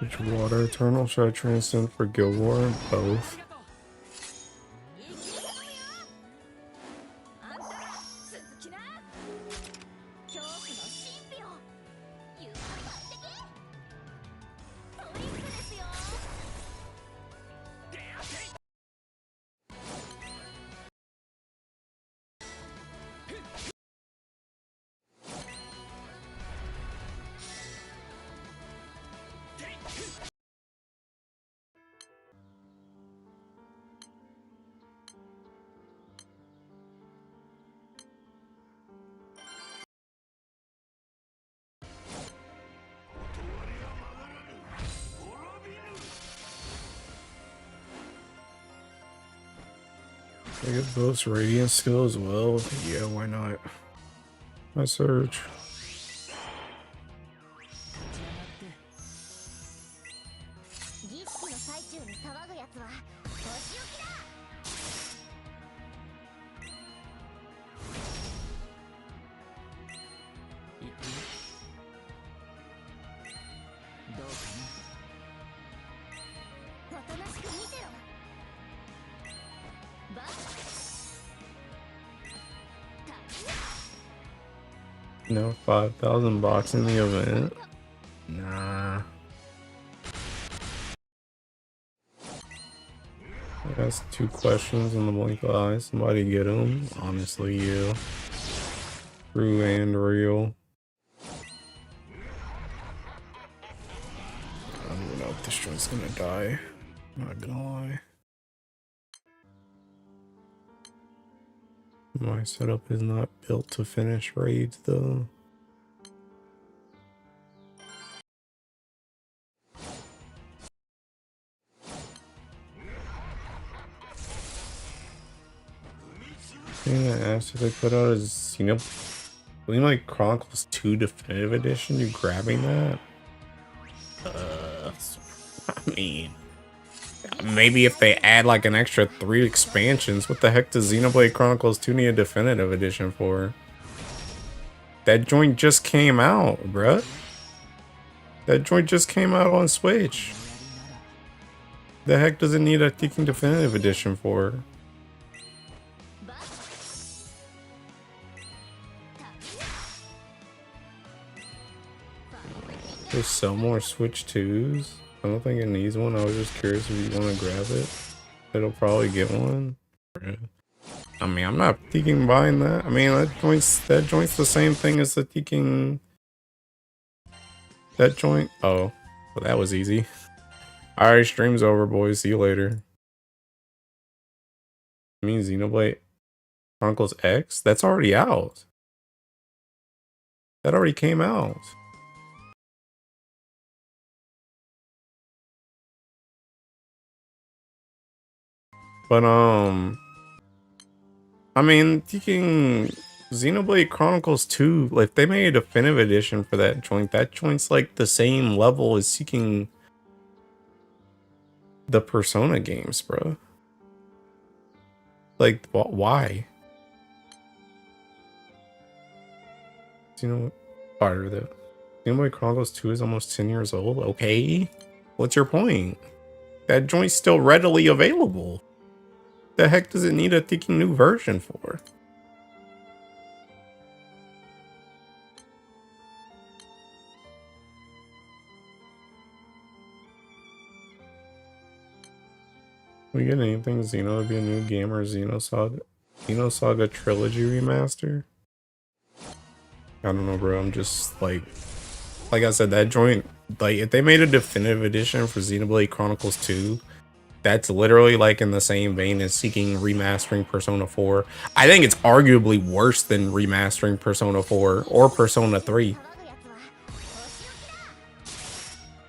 Which water eternal should I transcend for Guild War? Both. I get both radiant skill as well. Yeah, why not? My surge. No, 5,000 box in the event. Nah. I asked 2 questions in the blink of eye. Somebody get them. Honestly, you. True and real. I don't even know if this joint's gonna die. I'm not gonna lie. My setup is not built to finish raids though. Thing I asked if they put out is, you know, Xenoblade Chronicles 2 Definitive Edition. You grabbing that? I mean, maybe if they add like an extra 3 expansions, what the heck does Xenoblade Chronicles 2 need a Definitive Edition for? That joint just came out, bruh. That joint just came out on Switch. The heck does it need a freaking Definitive Edition for? There's some more Switch 2s. I don't think it needs one. I was just curious if you want to grab it. It'll probably get one. I mean, I'm not thinking buying that. I mean, that joint's the same thing as the thinking. That joint. Oh, well, that was easy. Alright, stream's over, boys. See you later. I mean, Xenoblade Chronicles X? That's already out. That already came out. But, I mean, thinking Xenoblade Chronicles 2, like, they made a definitive edition for that joint's like the same level as seeking the Persona games, bro. Like, why? Xenoblade Chronicles 2 is almost 10 years old. Okay, what's your point? That joint's still readily available. The heck does it need a thinking new version for? We get anything Xeno to be a new game or Xenosaga Trilogy remaster? I don't know, bro. I'm just like I said, that joint, like, if they made a definitive edition for Xenoblade Chronicles 2, that's literally like in the same vein as seeking remastering Persona 4. I think it's arguably worse than remastering Persona 4 or Persona 3.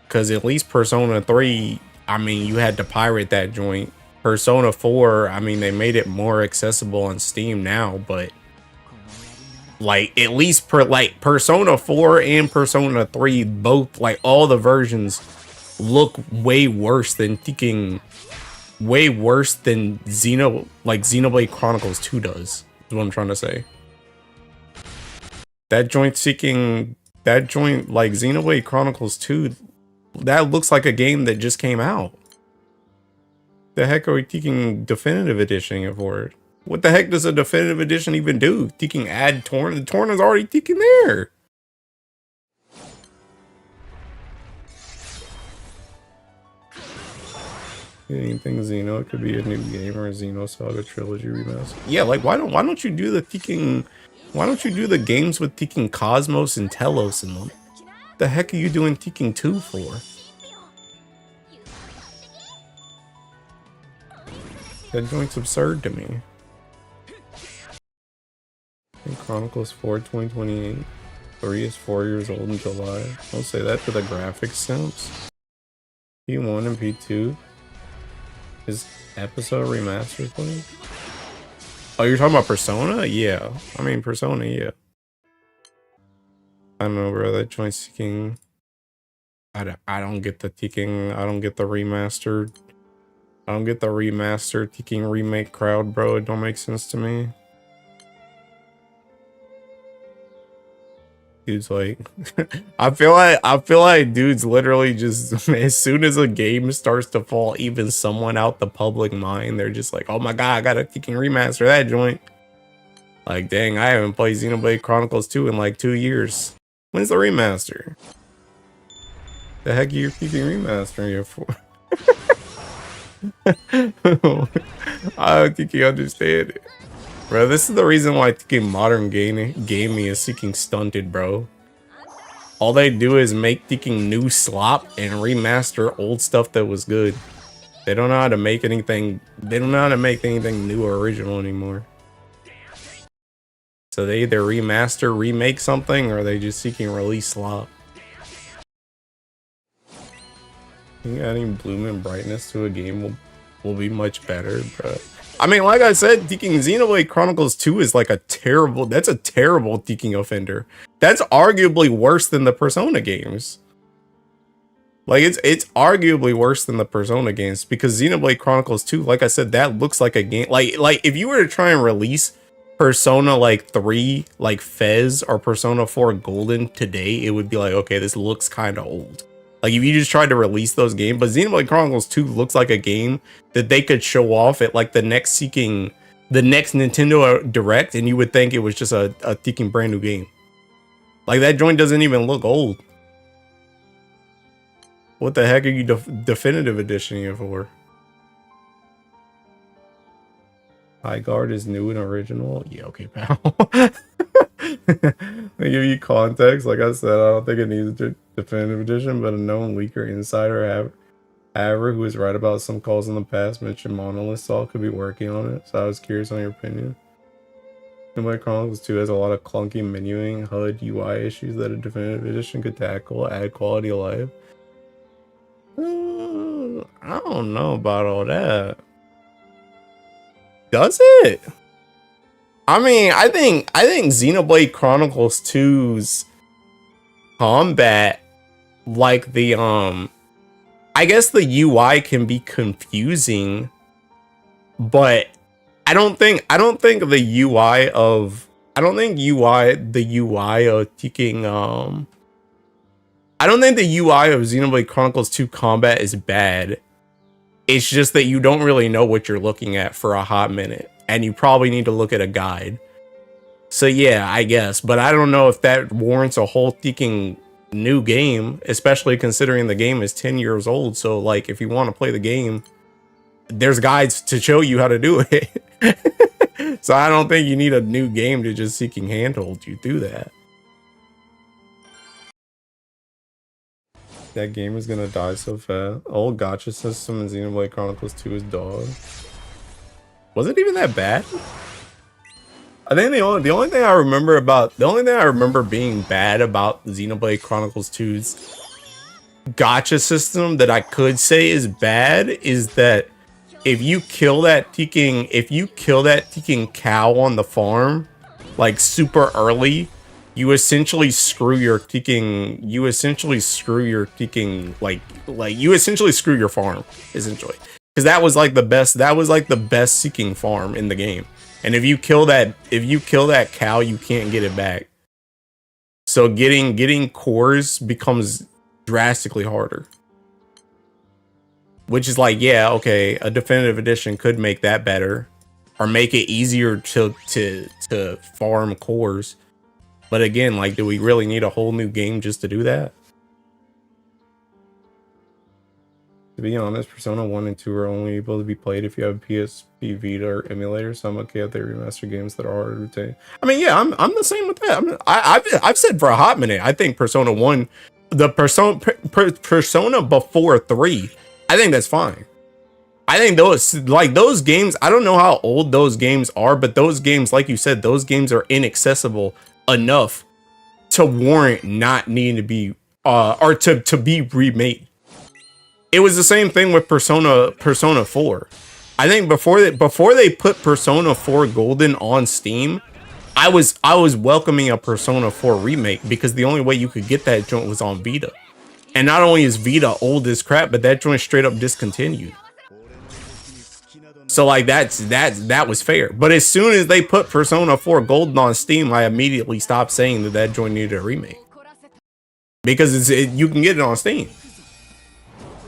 Because at least Persona 3, I mean, you had to pirate that joint. Persona 4, I mean, they made it more accessible on Steam now, but like, at least Persona 4 and Persona 3, both, like, all the versions look way worse than Xenoblade Chronicles 2 does, is what I'm trying to say. That joint, like, Xenoblade Chronicles 2, that looks like a game that just came out. The heck are we taking definitive edition for it? What the heck does a definitive edition even do? Taking add Torn? The Torn is already taking there. Anything Xeno, it could be a new game or a Xeno Saga Trilogy remaster. Yeah, like why don't you do the taking? Why don't you do the games with taking Cosmos and Telos in them? The heck are you doing taking 2 for? That joint's absurd to me. And Chronicles 4 2028. 3 is 4 years old in July. Don't say that to the graphics stamps. P1 and P2 is episode remastered thing. Oh, you're talking about Persona? Yeah. I mean Persona, yeah. I don't know, bro. That joint's taking. I don't get the taking. I don't get the remastered. I don't get the remastered taking remake crowd, bro. It don't make sense to me. Dude's like, I feel like dude's literally just as soon as a game starts to fall even someone out the public mind, they're just like, oh my god, I gotta fucking remaster that joint. Like, dang, I haven't played Xenoblade Chronicles 2 in like 2 years. When's the remaster? The heck are you fucking remastering it for? I don't think you understand it. Bro, this is the reason why modern gaming is seeking stunted, bro. All they do is make thinking new slop and remaster old stuff that was good. They don't know how to make anything. They don't know how to make anything new or original anymore. So they either remaster, remake something, or they just seeking release slop. Adding bloom and brightness to a game will be much better, bro. I mean, like I said, taking Xenoblade Chronicles 2 is like a terrible taking offender. That's arguably worse than the Persona games. Like, it's arguably worse than the Persona games because Xenoblade Chronicles 2, like I said, that looks like a game. Like if you were to try and release Persona like 3, like Fez or Persona 4 Golden today, it would be like, okay, this looks kind of old. Like if you just tried to release those games, but Xenoblade Chronicles 2 looks like a game that they could show off at like the next Nintendo Direct, and you would think it was just a freaking brand new game. Like that joint doesn't even look old. What the heck are you definitive editioning it for? High Guard is new and original. Yeah, okay, pal. They give you context. Like I said, I don't think it needs a definitive edition, but a known leaker insider, however, who was right about some calls in the past, mentioned Monolith Saw could be working on it. So I was curious on your opinion. Xenoblade Chronicles 2 has a lot of clunky menuing, HUD, UI issues that a definitive edition could tackle, add quality of life. I don't know about all that. Does it? I mean, I think Xenoblade Chronicles 2's combat, like the I guess the UI can be confusing, but I don't think the UI of taking I don't think the UI of Xenoblade Chronicles 2 combat is bad. It's just that you don't really know what you're looking at for a hot minute, and you probably need to look at a guide. So yeah, I guess, but I don't know if that warrants a whole freaking new game, especially considering the game is 10 years old. So like, if you want to play the game, there's guides to show you how to do it. So I don't think you need a new game to just seeking handhold you through that. That game is gonna die so fast. Old gacha system in Xenoblade Chronicles 2 is dog. Was it even that bad? I think the only thing I remember being bad about Xenoblade Chronicles 2's gacha system that I could say is bad is that if you kill that freaking cow on the farm like super early, you essentially screw your freaking farm, essentially. Because that was like the best seeking farm in the game. And if you kill that cow, you can't get it back. So getting cores becomes drastically harder. which is like, yeah, okay, a definitive edition could make that better, or make it easier to farm cores. But again, like, do we really need a whole new game just to do that? To be honest, Persona 1 and 2 are only able to be played if you have PSP Vita or emulator, so I'm okay if they remaster games that are harder to retain. I mean, yeah, I'm the same with that. I've said for a hot minute, I think Persona 1, the Persona before 3, I think that's fine. I think those games, I don't know how old those games are, but those games, like you said, those games are inaccessible enough to warrant not needing to be or to be remade. It was the same thing with Persona 4. I think before they put Persona 4 Golden on Steam, I was welcoming a Persona 4 remake, because the only way you could get that joint was on Vita. And not only is Vita old as crap, but that joint straight up discontinued. So like that was fair. But as soon as they put Persona 4 Golden on Steam, I immediately stopped saying that joint needed a remake, because you can get it on Steam.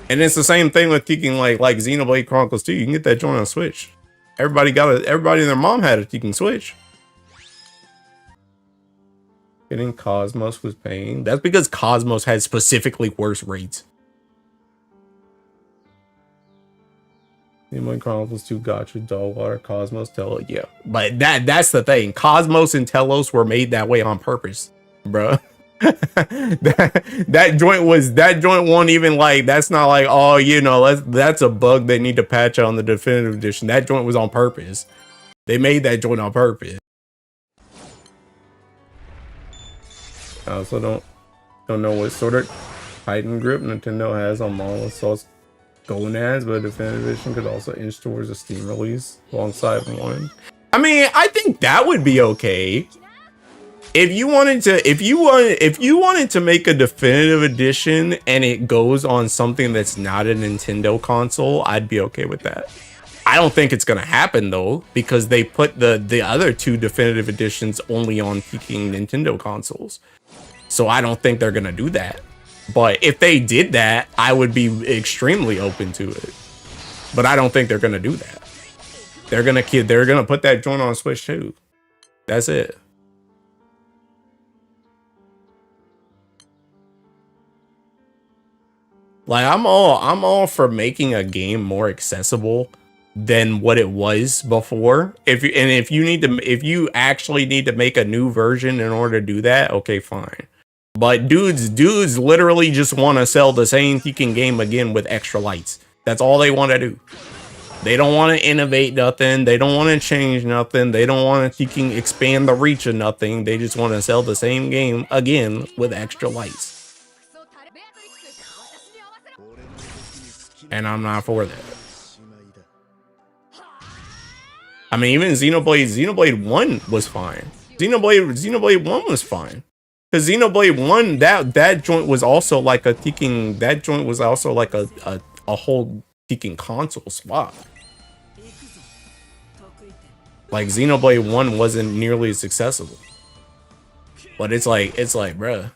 And it's the same thing with thinking like Xenoblade Chronicles 2. You can get that joint on Switch. Everybody and their mom had a Tekken Switch. Getting Cosmos was pain. That's because Cosmos had specifically worse rates. Xenoblade Chronicles 2 Gotcha, Dogwater, Cosmos, Telos, yeah. But that's the thing. Cosmos and Telos were made that way on purpose, bruh. that joint wasn't even like, that's not like, oh, you know, that's a bug they need to patch on the definitive edition. That joint was on purpose. They made that joint on purpose. I also don't know what sort of Titan grip Nintendo has on Monolith Soul's gonads, but a definitive edition could also inch towards a Steam release alongside one. I mean, I think that would be okay. If you wanted to make a definitive edition and it goes on something that's not a Nintendo console, I'd be okay with that. I don't think it's gonna happen though, because they put the other two definitive editions only on peaking Nintendo consoles. So I don't think they're gonna do that. But if they did that, I would be extremely open to it. But I don't think they're gonna do that. They're gonna put that joint on Switch too. That's it. Like, I'm all for making a game more accessible than what it was before. If you actually need to make a new version in order to do that, okay, fine. But dudes literally just want to sell the same Tekken game again with extra lights. That's all they want to do. They don't want to innovate nothing. They don't want to change nothing. They don't want to expand the reach of nothing. They just want to sell the same game again with extra lights. And I'm not for that. I mean, even Xenoblade 1 was fine. Xenoblade 1 was fine. Because Xenoblade 1, that joint was also like a Tekken, that joint was also like a whole Tekken console swap. Like, Xenoblade 1 wasn't nearly as accessible. But it's like, bruh.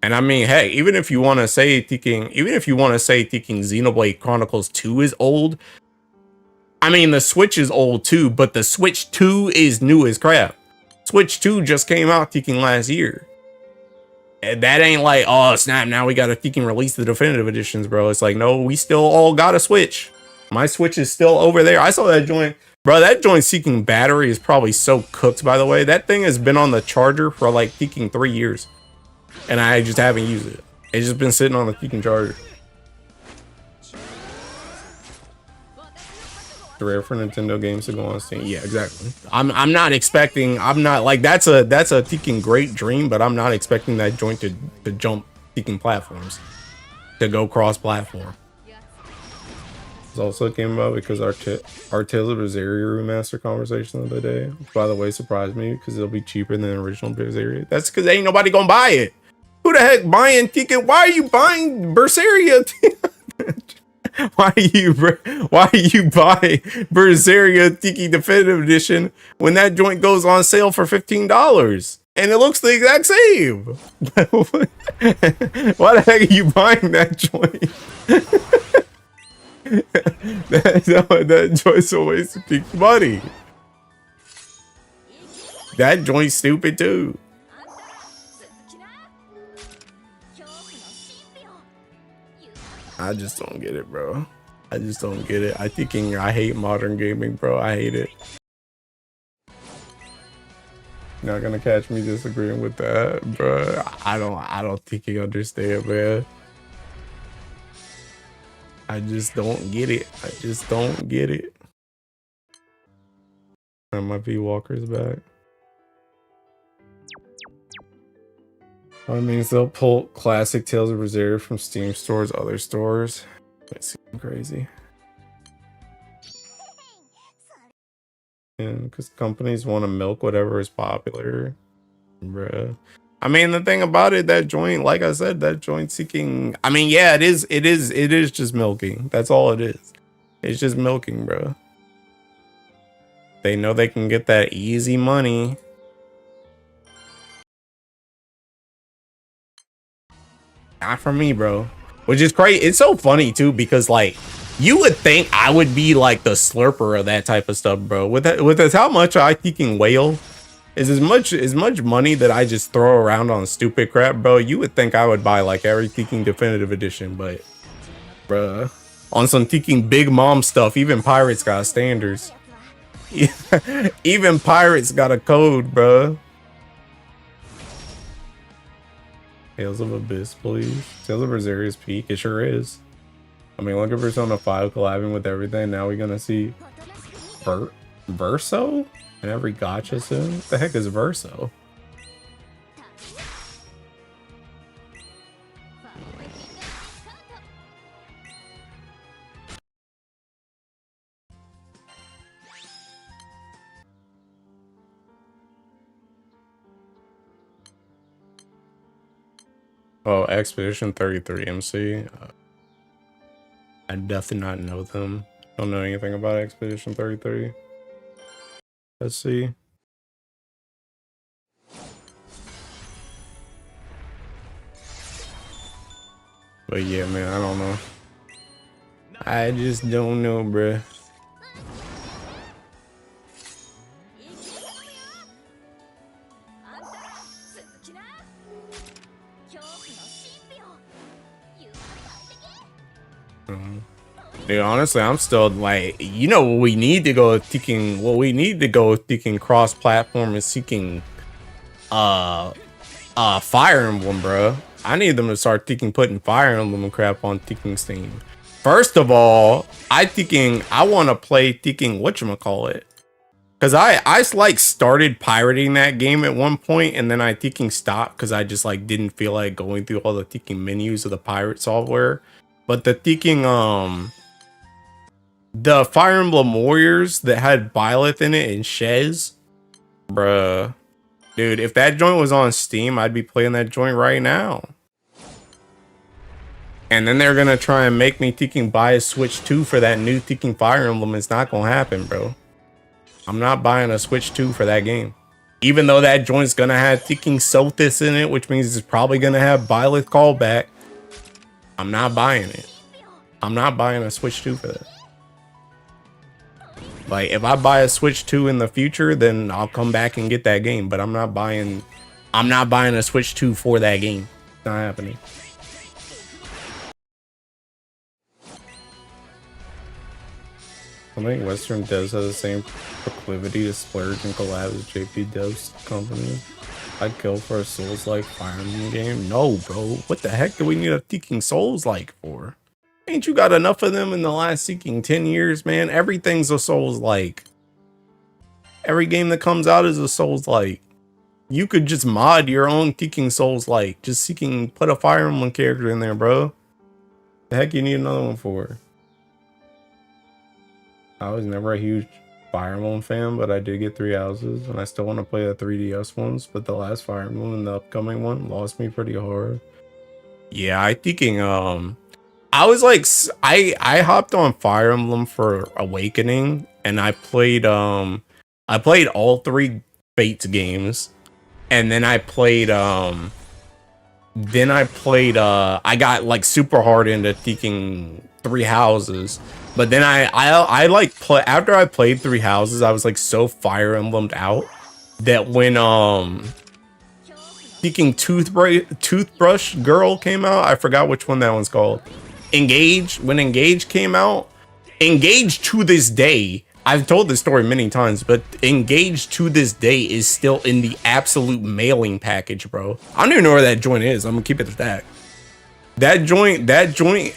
And I mean, hey, even if you want to say Tekken Xenoblade Chronicles 2 is old, I mean, the Switch is old too, but the Switch 2 is new as crap. Switch 2 just came out Tekken last year. And that ain't like, oh snap, now we got a Tekken release the definitive editions, bro. It's like, no, we still all got a Switch. My Switch is still over there. I saw that joint. Bro, that joint Tekken battery is probably so cooked, by the way. That thing has been on the charger for like Tekken 3 years. And I just haven't used it. It's just been sitting on the Tekken charger. It's rare for Nintendo games to go on Steam. Yeah, exactly. I'm not expecting. I'm not like that's a Tekken great dream, but I'm not expecting that joint to jump Tekken platforms, to go cross platform. This also came about because our Tales of Berseria remaster conversation the other day, which by the way surprised me because it'll be cheaper than the original Berseria. That's because ain't nobody gonna buy it. Who the heck buying Tekken? Why are you buying Berseria? Why do you buy Berseria Tekken Definitive Edition when that joint goes on sale for $15? And it looks the exact same. Why the heck are you buying that joint? that joint's a waste of big money. That joint's stupid too. I just don't get it, bro. I just don't get it. I hate modern gaming, bro. I hate it. You're not gonna catch me disagreeing with that, bro. I don't think you understand, man. I just don't get it. I just don't get it. And my V Walker's back. That means they'll pull classic Tales of Berseria from Steam stores, other stores. That seems crazy. And because companies want to milk whatever is popular, bruh. I mean, the thing about it, that joint, like I said, that joint seeking. I mean, yeah, it is just milking. That's all it is. It's just milking, bro. They know they can get that easy money. Not for me, bro. Which is crazy. It's so funny too, because like you would think I would be like the slurper of that type of stuff, bro. With how much I freaking whale is as much money that I just throw around on stupid crap, bro. You would think I would buy like every freaking definitive edition, but bruh, on some freaking big mom stuff, even pirates got standards. Even pirates got a code, bruh. Tales of Abyss, please. Tales of Berseria's peak. It sure is. I mean, look at Persona 5 collabing with everything. Now we're gonna see Verso in every gacha soon. What the heck is Verso? Oh, Expedition 33 MC. I definitely not know them. Don't know anything about Expedition 33. Let's see. But yeah, man, I don't know. I just don't know, bruh. Dude, honestly, I'm still like, you know, what we need to go seeking cross-platform is seeking Fire Emblem, bro. I need them to start putting Fire Emblem and crap on Steam. First of all, I want to play whatchamacallit. Cause I like started pirating that game at one point, and then I stopped because I just like didn't feel like going through all the menus of the pirate software. But the Fire Emblem Warriors that had Byleth in it and Shez, bruh, dude, if that joint was on Steam, I'd be playing that joint right now. And then they're gonna try and make me buy a Switch 2 for that new Fire Emblem. It's not gonna happen, bro. I'm not buying a Switch 2 for that game. Even though that joint's gonna have Sothis in it, which means it's probably gonna have Byleth callback. I'm not buying it. I'm not buying a Switch 2 for that. Like, if I buy a Switch 2 in the future, then I'll come back and get that game. But I'm not buying a Switch 2 for that game. It's not happening. I think Western devs have the same proclivity to splurge and collab as JP Dev's company. I'd kill for a Souls-like Fire Emblem game. No, bro. What the heck do we need a Souls-like for? Ain't you got enough of them in the last 10 years, man? Everything's a Souls-like. Every game that comes out is a Souls-like. You could just mod your own Souls-like. Just put a Fire Emblem character in there, bro. The heck you need another one for? I was never a huge Fire Emblem fan, but I did get 3 houses, and I still want to play the 3DS ones, but the last Fire Emblem and the upcoming one lost me pretty hard. Yeah, I was like, I hopped on Fire Emblem for Awakening, and I played all 3 Fates games. and then I played I got like super hard into Teking Three Houses. But then I like play after I played Three Houses, I was like so Fire Emblemed out that when Teking Toothbrush Girl came out, I forgot which one that one's called. Engage, when Engage came out, Engage to this day, I've told this story many times, but Engage to this day is still in the absolute mailing package, bro. I don't even know where that joint is. I'm gonna keep it at that. That joint,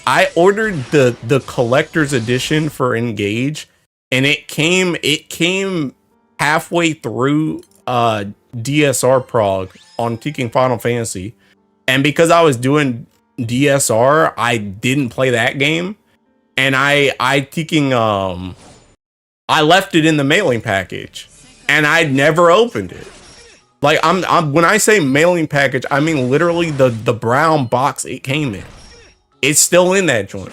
I ordered the collector's edition for Engage, and it came halfway through DSR prog on Teking Final Fantasy. And because I was doing DSR, I didn't play that game. And I left it in the mailing package, and I'd never opened it. Like I'm when I say mailing package, I mean literally the brown box it came in. It's still in that joint.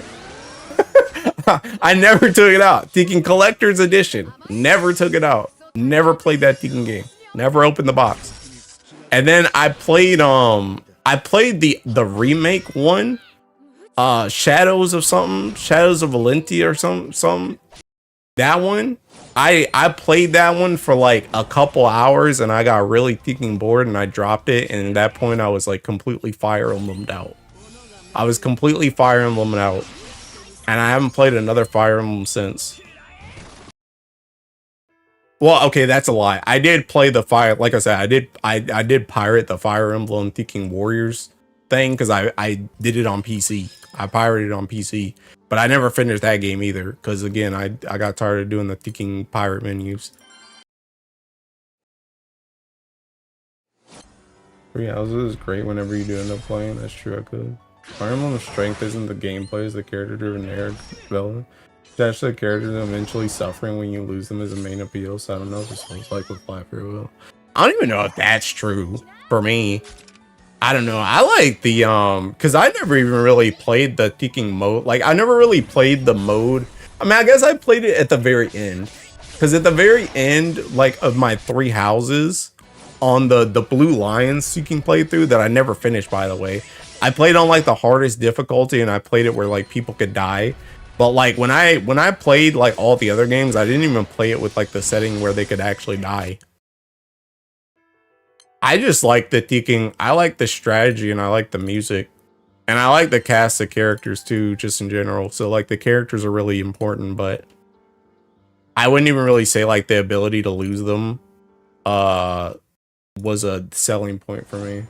I never took it out. Tekken Collector's Edition. Never took it out. Never played that Tekken game. Never opened the box. And then I played the remake one. Shadows of something. Shadows of Valentia or something. That one. I played that one for like a couple hours, and I got really Tekken bored, and I dropped it. And at that point, I was like completely Fire Emblemed out. I was completely Fire Emblemed out, and I haven't played another Fire Emblem since. Well, okay, that's a lie. I did play the Fire, like I said, I did pirate the Fire Emblem Tekken Warriors thing because I did it on PC. I pirated it on PC. But I never finished that game either, because again, I got tired of doing the Tekken pirate menus. 3 Houses is great whenever you do end up playing. That's true, I could. Fire Emblem's strength isn't the gameplay, it's the character-driven narrative development. Attach the characters eventually suffering when you lose them is the main appeal, so I don't know if it's like with Fly Free Will. I don't even know if that's true for me. I don't know. I like the because I never even really played the Tekken mode. Like I never really played the mode. I mean, I guess I played it at the very end, because at the very end, like of my 3 houses on the Blue Lions Tekken playthrough that I never finished, by the way. I played on like the hardest difficulty, and I played it where like people could die. But like when I played like all the other games, I didn't even play it with like the setting where they could actually die. I just like the Tekken. I like the strategy, and I like the music, and I like the cast of characters too, just in general. So like the characters are really important, but I wouldn't even really say like the ability to lose them was a selling point for me.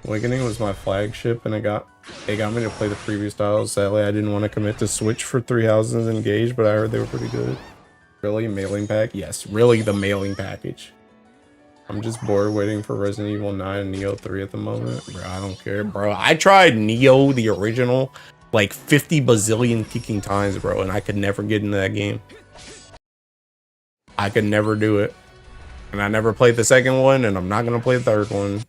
Awakening was my flagship, and it got me to play the previous styles. Sadly, I didn't want to commit to Switch for 3 Houses Engaged, but I heard they were pretty good. Really? Mailing pack? Yes, really the mailing package. I'm just bored waiting for Resident Evil 9 and Neo 3 at the moment. Bro, I don't care, bro. I tried Neo, the original, like 50 bazillion Tekken times, bro, and I could never get into that game. I could never do it. And I never played the second one, and I'm not going to play the third one.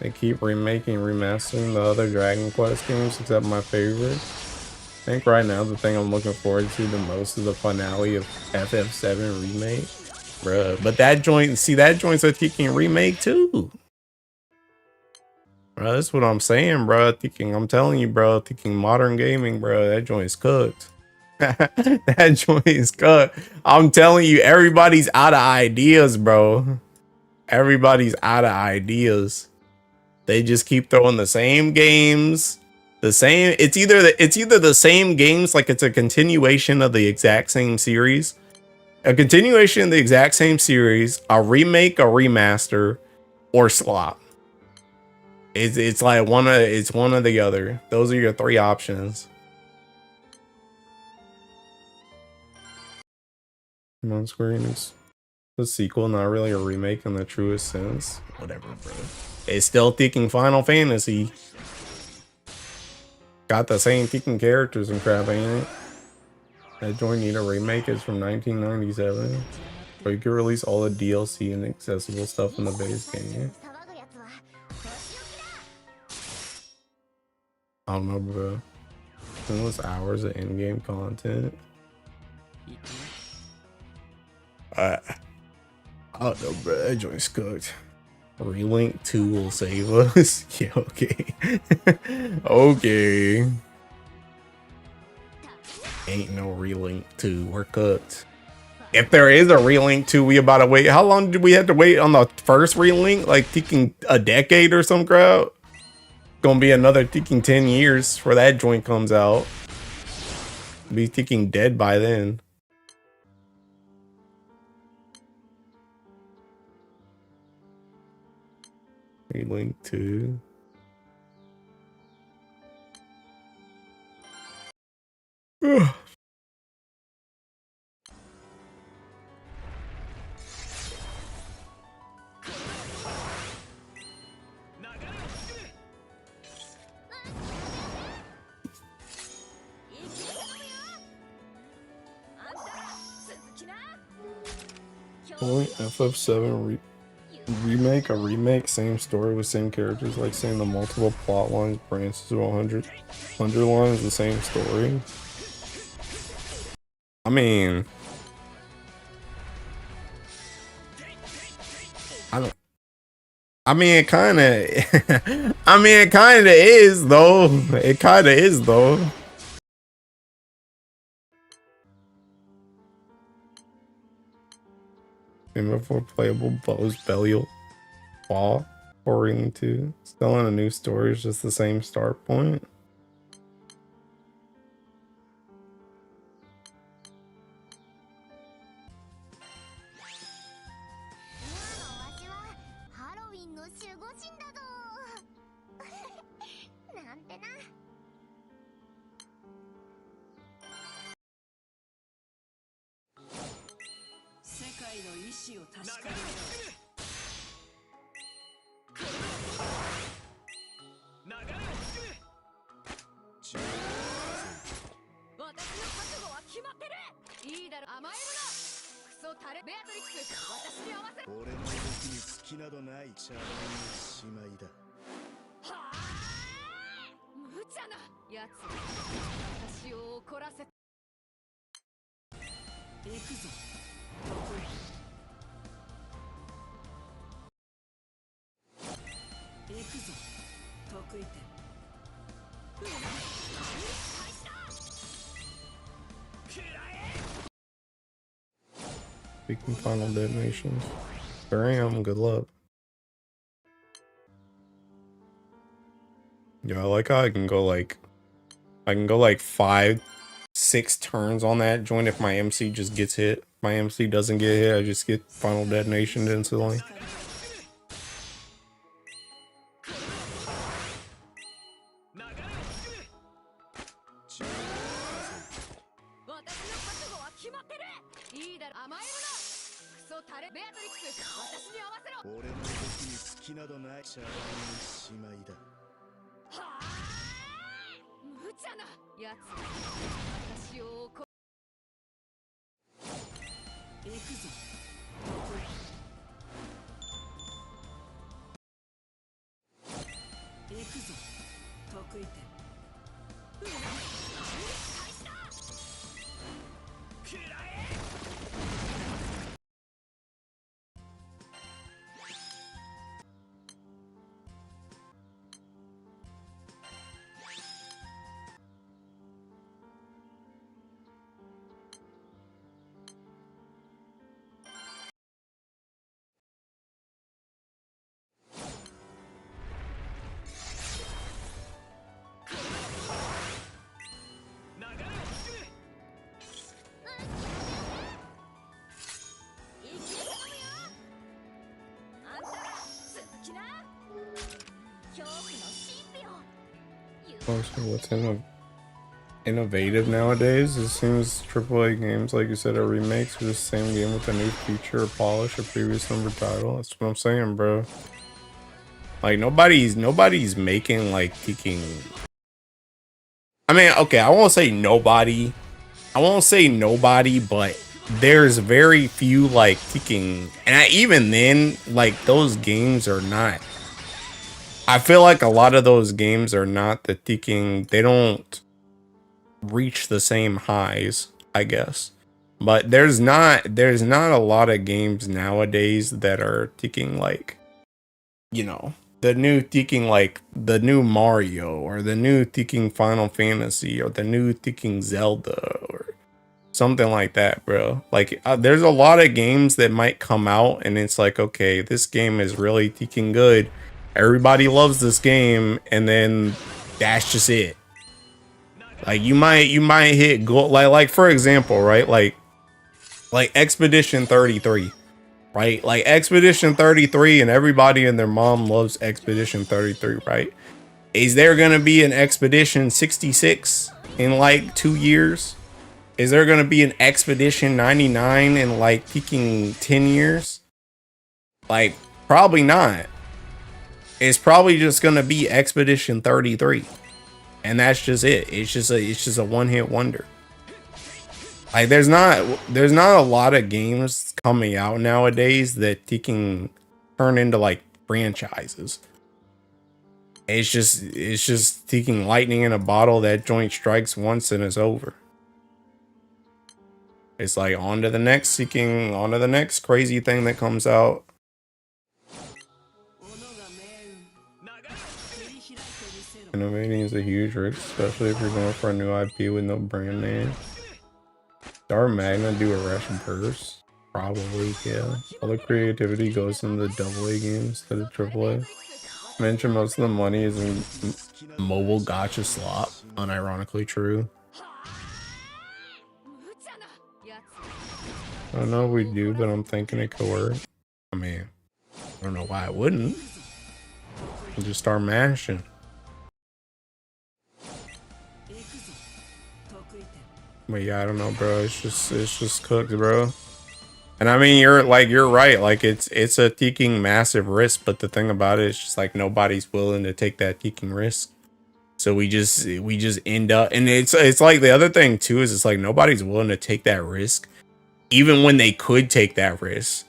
They keep remaking, remastering the other Dragon Quest games except my favorite. I think right now the thing I'm looking forward to the most is the finale of FF7 Remake. Bruh, but that joint, see, that joint's a Tekken remake too. Bro, that's what I'm saying, bro. Tekken, I'm telling you, bro. Tekken modern gaming, bro. That joint's cooked. That joint is cooked. I'm telling you, everybody's out of ideas, bro. Everybody's out of ideas. They just keep throwing the same games. The same, it's either the same games, like it's a continuation of the exact same series, a continuation of the exact same series, a remake, a remaster, or slop. It's like one or the other. Those are your 3 options. Come on, Square Enix. The sequel, not really a remake in the truest sense. Whatever, bro. It's still Tekken Final Fantasy. Got the same Tekken characters and crap, ain't it? That joint need a remake is from 1997. But you can release all the DLC and accessible stuff in the base game. I don't know, bro. Endless hours of in-game content. I don't know, bro. That joint's cooked. Relink 2 will save us. Yeah, okay. Okay. Ain't no relink 2. We're cooked. If there is a relink 2, we about to wait. How long did we have to wait on the first relink? Like taking a decade or some crowd? Gonna be another taking 10 years before that joint comes out. Be taking dead by then. Relink 2. Ugh. Only FF7 remake, same story with same characters, like saying the multiple plot lines branches to 100 lines, the same story. I mean, it kind of, it kind of is though. It kind of is though. Before playable Bo's Belial Ball pouring to still in a new story is just the same start point. Speaking final detonations. Barium, good luck. Yeah, I like how I can go like 5, 6 turns on that joint if my MC just gets hit. If my MC doesn't get hit, I just get final detonation instantly. What's innovative nowadays? It seems AAA games, like you said, are remakes of the same game with a new feature or polish a previous number title. That's what I'm saying, bro. Like nobody's making like taking. I mean, okay, I won't say nobody, but there's very few like taking, and even then, like those games are not. I feel like a lot of those games are not the taking. They don't reach the same highs, I guess. But there's not a lot of games nowadays that are taking like, you know, the new taking like the new Mario or the new taking Final Fantasy or the new taking Zelda or something like that, bro. Like there's a lot of games that might come out and it's like, okay, this game is really taking good. Everybody loves this game, and then that's just it. Like you might hit gold, like for example, right? Like Expedition 33, right? Like Expedition 33, and everybody and their mom loves Expedition 33, right? Is there gonna be an Expedition 66 in like 2 years? Is there gonna be an Expedition 99 in like peaking 10 years? Like probably not. It's probably just gonna be Expedition 33, and that's just it. It's just a one-hit wonder. Like there's not a lot of games coming out nowadays that can turn into like franchises. It's just taking lightning in a bottle. That joint strikes once and it's over. It's like on to the next crazy thing that comes out. Innovating is a huge risk, especially if you're going for a new IP with no brand name. Star Magna do a rush burst? Probably, yeah. All the creativity goes into the AA games instead of AAA. Mention most of the money is in mobile gacha slot. Unironically true. I don't know if we do, but I'm thinking it could work. I mean, I don't know why it wouldn't. We'll just start mashing. But yeah, I don't know, bro. It's just cooked, bro. And I mean, you're right. Like it's a taking massive risk, but the thing about it is just like nobody's willing to take that taking risk. So we just end up, and it's like the other thing too is it's like nobody's willing to take that risk, even when they could take that risk.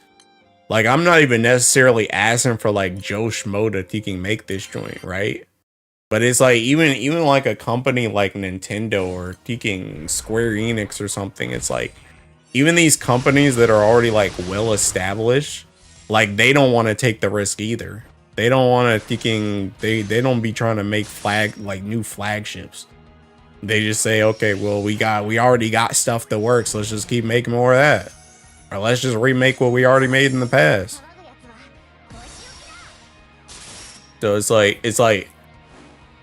Like I'm not even necessarily asking for like Joe Schmo to taking make this joint, right? But it's like even like a company like Nintendo or taking Square Enix or something, it's like even these companies that are already like well established, like they don't want to take the risk either. They don't want to taking they don't be trying to make new flagships. They just say, okay, well we already got stuff that works. Let's just keep making more of that, or let's just remake what we already made in the past. So it's like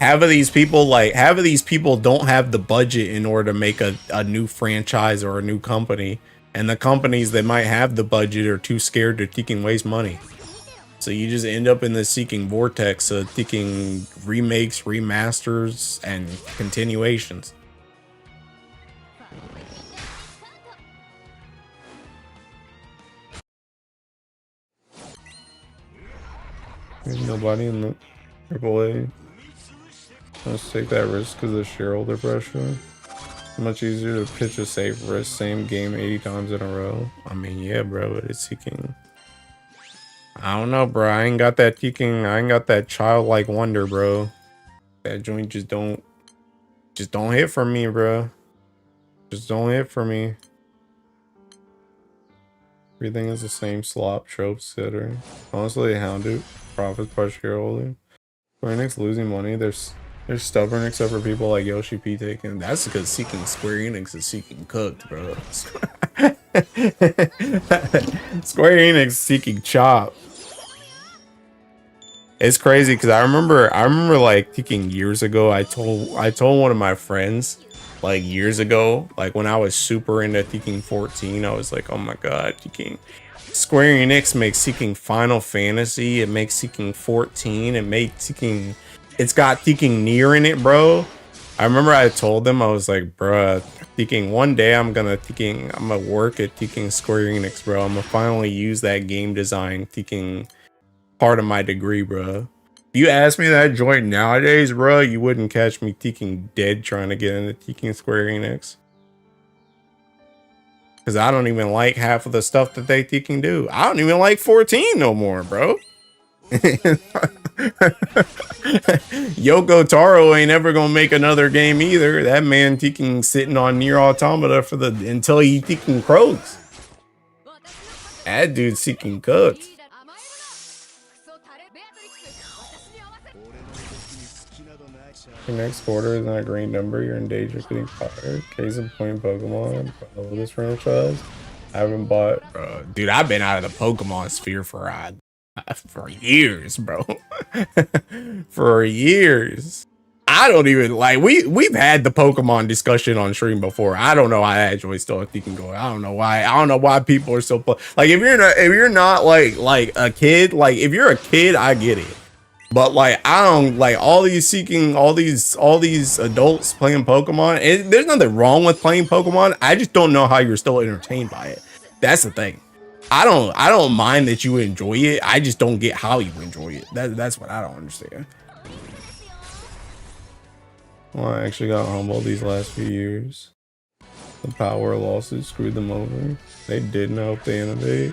half of these people don't have the budget in order to make a new franchise or a new company, and the companies that might have the budget are too scared to waste money. So you just end up in the seeking vortex of taking remakes, remasters, and continuations. There's nobody in the AAA. Let's take that risk because of shareholder pressure. Much easier to pitch a safe risk, same game 80 times in a row. I mean, yeah, bro, but it's seeking. I don't know, bro. I ain't got that childlike wonder, bro. That joint just don't hit for me, bro. Just don't hit for me. Everything is the same slop trope sitter. Honestly, Houndoot profits by shareholder. Square Enix losing money. They're stubborn except for people like Yoshi P taking. That's because seeking Square Enix is seeking cooked, bro. Square Enix seeking chop. It's crazy because I remember like thinking years ago. I told one of my friends like years ago, like when I was super into Tekken 14, I was like, oh my god, Tekken. Square Enix makes Tekken Final Fantasy, it makes Tekken 14, it makes Tekken, it's got Tekken Nier in it, bro. I remember I told them, I was like, bruh, Tekken, one day I'm gonna work at Tekken Square Enix, bro. I'm gonna finally use that game design Tekken part of my degree, bro. If you ask me that joint nowadays, bro, you wouldn't catch me Tekken dead trying to get into Tekken Square Enix. Because I don't even like half of the stuff that they Tekken do. I don't even like 14 no more, bro. Yoko Taro ain't ever gonna make another game either. That man taking sitting on near automata for the until he taking croaks. That dude's seeking cooks. Your next quarter is not a great number. You're in danger of getting fired. Case in point, Pokemon. Follow this franchise. I haven't bought, dude. I've been out of the Pokemon sphere for years, bro. For years. I don't even like we've had the Pokemon discussion on stream before. I don't know why that joy still can go. I don't know why. I don't know why people are so like if you're not like a kid, like if you're a kid, I get it. But like I don't like all these adults playing Pokemon. There's nothing wrong with playing Pokemon. I just don't know how you're still entertained by it. That's the thing. I don't mind that you enjoy it. I just don't get how you enjoy it. That's what I don't understand. Well, I actually got humbled these last few years. The power lawsuit screwed them over. They didn't hope they innovate.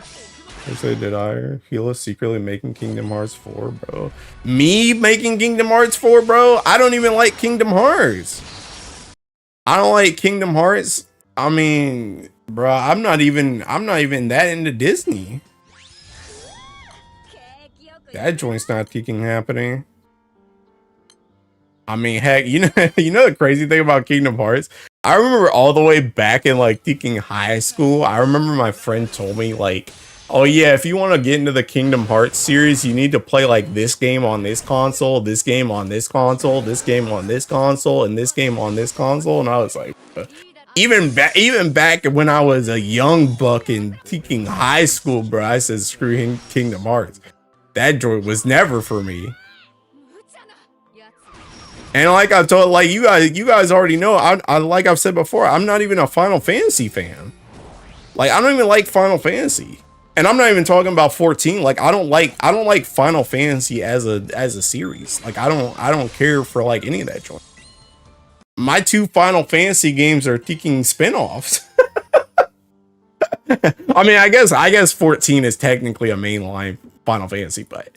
Wish they did higher. Hila secretly making Kingdom Hearts 4, bro. Me making Kingdom Hearts 4, bro? I don't even like Kingdom Hearts. I don't like Kingdom Hearts. I mean, bro, I'm not even that into Disney. That joint's not kicking happening. I mean, heck, you know the crazy thing about Kingdom Hearts? I remember all the way back in like teaching high school. I remember my friend told me like, oh yeah, if you want to get into the Kingdom Hearts series, you need to play like this game on this console, this game on this console, this game on this console, and this game on this console. And I was like, even back when I was a young buck in teaching high school, bro, I said screw Kingdom Hearts. That joint was never for me. And like I told, like you guys already know, I like I've said before, I'm not even a Final Fantasy fan. Like I don't even like Final Fantasy, and I'm not even talking about 14. Like I don't like Final Fantasy as a series. Like I don't care for like any of that joint. My two Final Fantasy games are taking spin-offs. I mean, I guess 14 is technically a mainline Final Fantasy, but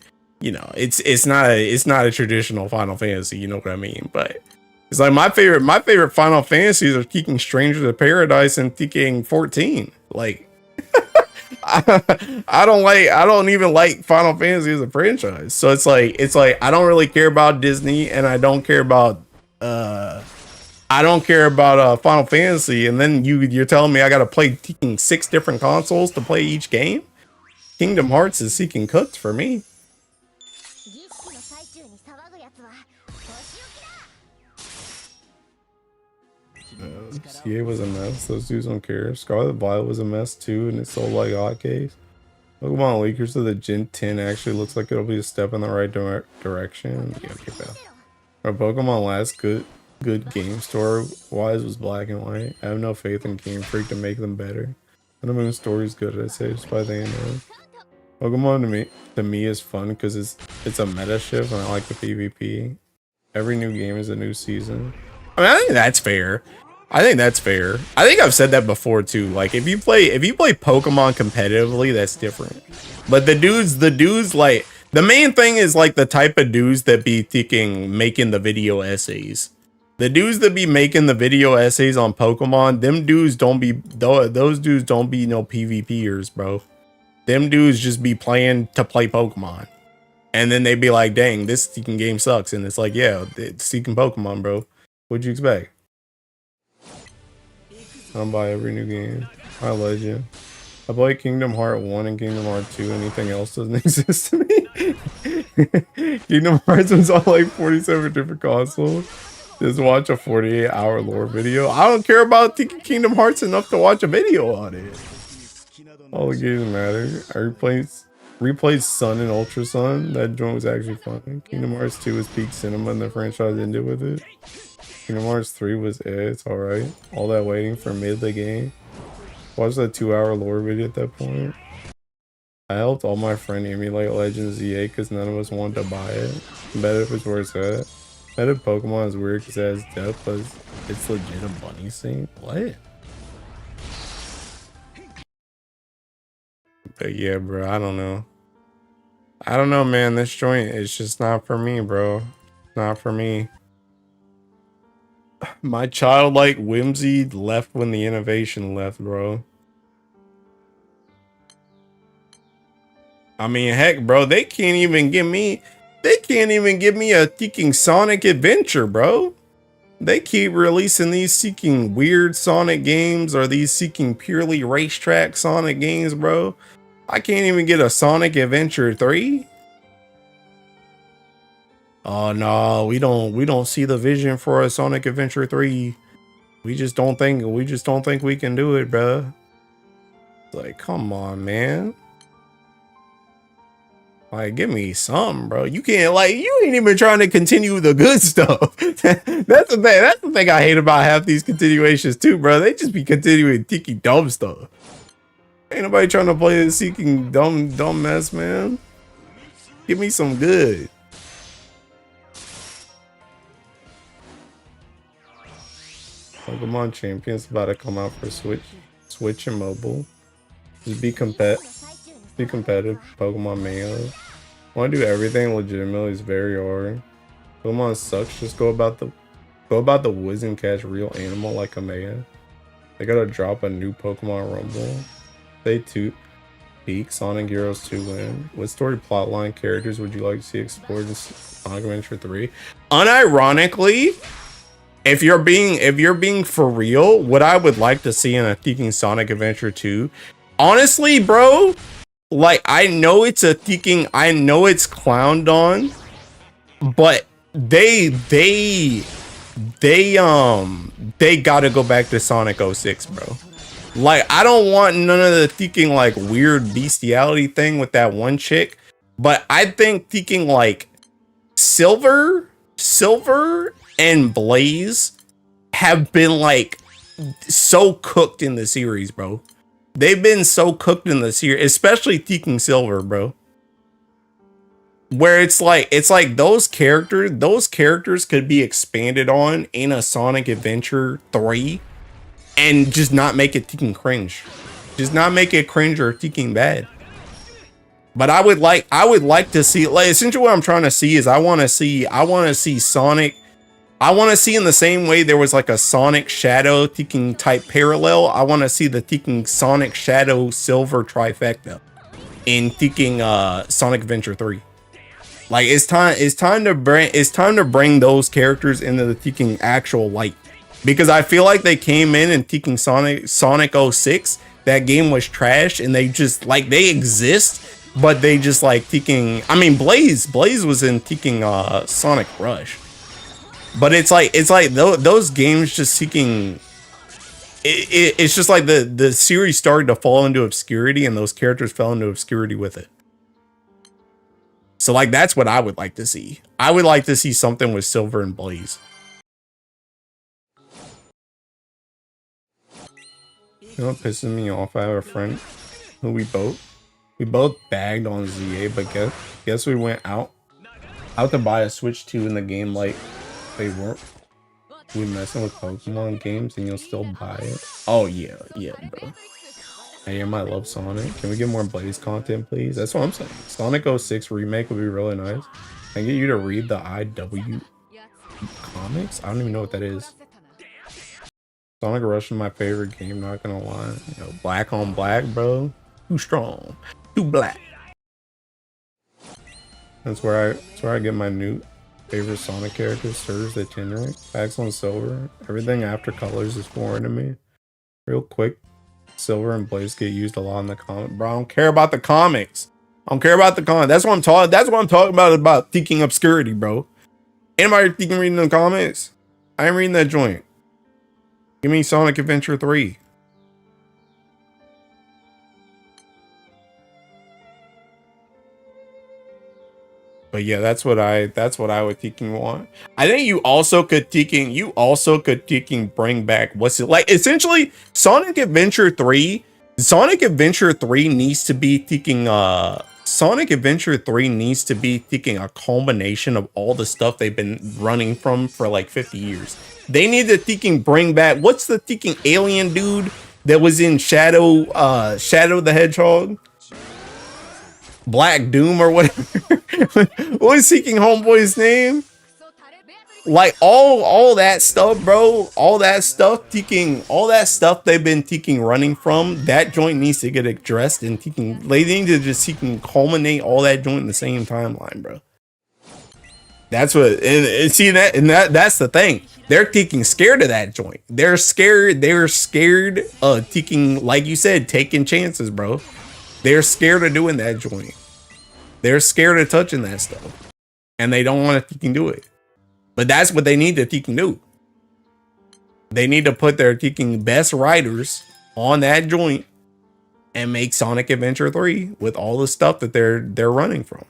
you know, it's not a traditional Final Fantasy, you know what I mean? But it's like my favorite Final Fantasies are Keeking Strangers of Paradise and Keeking 14. Like I don't even like Final Fantasy as a franchise. So it's like I don't really care about Disney, and I don't care about Final Fantasy, and then you're telling me I gotta play 6 different consoles to play each game? Kingdom Hearts is seeking cooks for me. CA was a mess. Those dudes don't care. Scarlet Violet was a mess too, and it sold like hotcakes. Pokemon Leakers of the Gen 10 actually looks like it'll be a step in the right direction. Yeah, okay, pal. Our Pokemon last good game store wise was Black and White. I have no faith in Game Freak to make them better. The Moon story's good, I'd say, just by the end of it. Pokemon to me is fun because it's a meta shift, and I like the PvP. Every new game is a new season. I mean, I think that's fair. I think I've said that before too. Like if you play Pokemon competitively, that's different. But the dudes like the main thing is like the type of dudes that be making the video essays. The dudes that be making the video essays on Pokemon, those dudes don't be no PvPers, bro. Them dudes just be playing to play Pokemon. And then they be like, dang, this Seeking game sucks. And it's like, yeah, it's Seeking Pokemon, bro. What'd you expect? I don't buy every new game. I legend. I play Kingdom Hearts 1 and Kingdom Hearts 2. Anything else doesn't exist to me. Kingdom Hearts was on like 47 different consoles. Just watch a 48-hour lore video. I don't care about Kingdom Hearts enough to watch a video on it. All the games matter. I replayed Sun and Ultra Sun. That joint was actually fun. Kingdom Hearts 2 was peak cinema and the franchise ended with it. Kingdom Hearts 3 was it's alright. All that waiting for mid the game. Watch that 2-hour lore video at that point. I helped all my friend emulate Legends ZA because none of us wanted to buy it. Bet if it's where it's at. Bet if Pokemon is weird because it has depth, but it's legit a bunny scene. What? But yeah, bro, I don't know. I don't know, man. This joint is just not for me, bro. Not for me. My childlike whimsy left when the innovation left, bro. I mean, heck, bro, they can't even give me a freaking Sonic adventure, bro. They keep releasing these seeking weird Sonic games or these seeking purely racetrack Sonic games, bro. I can't even get a Sonic Adventure 3. Oh no, we don't see the vision for a Sonic Adventure 3. We just don't think we can do it, bro. Like, come on, man. Like, give me something, bro. You can't, like, you ain't even trying to continue the good stuff. That's the thing. That's the thing I hate about half these continuations too, bro. They just be continuing tiki dumb stuff. Ain't nobody trying to play this seeking dumb mess, man. Give me some good. Pokemon Champions about to come out for Switch and mobile. Just be competitive. Pokemon Mayo. Want to do everything legitimately is very hard. Pokemon sucks. Just go about the woods and catch real animal like a Maya. They gotta drop a new Pokemon Rumble. Day 2. Peak Sonic Heroes 2 win. What story plotline characters would you like to see explored in Sonic Adventure 3? Unironically, if you're being for real, what I would like to see in a freaking Sonic Adventure 2, honestly, bro, like I know it's clowned on, but they gotta go back to Sonic 06, bro. Like, I don't want none of the thinking like weird bestiality thing with that one chick, but I think thinking like Silver and Blaze have been like so cooked in the series, bro. They've been so cooked in the series, especially thinking Silver, bro. Where it's like those characters could be expanded on in a Sonic Adventure 3 and just not make it freaking cringe. Just not make it cringe or freaking bad. But I would like to see, like, essentially what I'm trying to see is I want to see Sonic. I want to see in the same way there was like a Sonic Shadow freaking type parallel. I want to see the freaking Sonic Shadow Silver trifecta in freaking Sonic Adventure 3. Like, it's time to bring those characters into the freaking actual light. Because I feel like they came in and freaking Sonic 06, that game was trash, and they just like they exist, but they just like freaking, I mean, Blaze was in freaking Sonic Rush. But it's like those games just seeking it's just like the series started to fall into obscurity, and those characters fell into obscurity with it. So like that's what I would like to see. I would like to see something with Silver and Blaze. You know what pisses me off? I have a friend who we both bagged on ZA, but guess we went out to buy a Switch 2 in the game like they weren't. We messing with Pokemon games and you'll still buy it? Oh yeah, bro. Hey, I might love Sonic. Can we get more Blaze content, please? That's what I'm saying. Sonic 06 remake would be really nice. Can I get you to read the IW comics? I don't even know what that is. Sonic Rush is my favorite game, not gonna lie. You know, black on black, bro. Too strong. Too black. That's where I get my new favorite Sonic characters. Surge the Itinerant. Packs on Silver. Everything after Colors is foreign to me. Real quick, Silver and Blaze get used a lot in the comic. Bro, I don't care about the comics. I don't care about the comics. That's what I'm talking about thinking obscurity, bro. Anybody thinking reading the comics? I ain't reading that joint. Give me Sonic Adventure 3. But yeah, that's what I would thinking want. I think you also could thinking bring back what's it like essentially Sonic Adventure 3 needs to be thinking Sonic Adventure 3 needs to be thinking a culmination of all the stuff they've been running from for like 50 years. They need to thinking bring back what's the thinking alien dude that was in Shadow the Hedgehog? Black Doom or whatever. What was Seeking Homeboy's name? Like all that stuff, bro. All that stuff they've been running from. That joint needs to get addressed and they need to just culminate all that joint in the same timeline, bro. That's what and see that's the thing. They're scared of that joint. They're scared of like you said, taking chances, bro. They're scared of doing that joint. They're scared of touching that stuff. And they don't want to do it. But that's what they need to do. They need to put their best writers on that joint and make Sonic Adventure 3 with all the stuff that they're running from.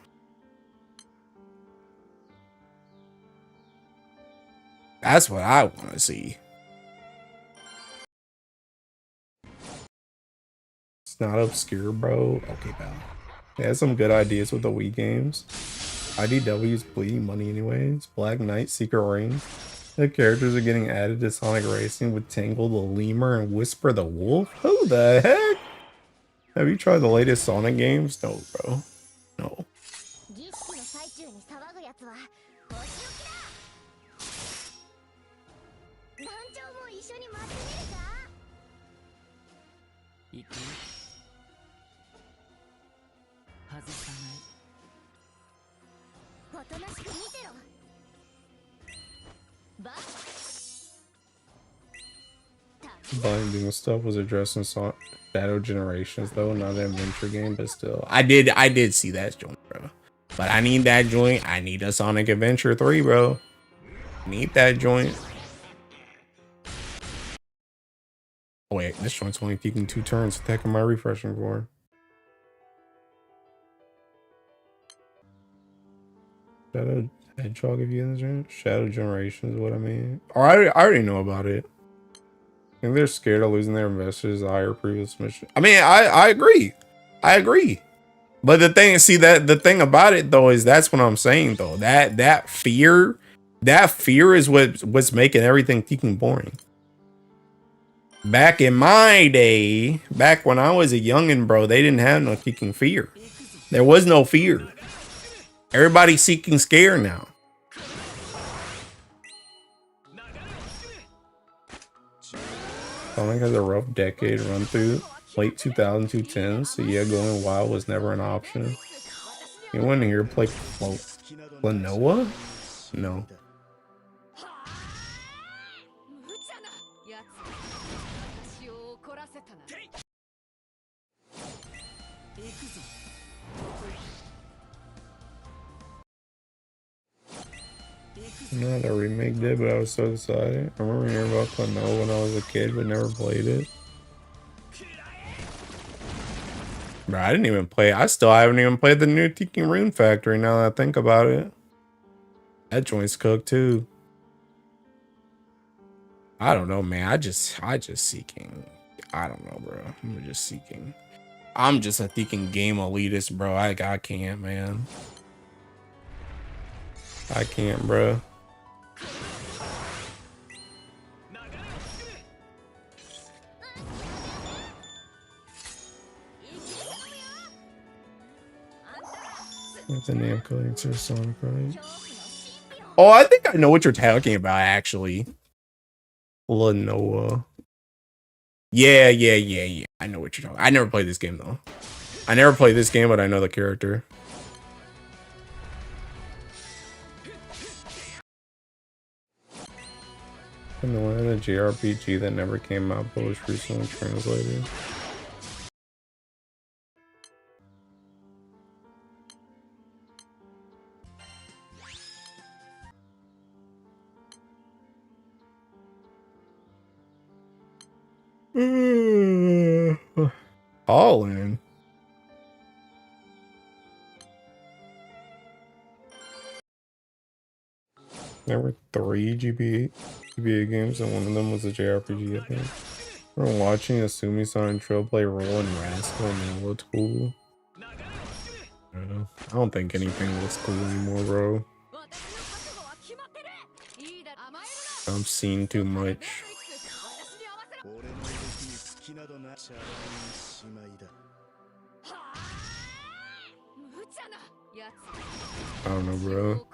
That's what I want to see. It's not obscure, bro. Okay, pal. They had some good ideas with the Wii games. IDW's bleeding money anyways. Black Knight, Secret Ring. The characters are getting added to Sonic Racing with Tangle the Lemur and Whisper the Wolf. Who the heck? Have you tried the latest Sonic games? No, bro. No. Binding stuff was addressed in Shadow Generations though, not an adventure game, but still. I did see that joint, bro. But I need that joint. I need a Sonic Adventure 3, bro. I need that joint. Oh, wait, this joint's only taking 2 turns. What the heck am I refreshing for? Shadow Hedgehog, if you in this joint? Shadow Generations is what I mean. Oh, I already know about it. I think they're scared of losing their investors, the higher previous mission. I mean, I agree. I agree. But the thing about it though is that's what I'm saying though. That fear is what's making everything boring. Back in my day, back when I was a youngin', bro, they didn't have no fear. There was no fear. Everybody's scare now. Sonic has a rough decade run through, late 2000s, 2010s, so yeah, going wild was never an option. Anyone here play Klonoa? No. Not a remake did, but I was so excited. I remember hearing about Klonoa when I was a kid, but never played it. Bro, I didn't even play. I haven't even played the new Tiki Rune Factory now that I think about it. That joint's cooked too. I don't know, man. I just seeking. I don't know, bro. I'm just seeking. I'm just a thinking game elitist, bro. I can't, man. I can't, bro. What's the name coding to Sonic, right? Oh, I think I know what you're talking about, actually. Klonoa. Yeah. I know what you're talking about. I never played this game, though. I never played this game, but I know the character. Klonoa had a JRPG that never came out, but was recently translated. Holland. There were 3 GBA games, and one of them was a JRPG, I think. We're watching Asumi-san Trill play Roll and Rascal, and it looked cool. I don't think anything looks cool anymore, bro. I've seen too much. I don't know, bro.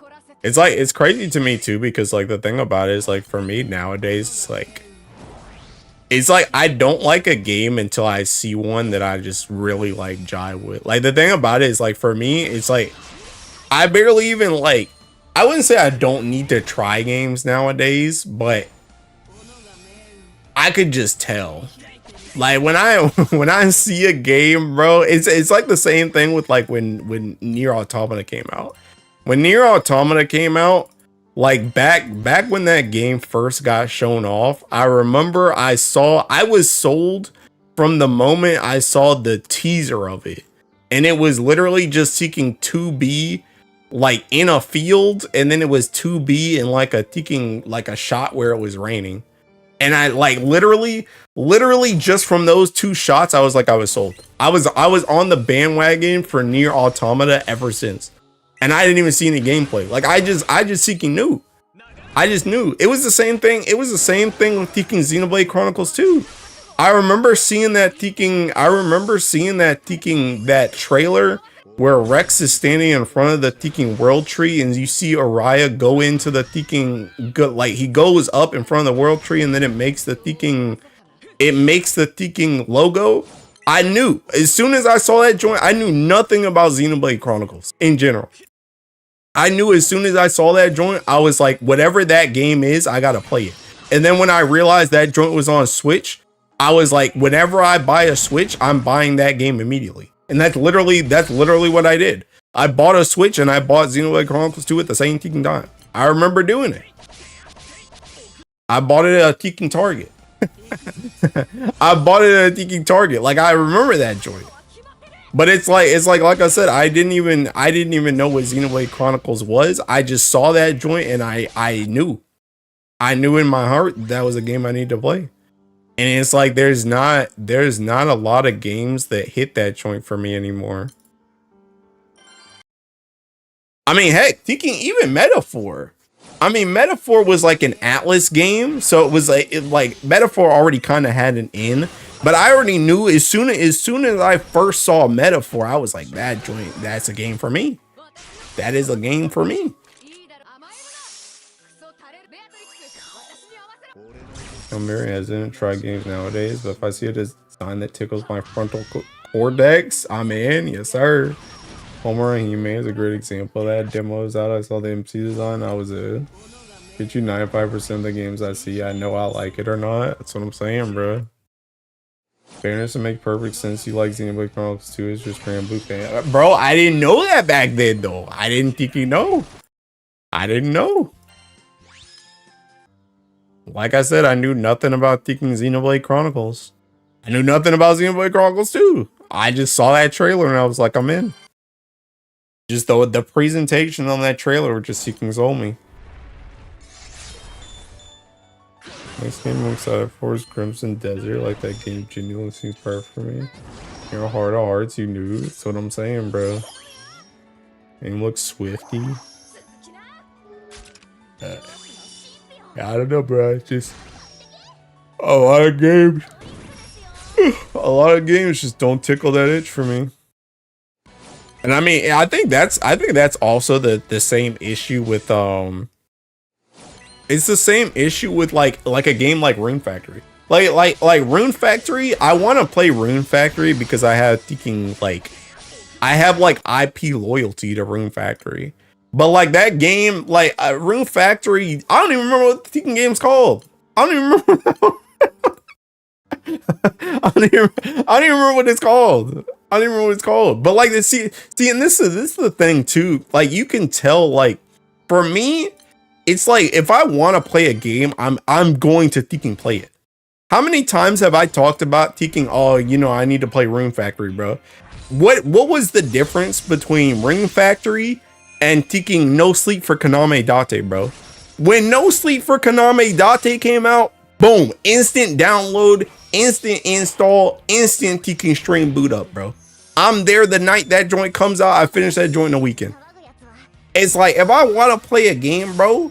It's like, it's crazy to me too, because like the thing about it is like for me nowadays, it's like I don't like a game until I see one that I just really like jive with. Like the thing about it is like for me, it's like I barely even like, I wouldn't say I don't need to try games nowadays, but I could just tell. Like when I see a game, bro, it's like the same thing with like when Nier Automata came out. When Nier Automata came out, like back when that game first got shown off, I remember I was sold from the moment I saw the teaser of it. And it was literally just seeking 2B like in a field, and then it was 2B in like a shot where it was raining. And I like literally just from those two shots, I was sold. I was on the bandwagon for Nier Automata ever since. And I didn't even see any gameplay. Like I just seeking knew. I just knew. It was the same thing. It was the same thing with seeking Xenoblade Chronicles 2. I remember seeing that trailer where Rex is standing in front of the Teking World Tree, and you see Araya go into the Teking, like he goes up in front of the World Tree, and then it makes the Teking logo. I knew as soon as I saw that joint. I knew nothing about Xenoblade Chronicles in general. I knew as soon as I saw that joint, I was like, whatever that game is, I gotta play it. And then when I realized that joint was on Switch, I was like, whenever I buy a Switch, I'm buying that game immediately. And that's literally what I did. I bought a Switch and I bought Xenoblade Chronicles 2 at the same Tekken time. I remember doing it. I bought it at a Tekken Target. I bought it at a Tekken Target. Like I remember that joint. But it's like I said, I didn't even know what Xenoblade Chronicles was. I just saw that joint and I knew in my heart that was a game I need to play. And it's like there's not a lot of games that hit that joint for me anymore. I mean, heck, thinking even Metaphor. I mean, Metaphor was like an Atlas game, so it was like Metaphor already kind of had an in. But I already knew as soon as I first saw Metaphor, I was like, that joint, that's a game for me. That is a game for me. I'm very hesitant to try games nowadays, but if I see a design that tickles my frontal cortex, I'm in. Yes, sir. Homer and He-Man is a great example of that. Demos out, I saw the MC design, I was in. Get you 95% of the games I see, I know I like it or not. That's what I'm saying, bro. Fairness to make perfect sense. You like Xenoblade Chronicles 2 is just Grand Blue fan. Bro, I didn't know that back then, though. I didn't think you know. I didn't know. Like I said, I knew nothing about thinking Xenoblade Chronicles. I knew nothing about Xenoblade Chronicles 2. I just saw that trailer and I was like, I'm in. Just though the presentation on that trailer just seeking sold me. Next game I'm excited for is Crimson Desert. Like that game genuinely seems perfect for me. You know, Heart of Hearts, you knew. That's what I'm saying, bro. Game looks swifty. I don't know, bro. It's just a lot of games. A lot of games just don't tickle that itch for me. And I mean, I think that's also the same issue with it's the same issue with like a game like Rune Factory. Like Rune Factory, I want to play Rune Factory because I have thinking like I have like IP loyalty to Rune Factory. But like that game, like Rune Factory, I don't even remember what the Tekken game's called. I don't even remember. I don't even remember what it's called. I don't even remember what it's called. But like, see, and this is the thing too. Like you can tell, like for me, it's like if I want to play a game, I'm going to Tekken play it. How many times have I talked about Tekken? Oh, you know, I need to play Rune Factory, bro. What was the difference between Rune Factory and Tekken No Sleep for Kaname Date, bro? When No Sleep for Kaname Date came out, boom, instant download, instant install, instant Tekken stream boot up, bro. I'm there the night that joint comes out. I finish that joint in a weekend. It's like if I want to play a game, bro,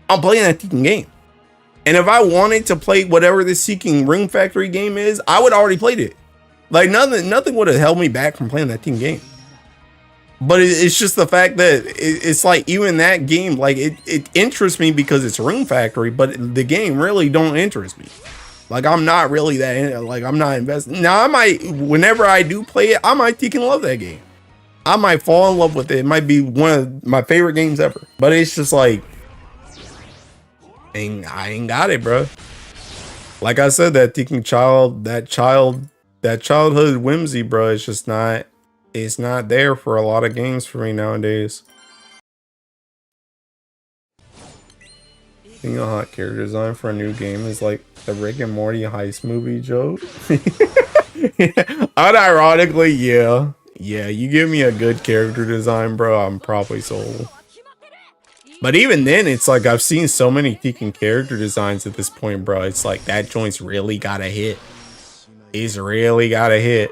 I'm playing that Tekken game. And if I wanted to play whatever this Seeking Rune Factory game is, I would already played it. Like nothing would have held me back from playing that Tekken game. But it's just the fact that it's like even that game, like it interests me because it's Room Factory, but the game really don't interest me. Like I'm not really that like I'm not invested. Now I might, whenever I do play it, I might freaking love that game. I might fall in love with it. It might be one of my favorite games ever. But it's just like, I ain't got it, bro. Like I said, that freaking that childhood whimsy, bro. It's just not. It's not there for a lot of games for me nowadays. Being a hot character design for a new game is like the Rick and Morty heist movie joke. Unironically, yeah. Yeah, you give me a good character design, bro, I'm probably sold. But even then, it's like I've seen so many freaking character designs at this point, bro. It's like that joint's really got a hit. It's really got a hit.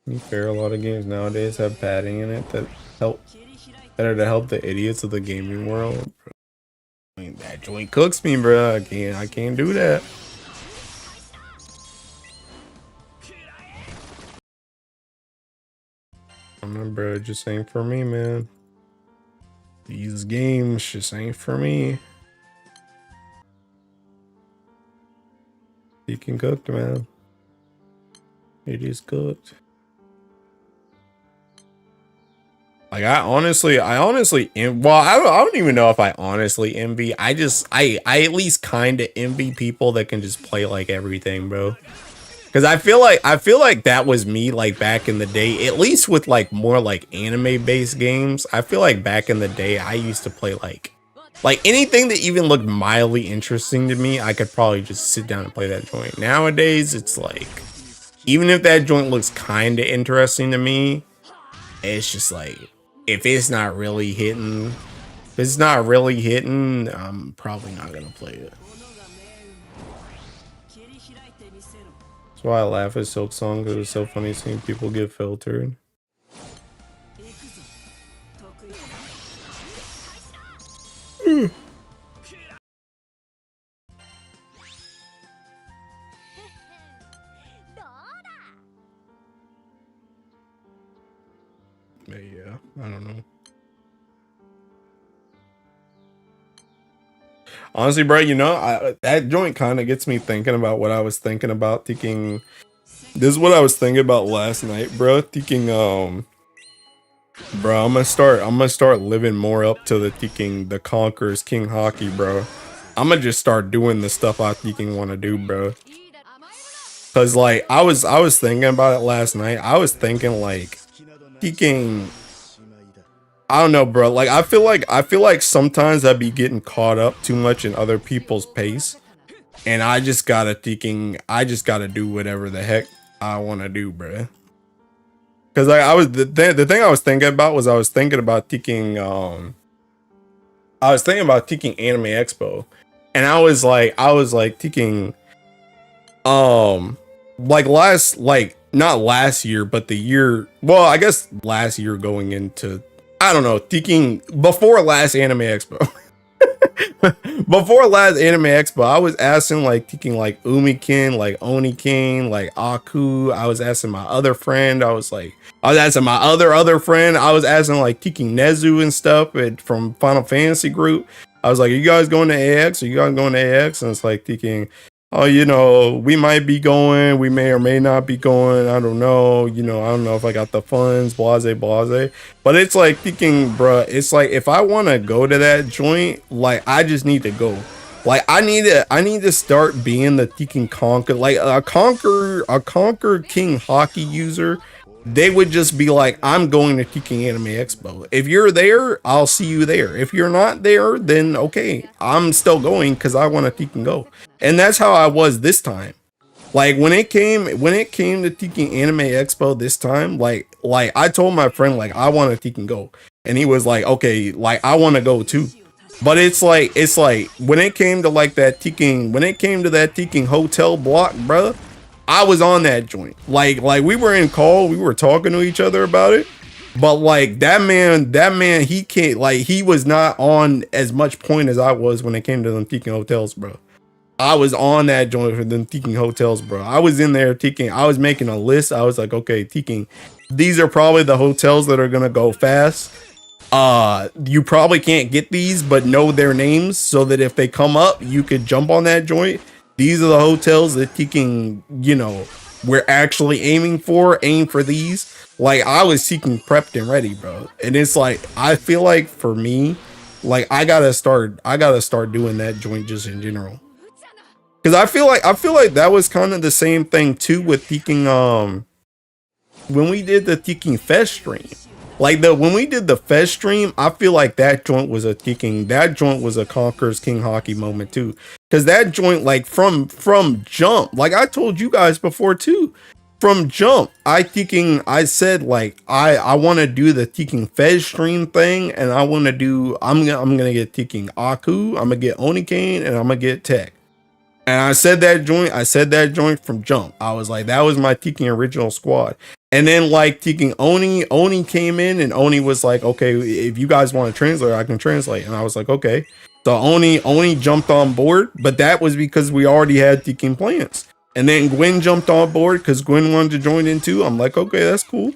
To be fair, a lot of games nowadays have padding in it that are to help the idiots of the gaming world. I mean, that joint cooks me, bro. I can't do that. I mean, bro, it just ain't for me, man. These games just ain't for me. You can cook, man. It is cooked. Like I honestly, well, I don't even know if I honestly envy. I at least kind of envy people that can just play like everything, bro. Because I feel like that was me like back in the day, at least with like more like anime based games. I feel like back in the day, I used to play like anything that even looked mildly interesting to me, I could probably just sit down and play that joint. Nowadays, it's like, even if that joint looks kind of interesting to me, it's just like, if it's not really hitting, I'm probably not gonna play it. That's why I laugh at Silk Song, because it's so funny seeing people get filtered. But yeah, I don't know. Honestly, bro, you know, that joint kind of gets me thinking about what I was thinking about thinking. This is what I was thinking about last night, bro. Thinking, bro, I'm gonna start living more up to the Conqueror's King Hockey, bro. I'm gonna just start doing the stuff I want to do, bro. Cause like I was thinking about it last night. I was thinking like thinking. I don't know, bro. Like I feel like sometimes I'd be getting caught up too much in other people's pace, and I just gotta do whatever the heck I want to do, bro. Because like the thing I was thinking about was I was thinking about taking Anime Expo, and I was like taking like not last year, but the year, well, I guess last year going into, I don't know, thinking before last Anime Expo. Before last Anime Expo, I was asking like thinking like Umikin, like Onikin, like Aku. I was asking my other friend. I was asking my other friend. I was asking like Tiki Nezu and stuff from Final Fantasy group. I was like, are you guys going to AX? Are you guys going to AX? And it's like thinking, oh, you know, we might be going, we may or may not be going. I don't know. You know, I don't know if I got the funds, blase. But it's like thinking, bruh, it's like if I want to go to that joint, like I just need to go. Like I need to start being the thinking Conquer, like a Conquer King Hockey user. They would just be like, I'm going to Tiki Anime Expo. If you're there, I'll see you there. If you're not there, then okay, I'm still going because I want to Tiki go. And that's how I was this time. Like when it came to Tiki Anime Expo this time, like I told my friend like I want to Tiki go, and he was like, okay, like I want to go too. But it's like when it came to that Tiki hotel block, bro. I was on that joint. Like we were in call, we were talking to each other about it. But like that man, he can't, like he was not on as much point as I was when it came to them Tiki hotels, bro. I was on that joint for them thinking hotels, bro. I was in there thinking, I was making a list. I was like, okay, thinking these are probably the hotels that are gonna go fast. You probably can't get these, but know their names so that if they come up, you could jump on that joint. These are the hotels that thinking, you know, we're actually aiming for. Aim for these. Like I was seeking prepped and ready, bro. And it's like I feel like for me, like I gotta start doing that joint just in general. Because I feel like that was kind of the same thing too with thinking when we did the Thinking Fest stream. Like when we did the Fest stream, I feel like that joint was a Conquerors King Hockey moment too. Cause that joint, like from jump, like I told you guys before too, from jump, I said like I want to do the Thinking Fez stream thing, and I want to do I'm gonna get Thinking Aku, I'm gonna get Onikane, and I'm gonna get Tech. And I said that joint from jump. I was like, that was my Tiki original squad. And then like Tiki Oni came in, and Oni was like, okay, if you guys want to translate, I can translate. And I was like, okay. So Oni jumped on board, but that was because we already had Tiki plans. And then Gwen jumped on board because Gwen wanted to join in too. I'm like, okay, that's cool.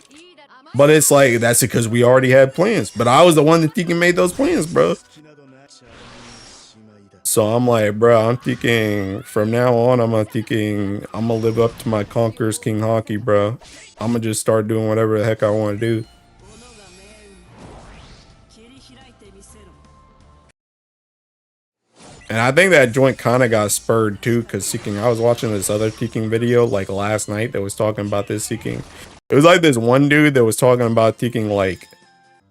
But it's like, that's because we already had plans. But I was the one that Tiki made those plans, bro. So I'm like, bro, I'm thinking from now on, I'm gonna live up to my Conquerors King Hockey, bro. I'm gonna just start doing whatever the heck I want to do. And I think that joint kind of got spurred too, because Seeking, I was watching this other Seeking video like last night that was talking about this Seeking. It was like this one dude that was talking about Seeking like,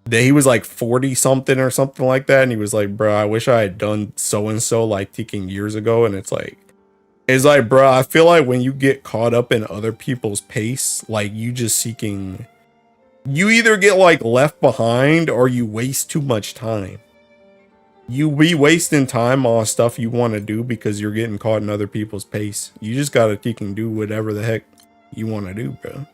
that he was like 40 something or something like that, and he was like, bro, I wish I had done so and so like Teking years ago. And it's like, bro, I feel like when you get caught up in other people's pace, like you just Seeking, you either get like left behind or you waste too much time. You be wasting time on stuff you want to do because you're getting caught in other people's pace. You just gotta Teking do whatever the heck you want to do, bro.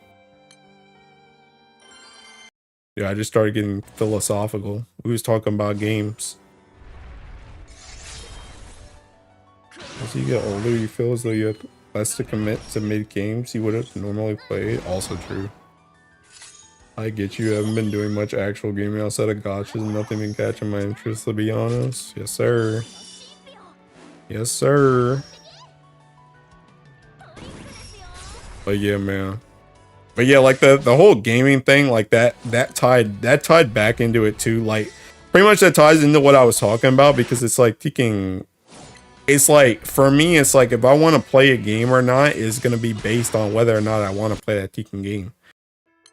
Yeah, I just started getting philosophical. We was talking about games. As you get older, you feel as though you have less to commit to mid games you would have normally played. Also true. I get you. Haven't been doing much actual gaming outside of gotchas. Nothing been catching my interest, to be honest. Yes, sir. Yes, sir. But yeah, man. But yeah, like the whole gaming thing, like that tied back into it too. Like pretty much that ties into what I was talking about, because it's like Teking, it's like for me, it's like if I want to play a game or not is gonna be based on whether or not I want to play that Teking game.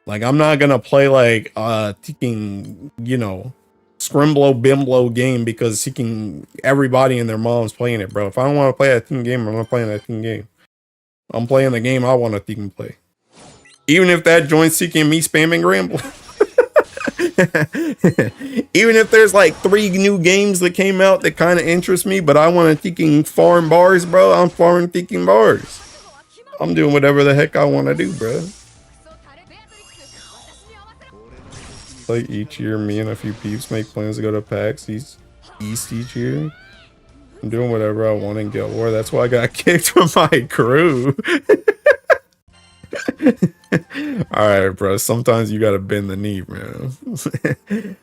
Like I'm not gonna play like Teking, you know, Scrimblow Bimblow game because Teking everybody and their mom's playing it, bro. If I don't want to play that Teking game, I'm not playing that Teking game. I'm playing the game I want to Teking play. Even if that joint Seeking me spamming Ramble. Even if there's like 3 new games that came out that kind of interest me, but I want to Teking farm bars, bro. I'm farming Teking bars. I'm doing whatever the heck I want to do, bro. Like each year, me and a few peeps make plans to go to PAX East each year. I'm doing whatever I want in Guild War. That's why I got kicked from my crew. Alright, bro. Sometimes you gotta bend the knee, man.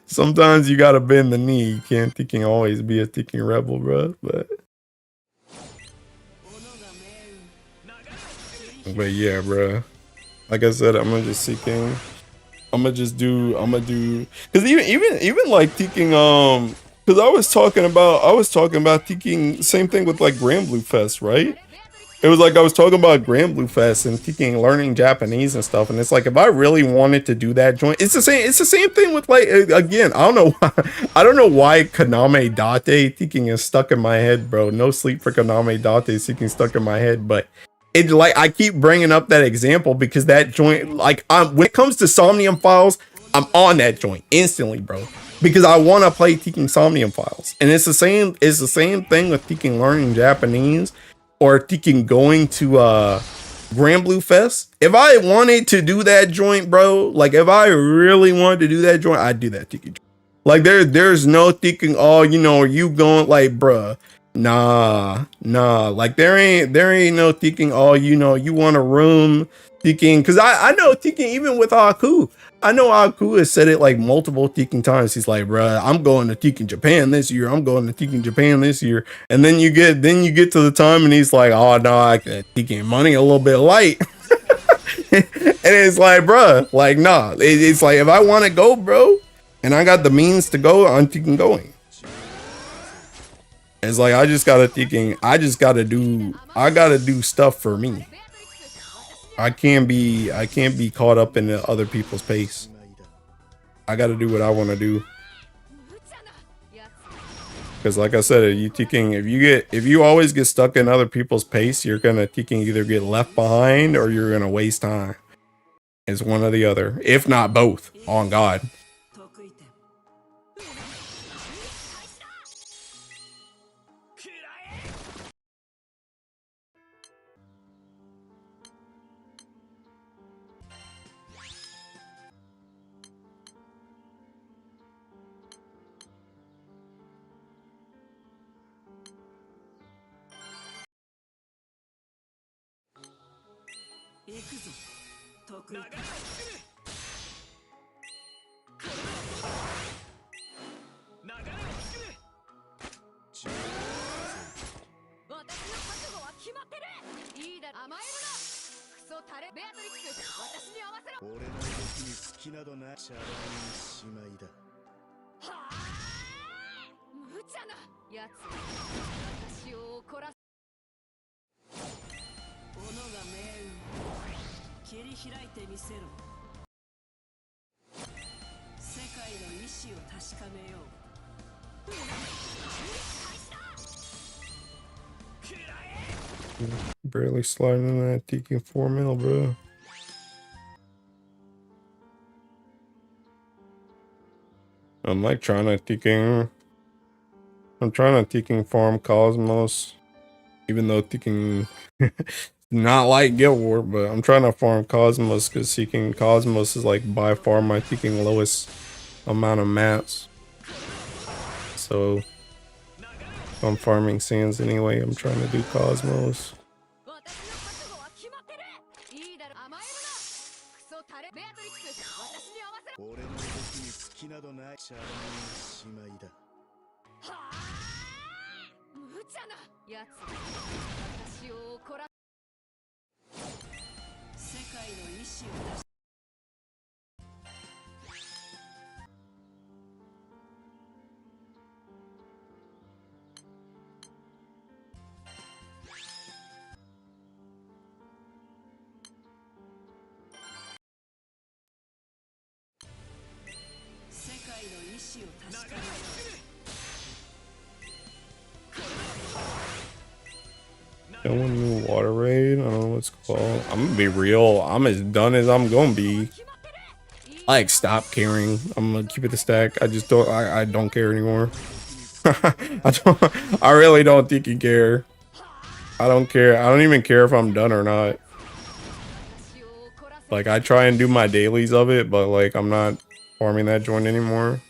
Sometimes you gotta bend the knee. You can't Teking always be a Teking rebel, bro. But yeah, bro. Like I said, I'm gonna just Seeking. I'm gonna do because even like Teking because I was talking about Teking same thing with like Grand Blue Fest, right? It was like I was talking about Grand Blue Fest and Teking learning Japanese and stuff, and it's like if I really wanted to do that joint, it's the same thing with like again, I don't know why Kaname Date Teking is stuck in my head, bro. No sleep for Kaname Date Teking stuck in my head, but it like I keep bringing up that example because that joint, like when it comes to Somnium Files, I'm on that joint instantly, bro, because I want to play Teking Somnium Files, and it's the same thing with Teking learning Japanese or Teking going to Grand Blue Fest. If I wanted to do that joint, bro, like if I really wanted to do that joint, I'd do that Teking. Like there's no Teking, oh, you know, you going like, bruh. Nah, like there ain't no thinking, oh, you know, you want a room thinking, because I know thinking even with Aku. I know Aku has said it like multiple thinking times. He's like, bruh, I'm going to thinking Japan this year. I'm going to thinking Japan this year. And then you get to the time and he's like, oh no, I thinking money a little bit light. And it's like, bruh, like, nah, it's like if I want to go, bro, and I got the means to go, I'm thinking going. It's like I just gotta do stuff for me. I can't be caught up in the other people's pace. I gotta do what I want to do. Because like I said, if you always get stuck in other people's pace, you're gonna either get left behind or you're gonna waste time. It's one or the other, if not both. On God. Barely sliding in that TK 4 mil, bro. I'm like trying to TK farm Cosmos, even though TK not like Guild War, but I'm trying to farm Cosmos because seeking Cosmos is like by far my TK lowest amount of mats. So if I'm farming Sands anyway, I'm trying to do Cosmos. Got one new water raid. I don't know what's called. I'm gonna be real. I'm as done as I'm gonna be. Like, stop caring. I'm gonna keep it a stack. I just don't. I don't care anymore. I really don't think you care. I don't care. I don't even care if I'm done or not. Like, I try and do my dailies of it, but like I'm not farming that joint anymore.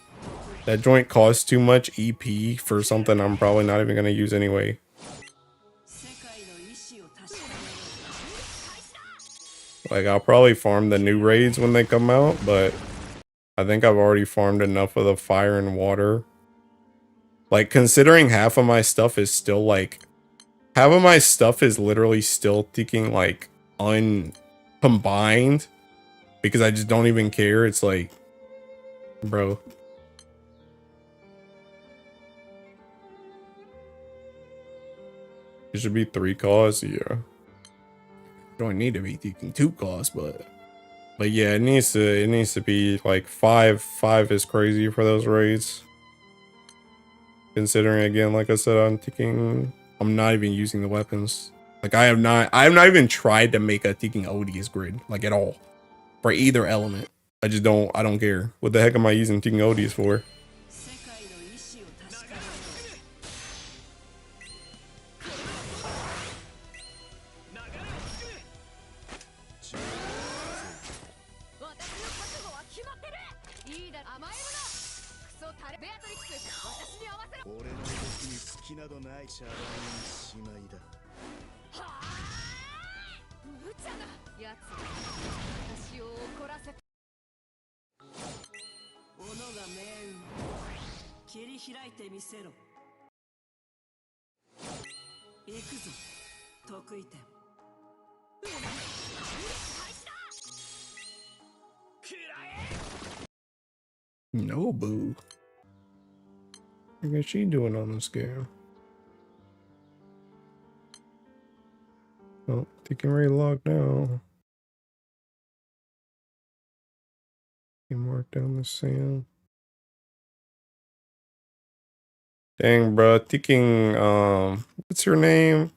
That joint costs too much EP for something I'm probably not even gonna use anyway. Like, I'll probably farm the new raids when they come out, but I think I've already farmed enough of the fire and water. Like, considering half of my stuff is still, like... Half of my stuff is literally still thinking, like, uncombined. Because I just don't even care. It's like... Bro. It should be 3 costs, yeah. Don't need to be thinking 2 costs, but yeah, it needs to be like 5 is crazy for those raids. Considering, again, like I said, I'm not even using the weapons. Like, I have not even tried to make a thinking Odious grid, like, at all, for either element. I don't care. What the heck am I using thinking Odious for? No, boo. What is she doing on this game? Oh, taking Ray locked now. You mark down the sand. Dang, bro. Taking, what's your name?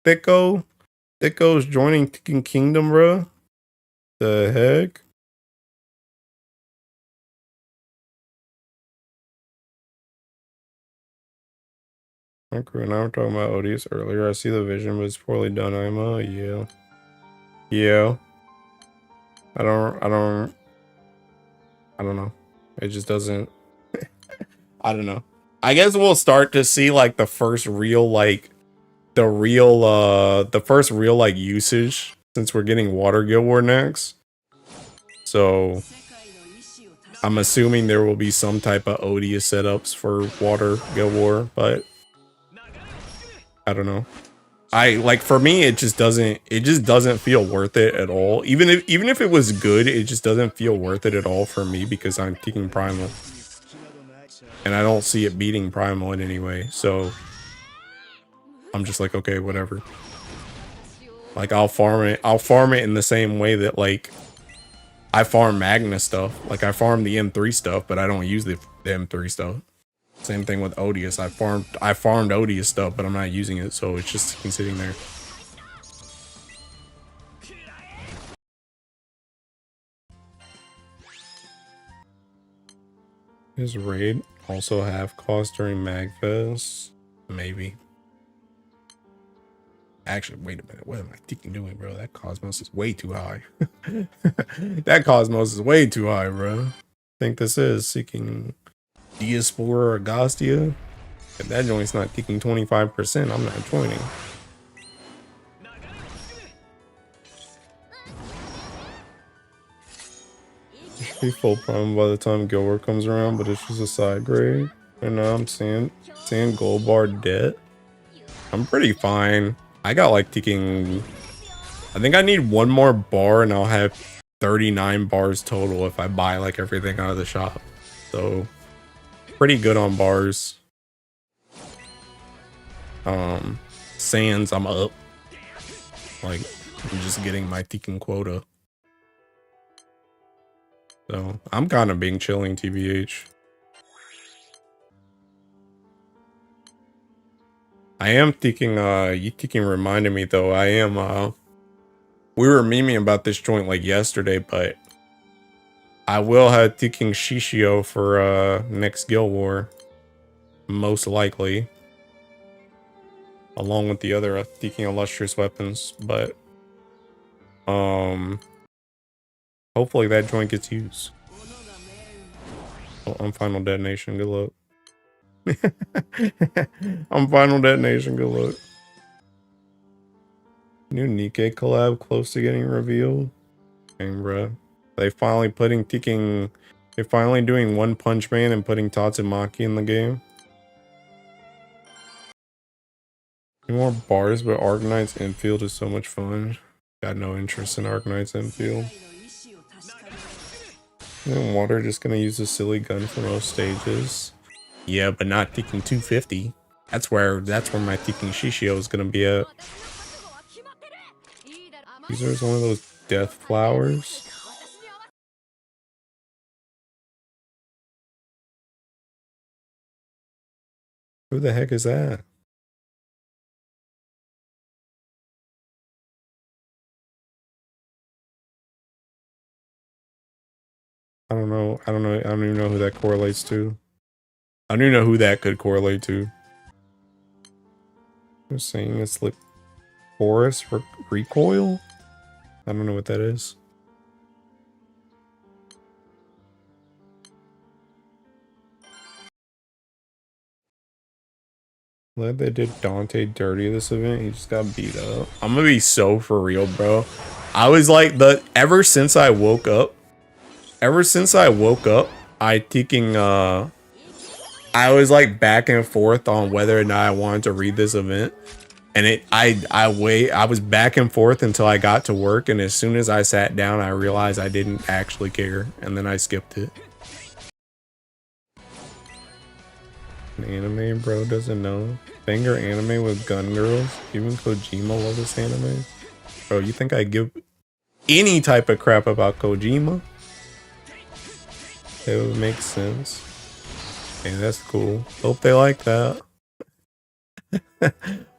Thicko? Thicko's joining Taking Kingdom, bro. The heck? Okay, now we're talking about Odious earlier. I see the vision, but it's poorly done. Yeah. Yeah. I don't know. It just doesn't. I don't know. I guess we'll start to see like the first real like usage since we're getting Water Guild War next. So I'm assuming there will be some type of odious setups for Water Guild War, but I don't know. For me it just doesn't feel worth it at all. Even if it was good, it just doesn't feel worth it at all for me because I'm taking Primal. And I don't see it beating Primal in any way. So I'm just like, okay, whatever. Like I'll farm it in the same way that like I farm Magna stuff. Like I farm the M3 stuff, but I don't use the M3 stuff. Same thing with Odious. I farmed Odious stuff, but I'm not using it, so it's just sitting there. Does raid also have cost during Magfest? Maybe. Actually, wait a minute. What am I thinking doing, bro? That Cosmos is way too high. That Cosmos is way too high, bro. I think this is seeking Diaspora or Gostia. If that joint's not kicking 25%, I'm not joining. It should be full prime by the time Guild War comes around, but it's just a side grade. And now I'm seeing gold bar debt. I'm pretty fine. I got like ticking. I think I need one more bar and I'll have 39 bars total if I buy like everything out of the shop. So pretty good on bars. Sands, I'm up. Like I'm just getting my ticking quota. So I'm kind of being chilling, TBH. I am thinking, Ticking reminded me though, I am, we were memeing about this joint like yesterday, but I will have Ticking Shishio for, next Guild War. Most likely. Along with the other Ticking Illustrious Weapons, but, hopefully that joint gets used. Oh, I'm Final Detonation, good luck. I'm Final Detonation, good luck. New Nikkei collab close to getting revealed. Dang, bruh. They're finally doing One Punch Man and putting Tatsumaki in the game. Any more bars, but Arknight's infield is so much fun. Got no interest in Arknight's infield. And Water just gonna use a silly gun for most stages. Yeah, but not ticking 250. That's where my ticking Shishio is gonna be at. These are one of those death flowers. Who the heck is that? I don't know. I don't even know who that correlates to. I don't even know who that could correlate to. I'm saying it's like Forest Recoil? I don't know what that is. Glad they did Dante dirty this event. He just got beat up. I'm gonna be so for real, bro. I was like ever since I woke up, I thinking I was like back and forth on whether or not I wanted to read this event. And I was back and forth until I got to work, and as soon as I sat down, I realized I didn't actually care, and then I skipped it. An anime bro doesn't know. Banger anime with gun girls. Even Kojima loves this anime. Bro, you think I give any type of crap about Kojima? It would make sense. Hey, that's cool. Hope they like that.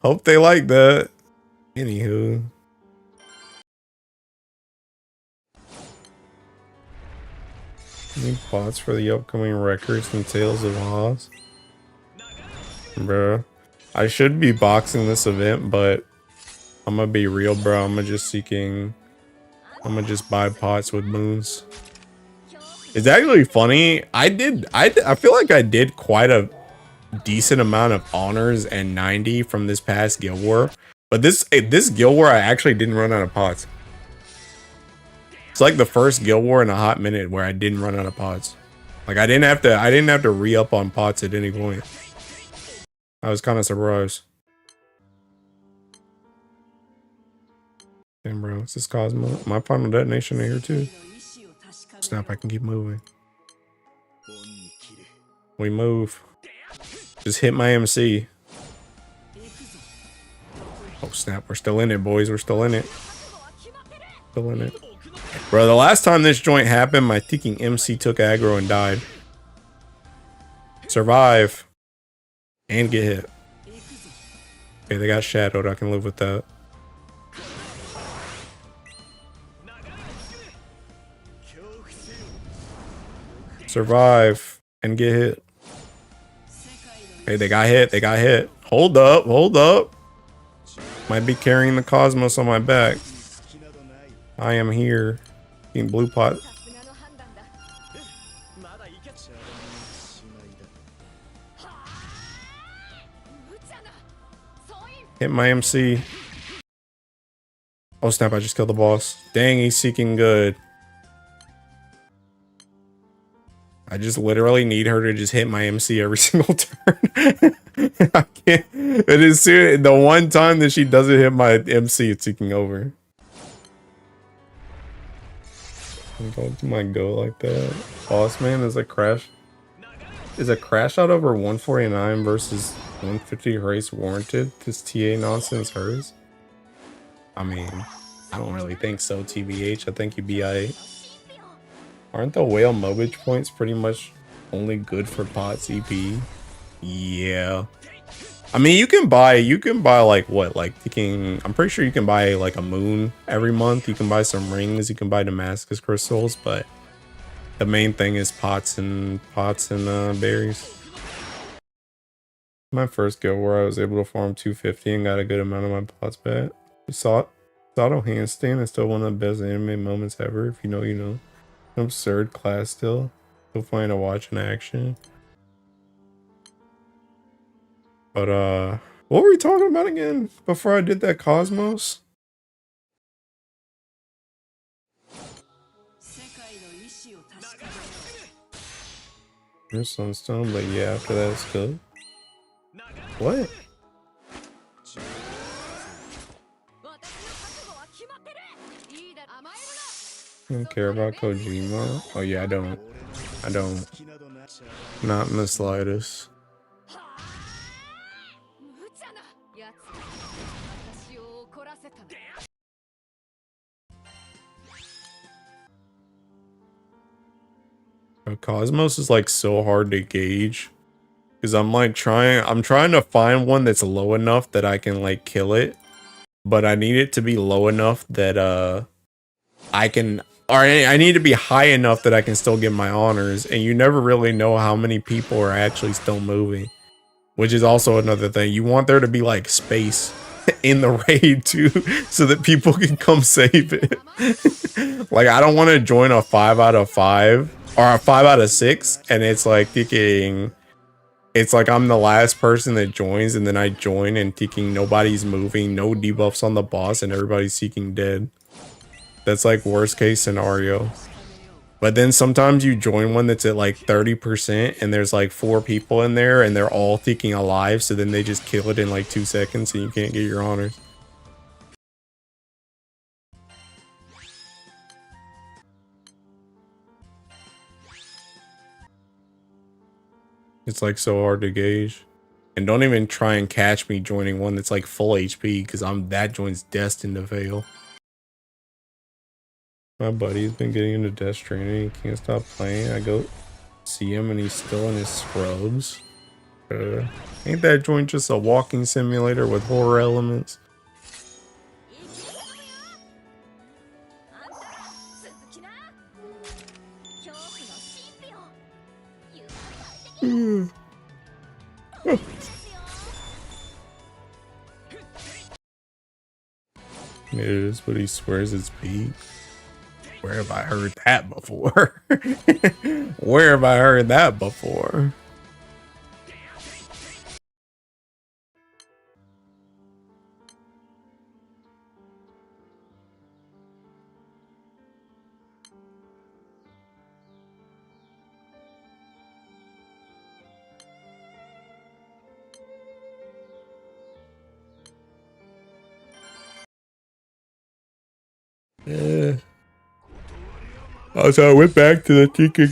Hope they like that. Anywho. Any plots for the upcoming records and Tales of Oz? Bro, I should be boxing this event, but I'm gonna be real, bro. I'm gonna just buy pots with moons. It's actually funny. I feel like I did quite a decent amount of honors and 90 from this past Guild War, but this Guild War I actually didn't run out of pots. It's like the first Guild War in a hot minute where I didn't run out of pots. Like I didn't have to re-up on pots at any point. I was kind of surprised. Damn, bro, it's this Cosmo. My final detonation here too. Snap! I can keep moving. We move. Just hit my MC. Oh snap! We're still in it, boys. We're still in it. Still in it. Bro, the last time this joint happened, my thinking MC took aggro and died. Survive. And get hit. Okay, they got shadowed. I can live with that. Survive. And get hit. Okay, they got hit. They got hit. Hold up. Hold up. Might be carrying the Cosmos on my back. I am here. Team Blue Pot. Hit my MC. Oh snap, I just killed the boss. Dang, he's seeking good. I just literally need her to just hit my MC every single turn. I can't. It is the one time that she doesn't hit my MC, it's seeking over. Don't do my go like that. Boss man is a crash. Is a crash out over 149 versus 150 race warranted? This TA nonsense hers? I mean, I don't really think so, TBH. I think you'd be alright. Aren't the whale mobage points pretty much only good for pot CP? Yeah. I mean, you can buy like what, like thinking, I'm pretty sure you can buy like a moon every month. You can buy some rings, you can buy Damascus crystals, but the main thing is pots and berries. My first guild where I was able to farm 250 and got a good amount of my pots back. Sato handstand is still one of the best anime moments ever. If you know, you know. An absurd class still. Still fun to watch in action. But what were we talking about again before I did that Cosmos? There's sunstone, but yeah, after that it's good. What? I don't care about Kojima. Oh yeah, I don't. Not in the slightest. Cosmos is like so hard to gauge because I'm trying to find one that's low enough that I can like kill it, but I need it to be low enough that I need to be high enough that I can still get my honors, and you never really know how many people are actually still moving, which is also another thing. You want there to be like space in the raid too, so that people can come save it. Like I don't want to join a 5 out of 5 or a 5 out of 6, and it's like thinking It's like I'm the last person that joins, and then I join and thinking nobody's moving, no debuffs on the boss, and everybody's seeking dead. That's like worst case scenario. But then sometimes you join one that's at like 30% and there's like 4 people in there and they're all thinking alive, so then they just kill it in like 2 seconds and you can't get your honors. It's like so hard to gauge. And don't even try and catch me joining one that's like full HP, because that joint's destined to fail. My buddy's been getting into Death Stranding. He can't stop playing. I go see him and he's still in his scrubs. Ain't that joint just a walking simulator with horror elements? It is, but he swears it's peak. Where have I heard that before? Where have I heard that before? Yeah. So I went back to the thinking,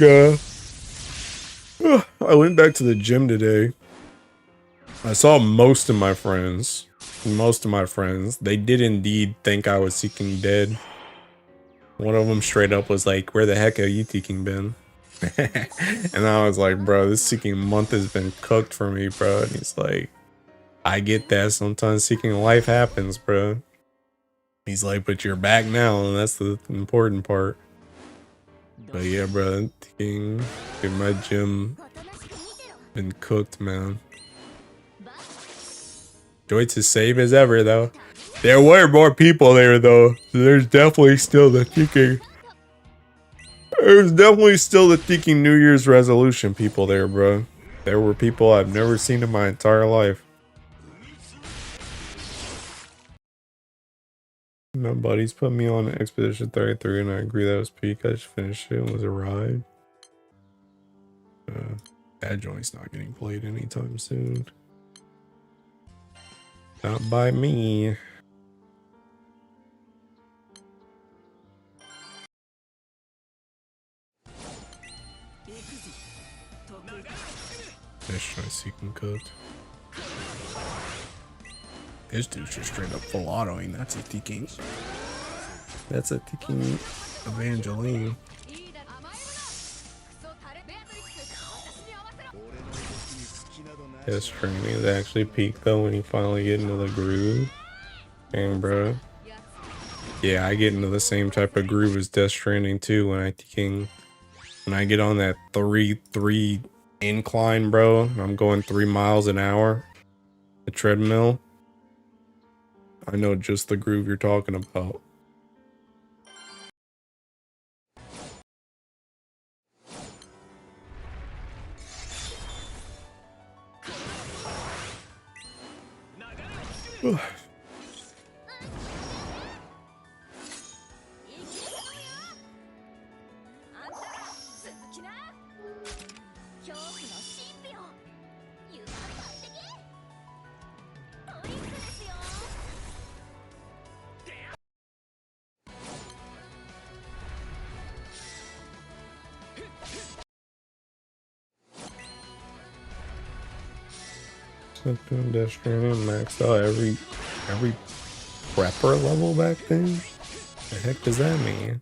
I went back to the gym today. I saw most of my friends. They did indeed think I was seeking dead. One of them straight up was like, "Where the heck have you seeking been?" And I was like, "Bro, this seeking month has been cooked for me, bro." And he's like, "I get that. Sometimes seeking life happens, bro." He's like, "But you're back now, and that's the important part." But yeah, bro, in my gym been cooked, man. Joint's as safe as ever, though. There were more people there, though. So there's definitely still the thinking. There's definitely still the thinking New Year's resolution people there, bro. There were people I've never seen in my entire life. My buddies put me on Expedition 33 and I agree that was peak. I just finished it and was a ride. That joint's not getting played anytime soon. Not by me. This joint's seeking cooked. This dude's just straight up full autoing. That's a thinking. That's a thinking Evangeline. His training is actually peak though when you finally get into the groove. And bro, yeah, I get into the same type of groove as Death Stranding too when I get on that 3 incline, bro. I'm going 3 miles an hour. The treadmill. I know just the groove you're talking about. Doing Death Stranding maxed out every prepper level back then? The heck does that mean?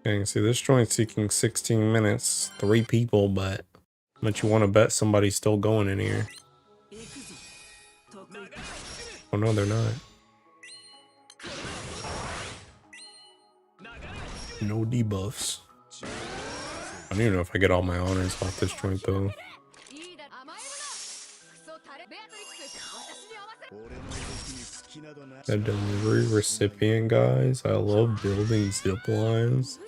Dang, see this joint's seeking 16 minutes, 3 people, but how much you want to bet somebody's still going in here? Oh no, they're not. No debuffs. I don't even know if I get all my honors off this joint though. The delivery recipient guys. I love building zip lines.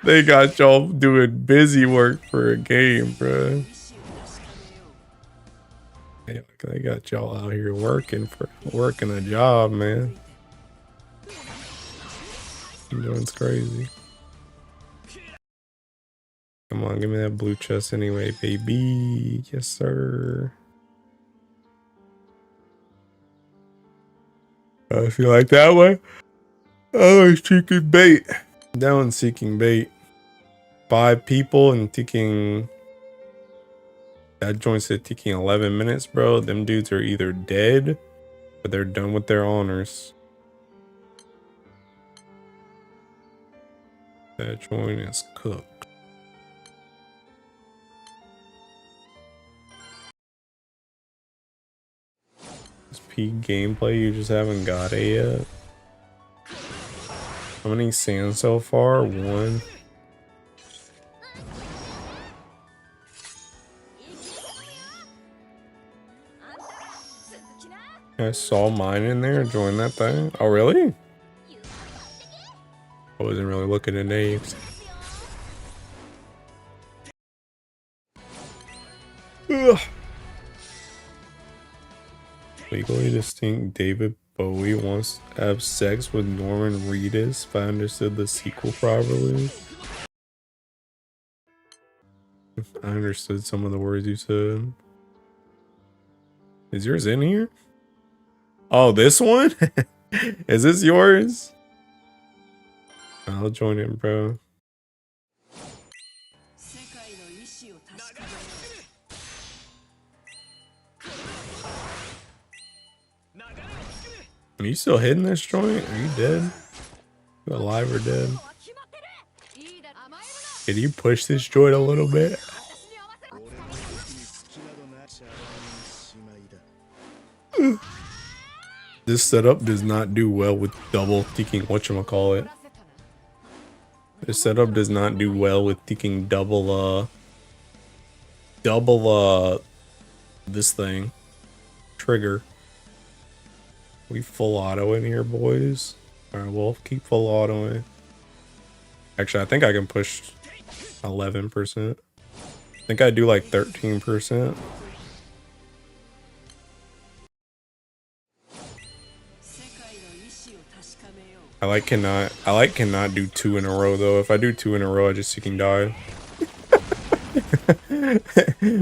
they got y'all doing busy work for a game, bro. They got y'all out here working a job, man. Doing's crazy. Come on, give me that blue chest anyway, baby. Yes, sir. If you like that one, I like seeking bait. That one's seeking bait. 5 people and taking. That joint said taking 11 minutes, bro. Them dudes are either dead or they're done with their honors. That joint is cooked. This peak gameplay, you just haven't got it yet. How many sands so far? 1. I saw mine in there. Join that thing. Oh, really? I wasn't really looking at names. Ugh. Legally distinct David Bowie wants to have sex with Norman Reedus, if I understood the sequel properly. I understood some of the words you said. Is yours in here? Oh, this one? Is this yours? I'll join in, bro. Are you still hitting this joint? Are you dead? You alive or dead? Can you push this joint a little bit? This setup does not do well with double thinking whatchamacallit. This setup does not do well with thinking double this thing. Trigger. We full auto in here, boys. Alright, we'll keep full auto in. Actually, I think I can push 11%. I think I do like 13%. I cannot do 2 in a row though. If I do 2 in a row, I just seeking die.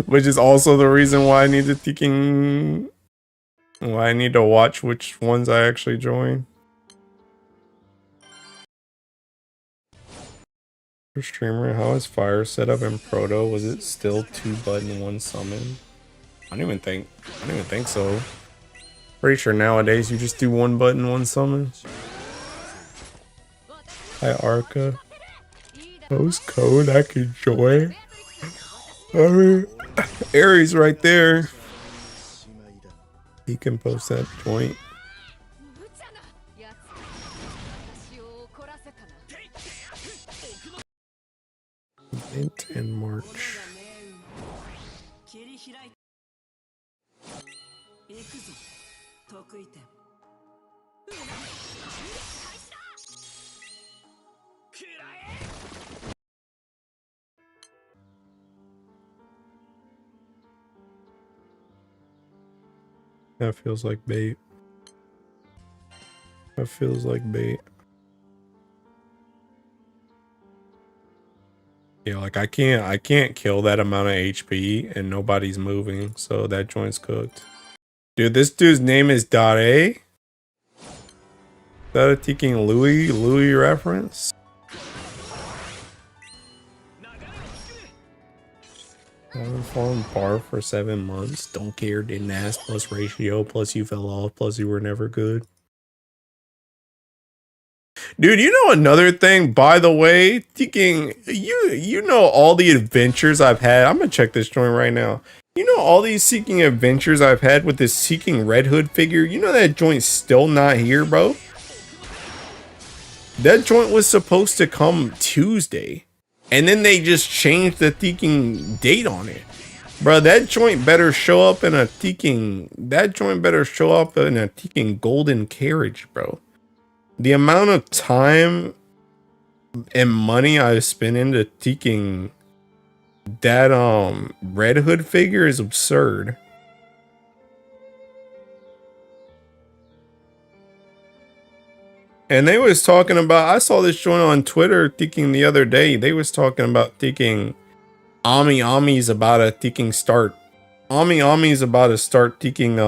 Which is also the reason why I need to thinking. Why I need to watch which ones I actually join. For streamer, how is fire set up in Proto? Was it still 2 button 1 summon? I don't even think so. Pretty sure nowadays you just do 1 button 1 summon. Hi Arca. Post code I can join. Aries right there. He can post that joint. Mint in March. That feels like bait. That feels like bait. Yeah, like I can't kill that amount of HP and nobody's moving, so that joint's cooked. Dude, this dude's name is Dare. Is that a taking Louis reference? Fallen bar for 7 months. Don't care, didn't ask, plus ratio, plus you fell off, plus you were never good. Dude, you know another thing, by the way, thinking you know all the adventures I've had. I'm gonna check this joint right now. You know all these seeking adventures I've had with this seeking Red Hood figure. You know that joint's still not here, bro. That joint was supposed to come Tuesday. And then they just changed the thinking date on it. Bro, that joint better show up in a Teking. That joint better show up in a Teking golden carriage, bro. The amount of time and money I spent into Teking that Red Hood figure is absurd. And they was talking about, I saw this joint on Twitter Teking the other day. They was talking about Teking Ami's about a Teking start. Ami's about to start Teking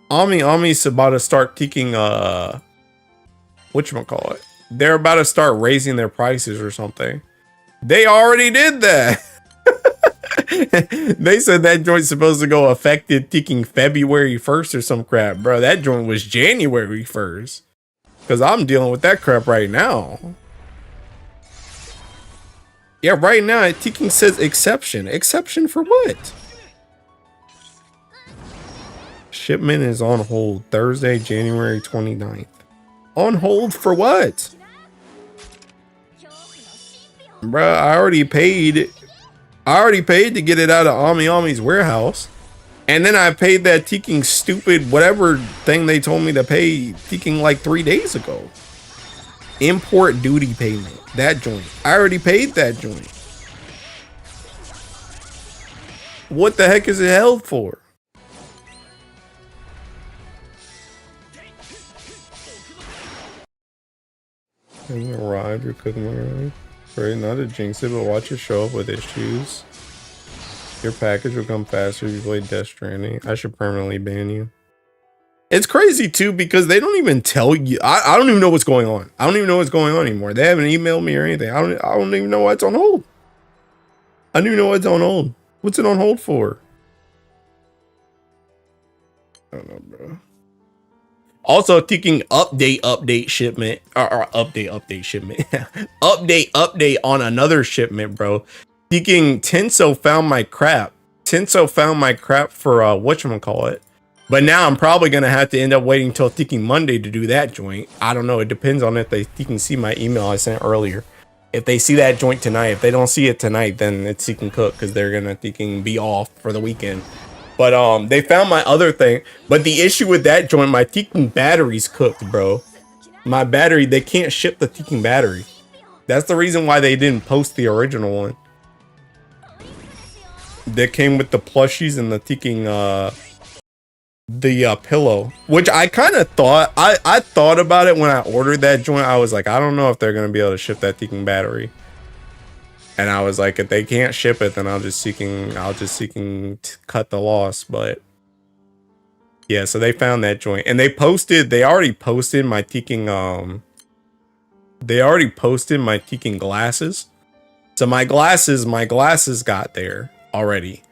Ami's about to start Teking whatchamacallit? They're about to start raising their prices or something. They already did that. They said that joint's supposed to go effective Teking February 1st or some crap. Bro, that joint was January 1st. Because I'm dealing with that crap right now. Yeah, right now, Teking says exception. Exception for what? Shipment is on hold Thursday, January 29th. On hold for what? Bruh, I already paid to get it out of Ami's warehouse. And then I paid that Teking stupid whatever thing they told me to pay Teking like 3 days ago. Import duty payment. That joint. I already paid that joint. What the heck is it held for? Having arrived, you're cooking already. Great, not to jinx it, but watch it show up with issues. Your package will come faster if you play Death Stranding. I should permanently ban you. It's crazy too because they don't even tell you. I don't even know what's going on. I don't even know what's going on anymore. They haven't emailed me or anything. I don't even know why it's on hold. I don't even know why it's on hold. What's it on hold for? I don't know, bro. Also, Teking update shipment or update shipment. update on another shipment, bro. Teking Tenso found my crap. Tenso found my crap for whatchamacallit. But now I'm probably gonna have to end up waiting till Teking Monday to do that joint. I don't know. It depends on if they can see my email I sent earlier. If they see that joint tonight, if they don't see it tonight, then it's Teking Cook because they're gonna Teking be off for the weekend. But they found my other thing. But the issue with that joint, my Teking battery's cooked, bro. My battery, they can't ship the Teking battery. That's the reason why they didn't post the original one. That came with the plushies and the Teking pillow, which I kind of thought I thought about it when I ordered that joint. I was like, I don't know if they're gonna be able to ship that Teking battery. And I was like, if they can't ship it, then I'll just seeking to cut the loss. But yeah, so they found that joint and they already posted my Teking glasses. So my glasses got there already.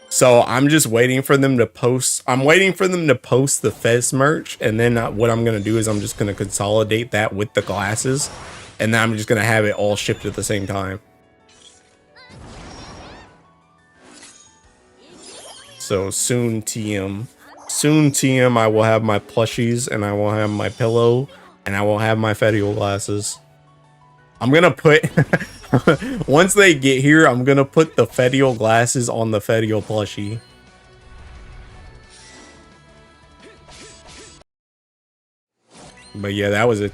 So I'm just waiting for them to post. I'm waiting for them to post the Fez merch. And then what I'm going to do is I'm just going to consolidate that with the glasses. And then I'm just going to have it all shipped at the same time. So soon TM. Soon TM, I will have my plushies and I will have my pillow and I will have my Fedial glasses. I'm going to put... Once they get here, I'm gonna put the Fedial glasses on the Fedial plushie. But yeah, that was a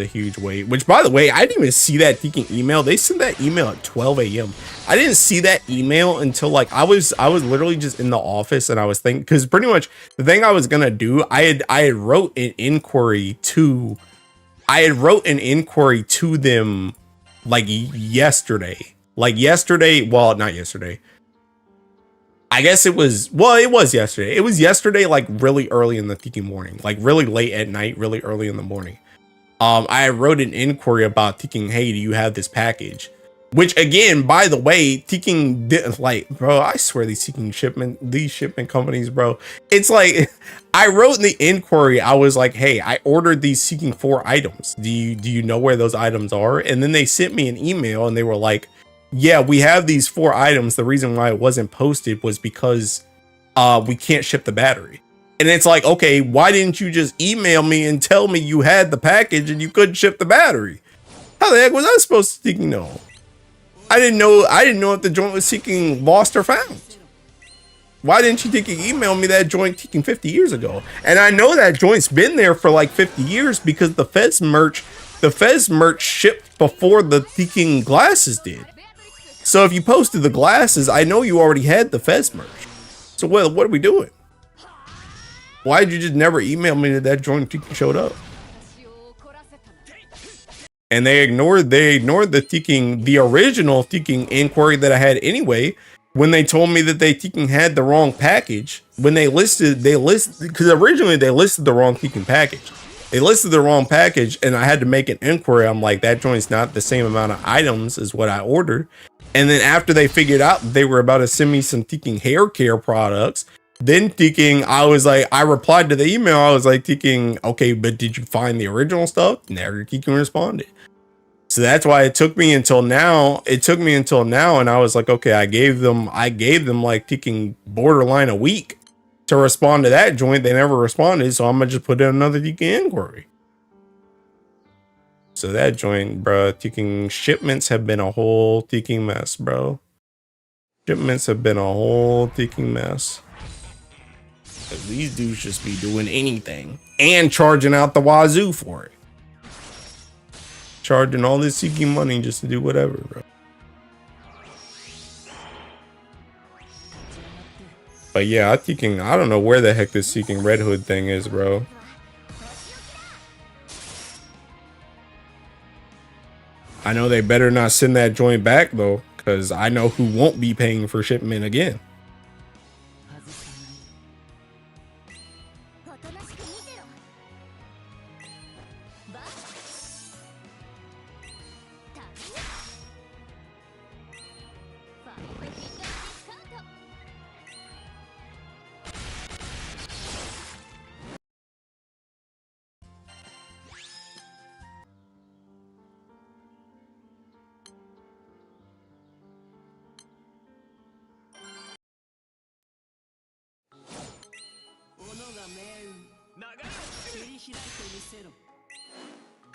huge wait. Which, by the way, I didn't even see that Teking email. They sent that email at 12 a.m. I didn't see that email until like I was literally just in the office and I was thinking, because pretty much the thing I was gonna do, I had wrote an inquiry to them. Like yesterday, well, not yesterday. I guess it was yesterday. It was yesterday, like really early in the Teking morning, like really late at night, really early in the morning. I wrote an inquiry about Teking, hey, do you have this package? Which again, by the way, Teking didn't like, bro, I swear these shipment companies, bro. It's like, I wrote in the inquiry, I was like, hey, I ordered these Teking 4 items. Do you know where those items are? And then they sent me an email and they were like, yeah, we have these 4 items. The reason why it wasn't posted was because we can't ship the battery. And it's like, okay, why didn't you just email me and tell me you had the package and you couldn't ship the battery? How the heck was I supposed to know? I didn't know if the joint was seeking lost or found. Why didn't you think you emailed me that joint teaking 50 years ago? And I know that joint's been there for like 50 years because the Fez merch shipped before the teaking glasses did. So if you posted the glasses, I know you already had the Fez merch. So what are we doing? Why did you just never email me that joint teaking showed up? And they ignored the original teaking inquiry that I had anyway. When they told me that they had the wrong package, when they listed because originally they listed the wrong package. They listed the wrong package, and I had to make an inquiry. I'm like, that joint's not the same amount of items as what I ordered. And then after they figured out they were about to send me some hair care products, then I replied to the email. I was like, okay, but did you find the original stuff? Never responded. So that's why it took me until now. And I was like, okay, I gave them like borderline a week to respond to that joint. They never responded, so I'm gonna just put in another inquiry. So that joint, bro, shipments have been a whole mess, bro. Shipments have been a whole mess. These dudes just be doing anything and charging out the wazoo for it. Charging all this seeking money just to do whatever, bro. But yeah, I don't know where the heck this seeking Red Hood thing is, bro. I know they better not send that joint back though, because I know who won't be paying for shipment again.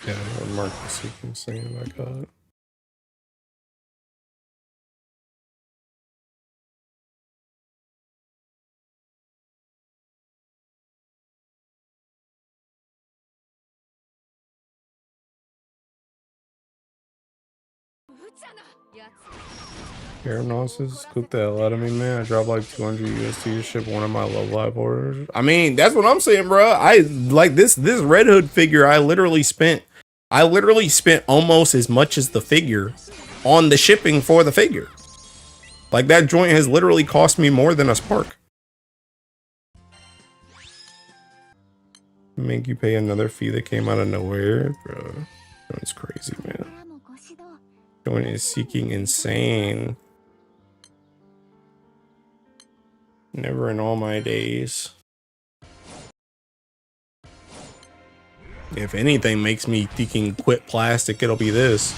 Yeah, what Marcus Seeking saying like that. Aeronauts, scoop the hell out of me, man. I dropped like 200 USD to ship one of my Love Live orders. I mean, that's what I'm saying, bro. I like this Red Hood figure. I literally spent almost as much as the figure on the shipping for the figure. Like that joint has literally cost me more than a spark. Make you pay another fee that came out of nowhere, bro. It's crazy, man. Joint is seeking insane. Never in all my days. If anything makes me quit plastic, it'll be this.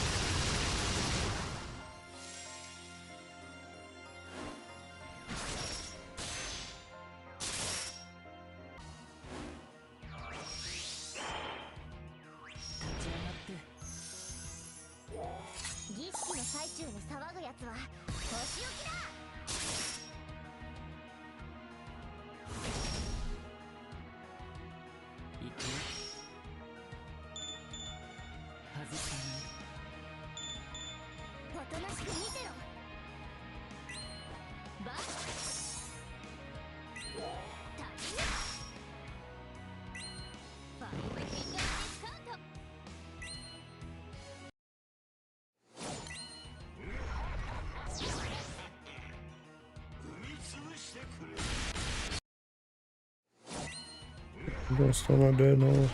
I'm gonna start my dead now.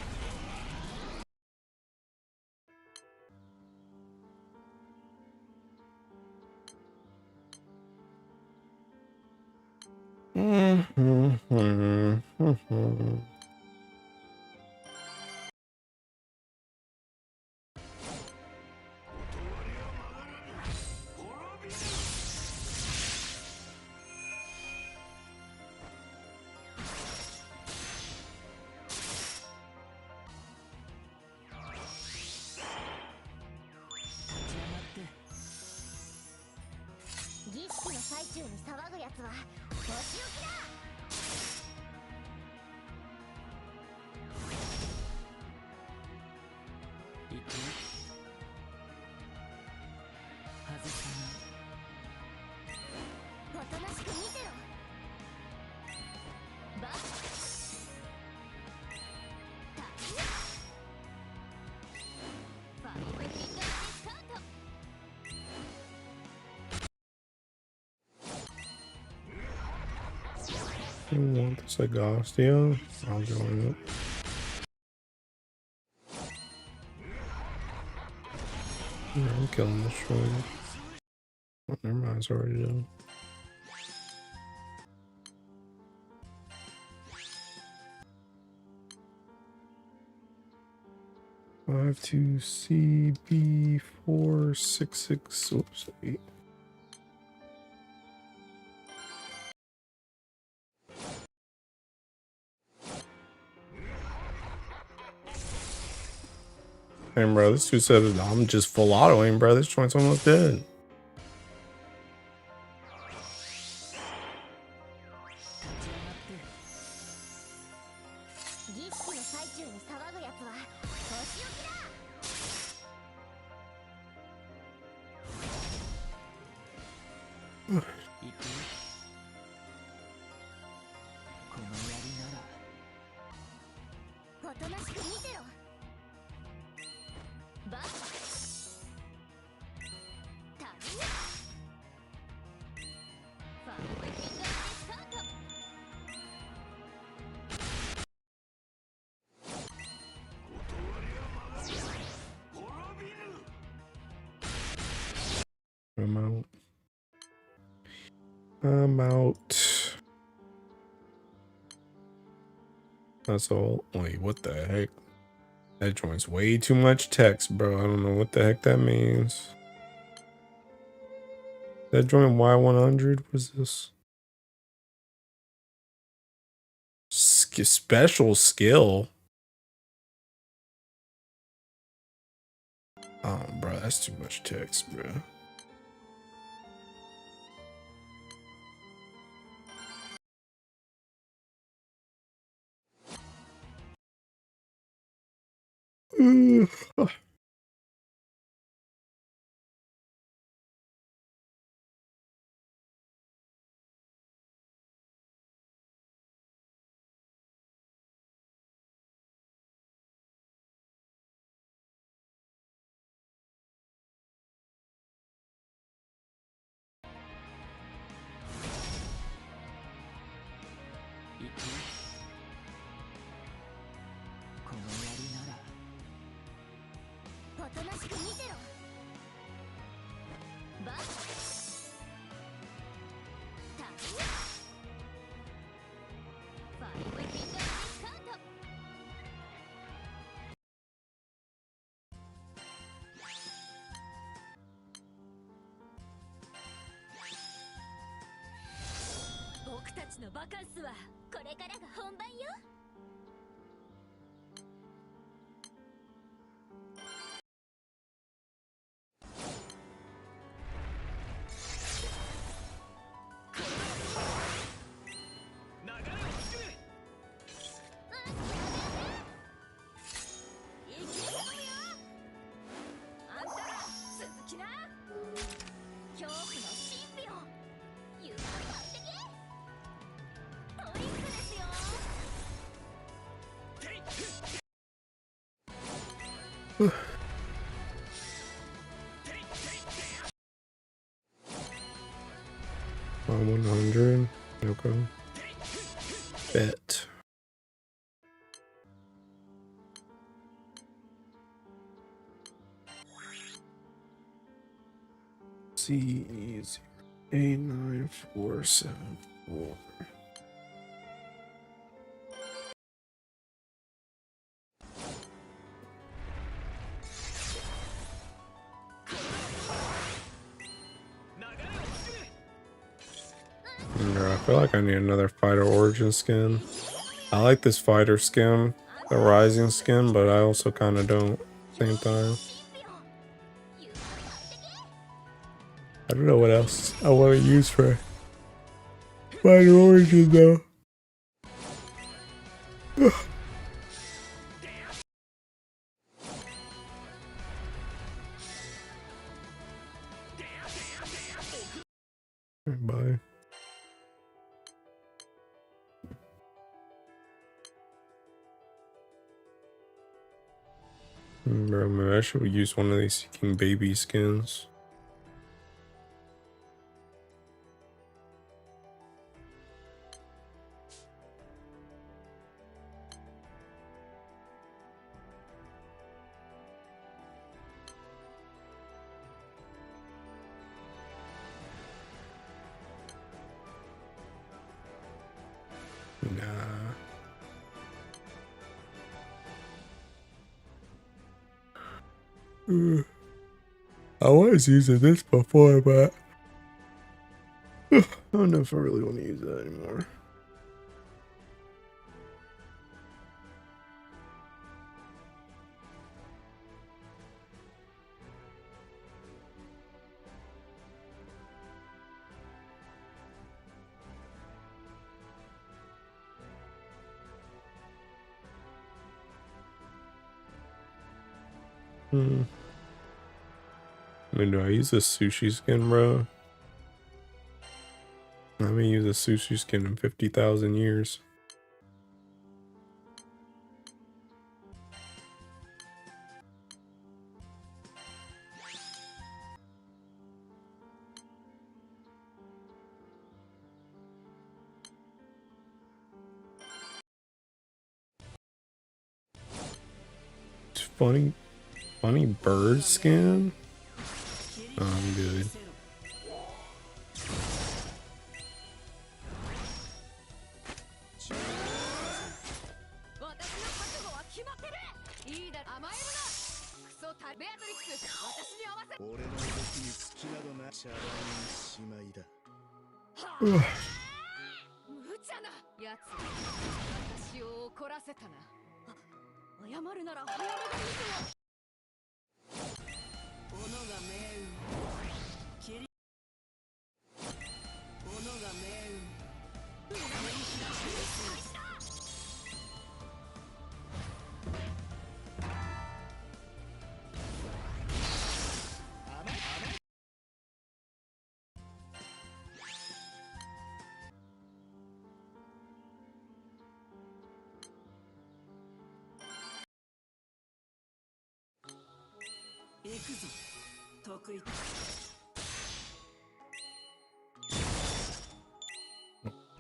I want this Agostio. I'll join it. Yeah, I'm killing this one. Oh, never mind, it's already done. 52CB466. Oops, 8. Hey, bro, this dude said I'm just full autoing, bro. This joint's almost dead. I'm out. That's all. Wait, what the heck? That joint's way too much text, bro. I don't know what the heck that means. That joint Y100? What is this? Special skill? Oh, bro, that's too much text, bro. $100. Okay. Bet. C08947. I feel like I need another fighter origin skin. I like this fighter skin, the rising skin, but I also kind of don't. Same time. I don't know what else I want to use for Find origin though. Bye. Bro, maybe I should use one of these Seeking Baby skins. Nah. I was using this before, but I don't know if I really want to use that anymore. I mean, do I use a sushi skin, bro? I haven't used a sushi skin in 50,000 years. Funny bird skin? Oh, I'm good.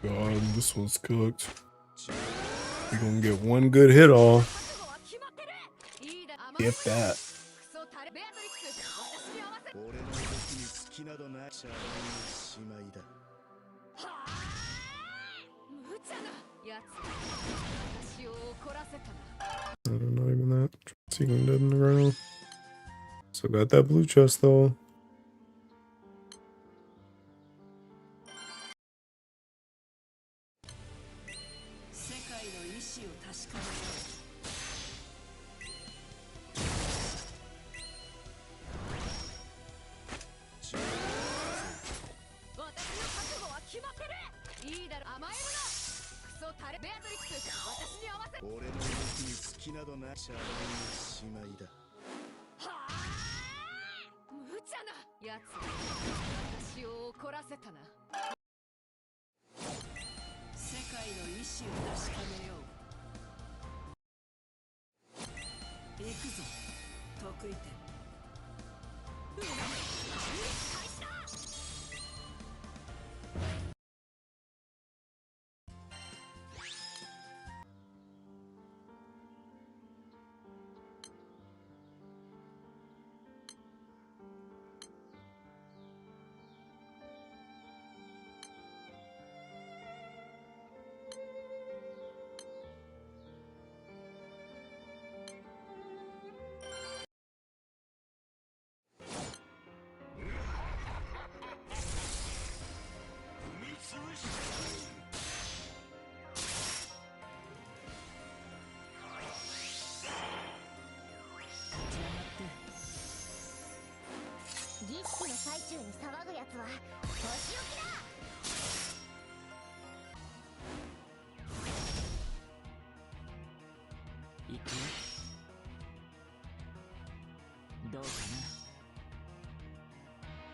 God, this one's cooked. We're gonna get one good hit off. If that. I don't know, even that. Seeking dead in the ground. So got that blue chest though.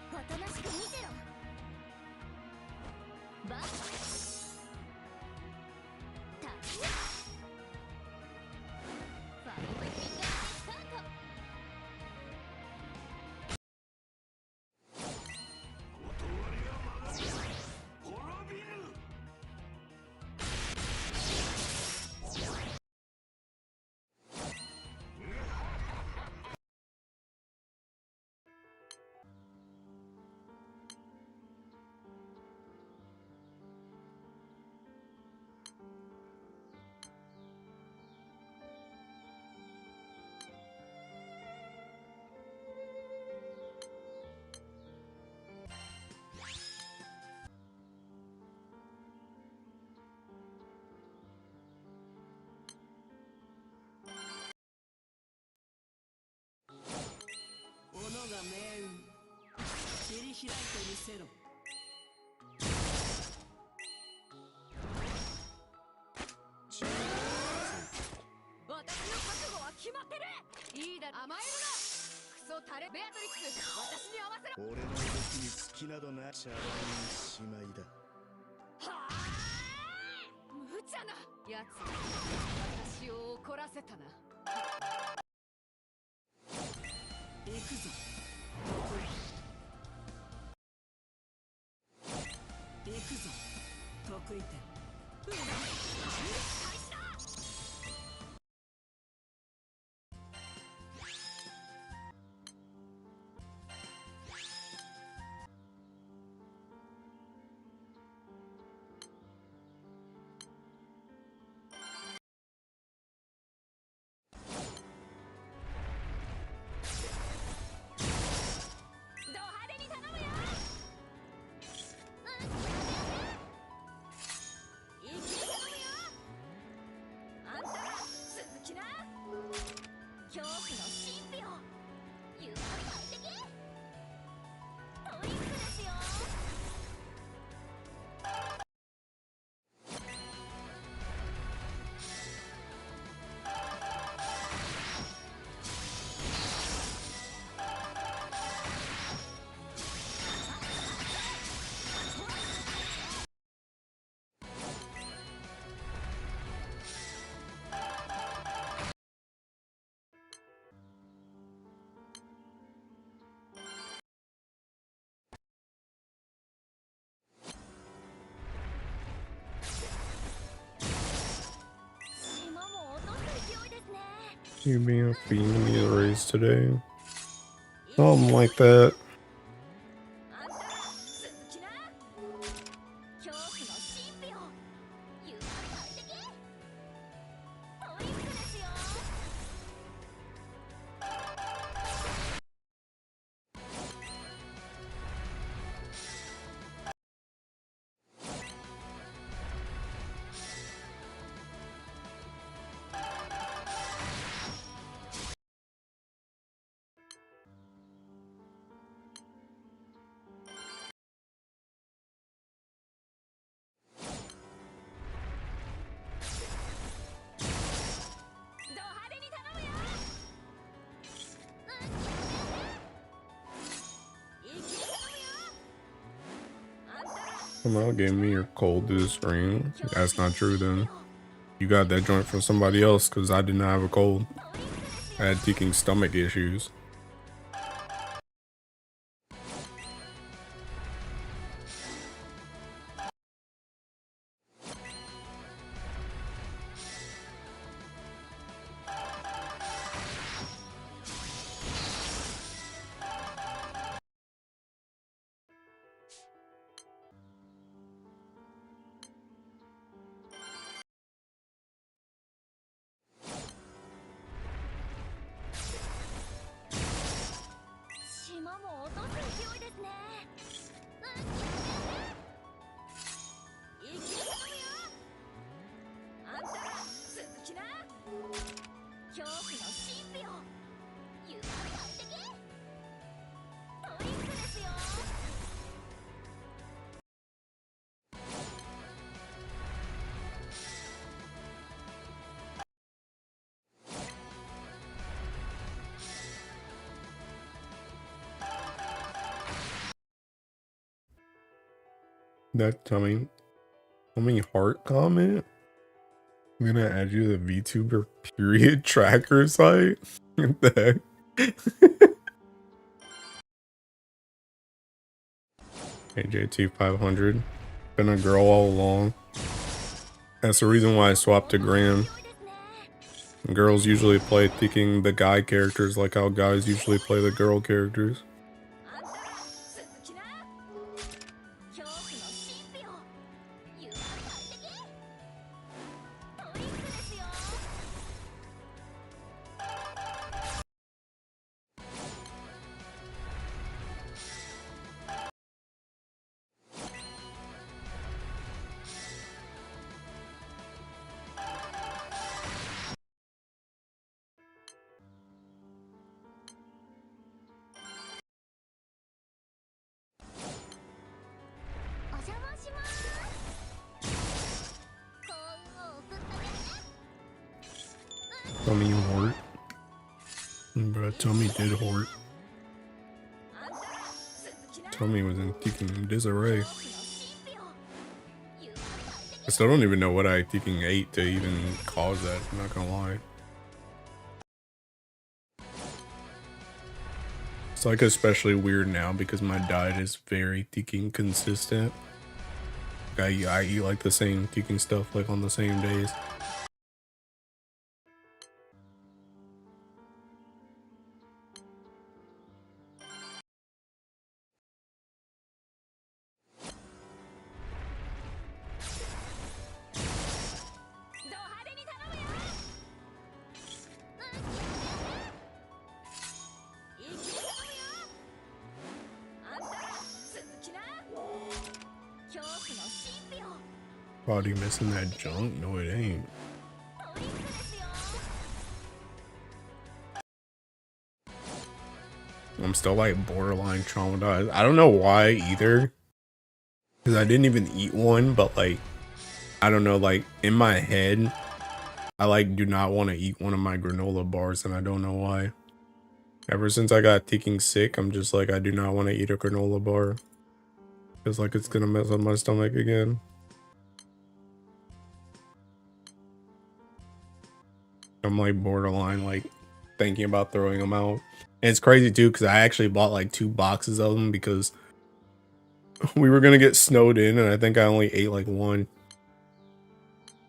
おとなしく見てろ。バッタッファイトフィンガースタート。斧が命運切り開いてみせろ。私の覚悟は決まってる。いいだ、甘えるな。クソタレベアトリックス、私に合わせろ。俺の動きに隙などなしゃらにしまいだ。はあ、無茶なやつ、私を怒らせたな。行くぞ。行くぞ。得意点。開始だ。恐怖の神秘を誘拐的トリックですよ。島も落とす勢いですね。 You being feeding me the race today? Something like that. あんたら続きな。恐怖の神秘を誘拐的トリックですよ。ド派手に頼むよ。一気に頼むよ。あんたら Come out, give me your coldest ring. That's not true then. You got that joint from somebody else because I did not have a cold. I had ticking stomach issues. That tell me heart comment. I'm gonna add you to the VTuber period tracker site. What the heck? AJT 500. Been a girl all along. That's the reason why I swapped to Graham. Girls usually play thinking the guy characters like how guys usually play the girl characters. あんたら続きな恐怖の神秘を誘拐的トリックですよ お邪魔します幸運を送ってあげて Tell me you hort. Bro, tell me did hort. あんたら続きな Tell me was in thinking disarray. 恐怖の神秘を誘拐 I still don't even know what I thinking ate to even cause that, I'm not gonna lie. It's like especially weird now because my diet is very thinking consistent. I eat like the same thinking stuff like on the same days. Body missing that junk? No, it ain't. I'm still like borderline traumatized. I don't know why either. Because I didn't even eat one, but like, I don't know, like in my head, I like do not want to eat one of my granola bars and I don't know why. Ever since I got thinking sick, I'm just like, I do not want to eat a granola bar. Feels like it's gonna mess up my stomach again. I'm like borderline like thinking about throwing them out. And it's crazy too because I actually bought like 2 boxes of them because we were gonna get snowed in and I think I only ate like 1.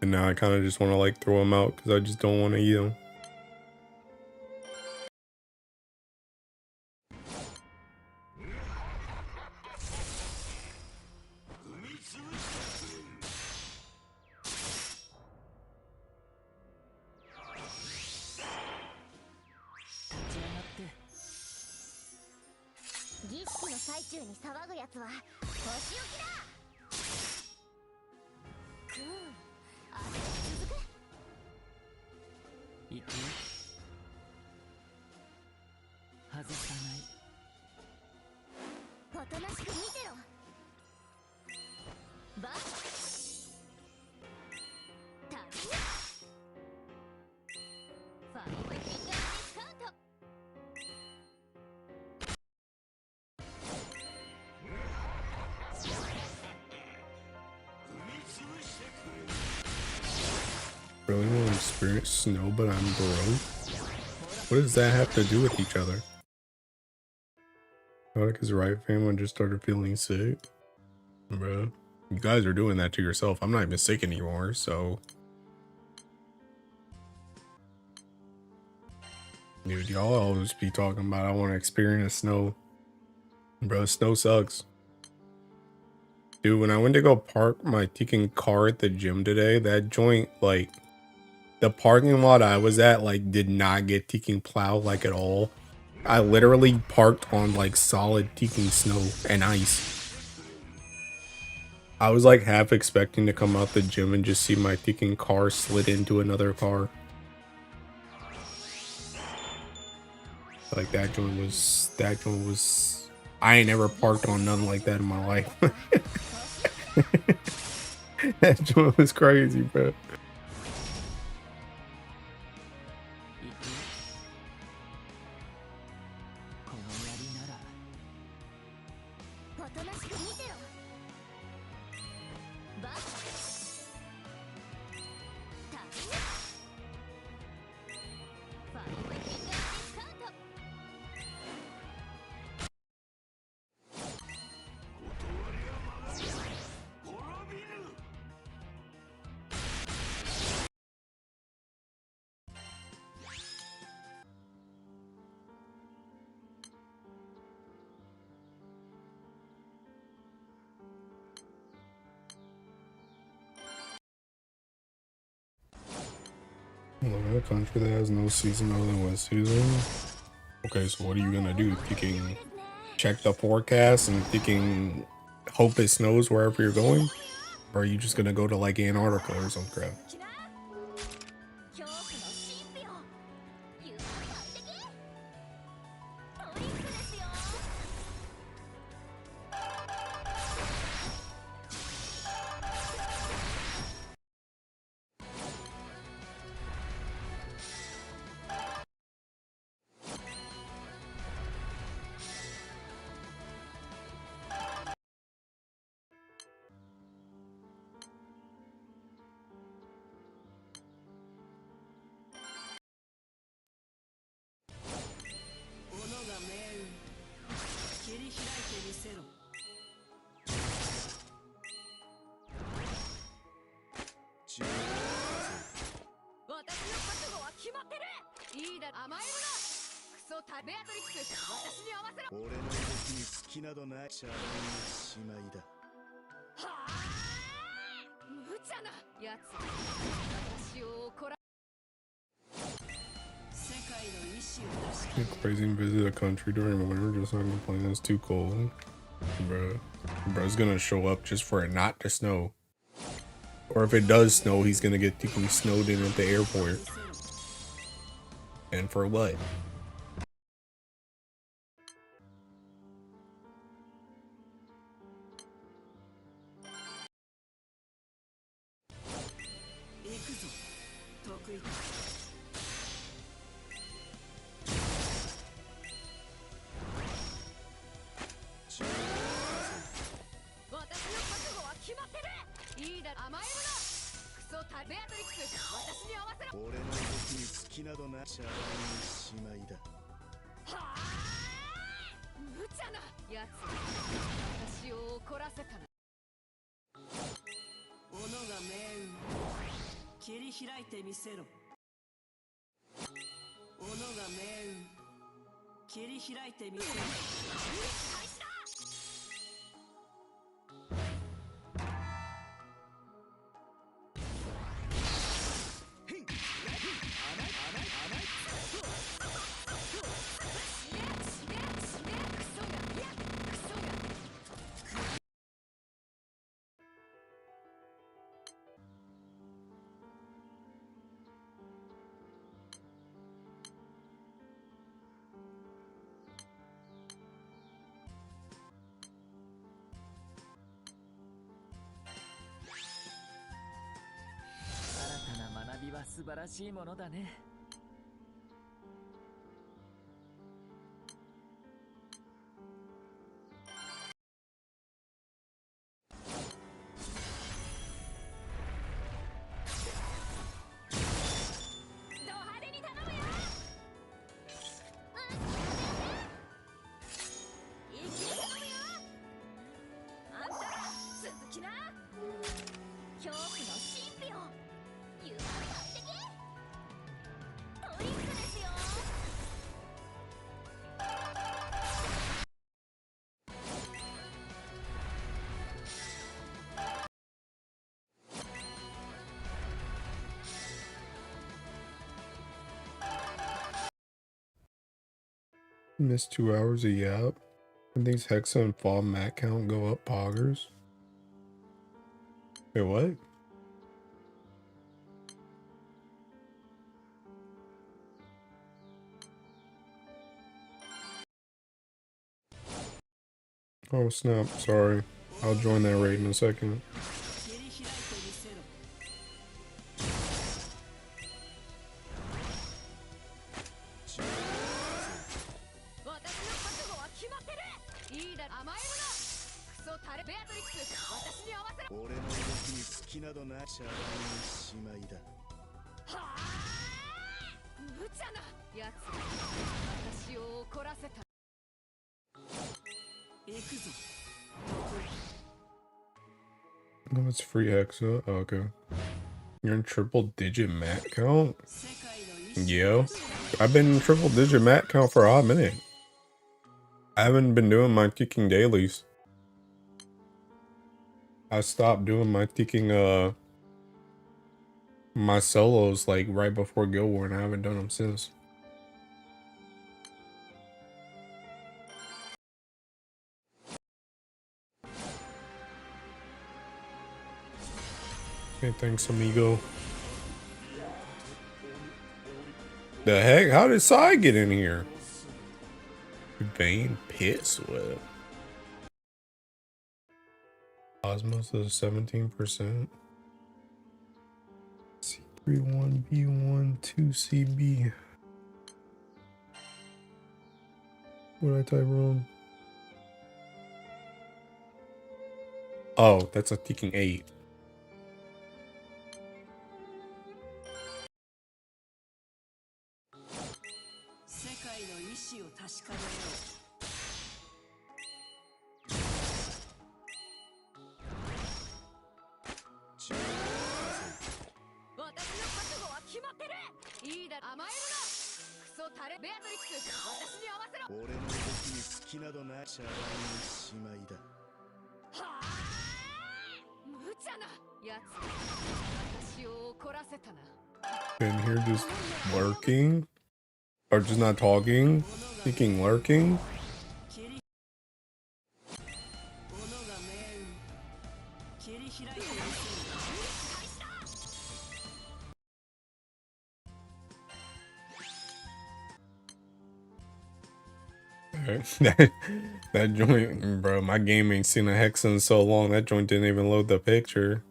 And now I kind of just want to like throw them out because I just don't want to eat them. Really want to experience snow, but I'm broke? What does that have to do with each other? Like his right family just started feeling sick? Bro, you guys are doing that to yourself. I'm not even sick anymore, so... Dude, y'all always be talking about I want to experience snow. Bro, snow sucks. Dude, when I went to go park my ticking car at the gym today, that joint, like... The parking lot I was at, like, did not get ticking plowed, like, at all. I literally parked on, like, solid ticking snow and ice. I was, like, half expecting to come out the gym and just see my ticking car slid into another car. Like, that joint was... I ain't ever parked on nothing like that in my life. That joint was crazy, bro. バッタチファイブフィンガーディスカウント。Live in a country that has no season other than wet season. Okay, so what are you gonna do? You can check the forecast and you can hope it snows wherever you're going? Or are you just gonna go to like Antarctica or some crap? 恐怖の神秘を誘拐的トリックですよ。斧が命運切り開いてみせろ。自分私の覚悟は決まってる。いいだ甘えるな。クソタベアトリックス私に合わせろ。俺の動きに隙などないチャラにしまいだ。はあ無茶なやつ私を怒ら世界の意志を出し You crazy and visit a country during winter just so I can complain it's too cold. Bruh. Bruh's gonna show up just for it not to snow. Or if it does snow, he's gonna get deeply snowed in at the airport. And for what? 行くぞ得意だ。私の覚悟は決まってる。いいだ甘えるな。クソタベアトリックス私に合わせろ。俺の動きに隙などないチャラにしまいだ。はあ無茶なやつ私を怒らせたな。斧が命運切り開いてみせろ。斧が命運切り開いてみせろ。新たな学びは素晴らしいものだね。ド派手に頼むよ。一気に頼むよ。あんたら続きな。恐怖の神秘を誘拐的トリックですよ。Missed 2 hours of yap. And these Hexa and Fall mat count go up poggers. Wait, what? Oh snap, sorry. I'll join that raid in a second. 切り開いてみせろ。私の覚悟は決まってる。いいだ甘えるな。クソソタレベアトリックス私に合わせろ。俺の動きに隙などな茶番にしまいだ。はあ無茶なやつ私を怒らせた。行くぞ。 No, it's free Hexa. Oh, okay. You're in triple digit mat count? 世界の意志 Yo. I've been in triple digit mat count for a hot minute. I haven't been doing my kicking dailies. I stopped doing my kicking my solos like right before Guild War, and I haven't done them since. Okay, thanks, amigo. The heck? How did Sai get in here? Vein Pit Sweat. Osmos is 17%. C31B1 2CB. What did I type wrong? Oh, that's a ticking 8. 世界の意志を確かめよう。私の覚悟は決まってる。いいだ甘えるな。クソタレベアトリックス私に合わせろ。俺の動きに隙などな茶番にしまいだ。はあ無茶なやつ私を怒らせたな。 In here just lurking? Or just not talking? Thinking lurking? that joint, bro, my game ain't seen a hex in so long. That joint didn't even load the picture.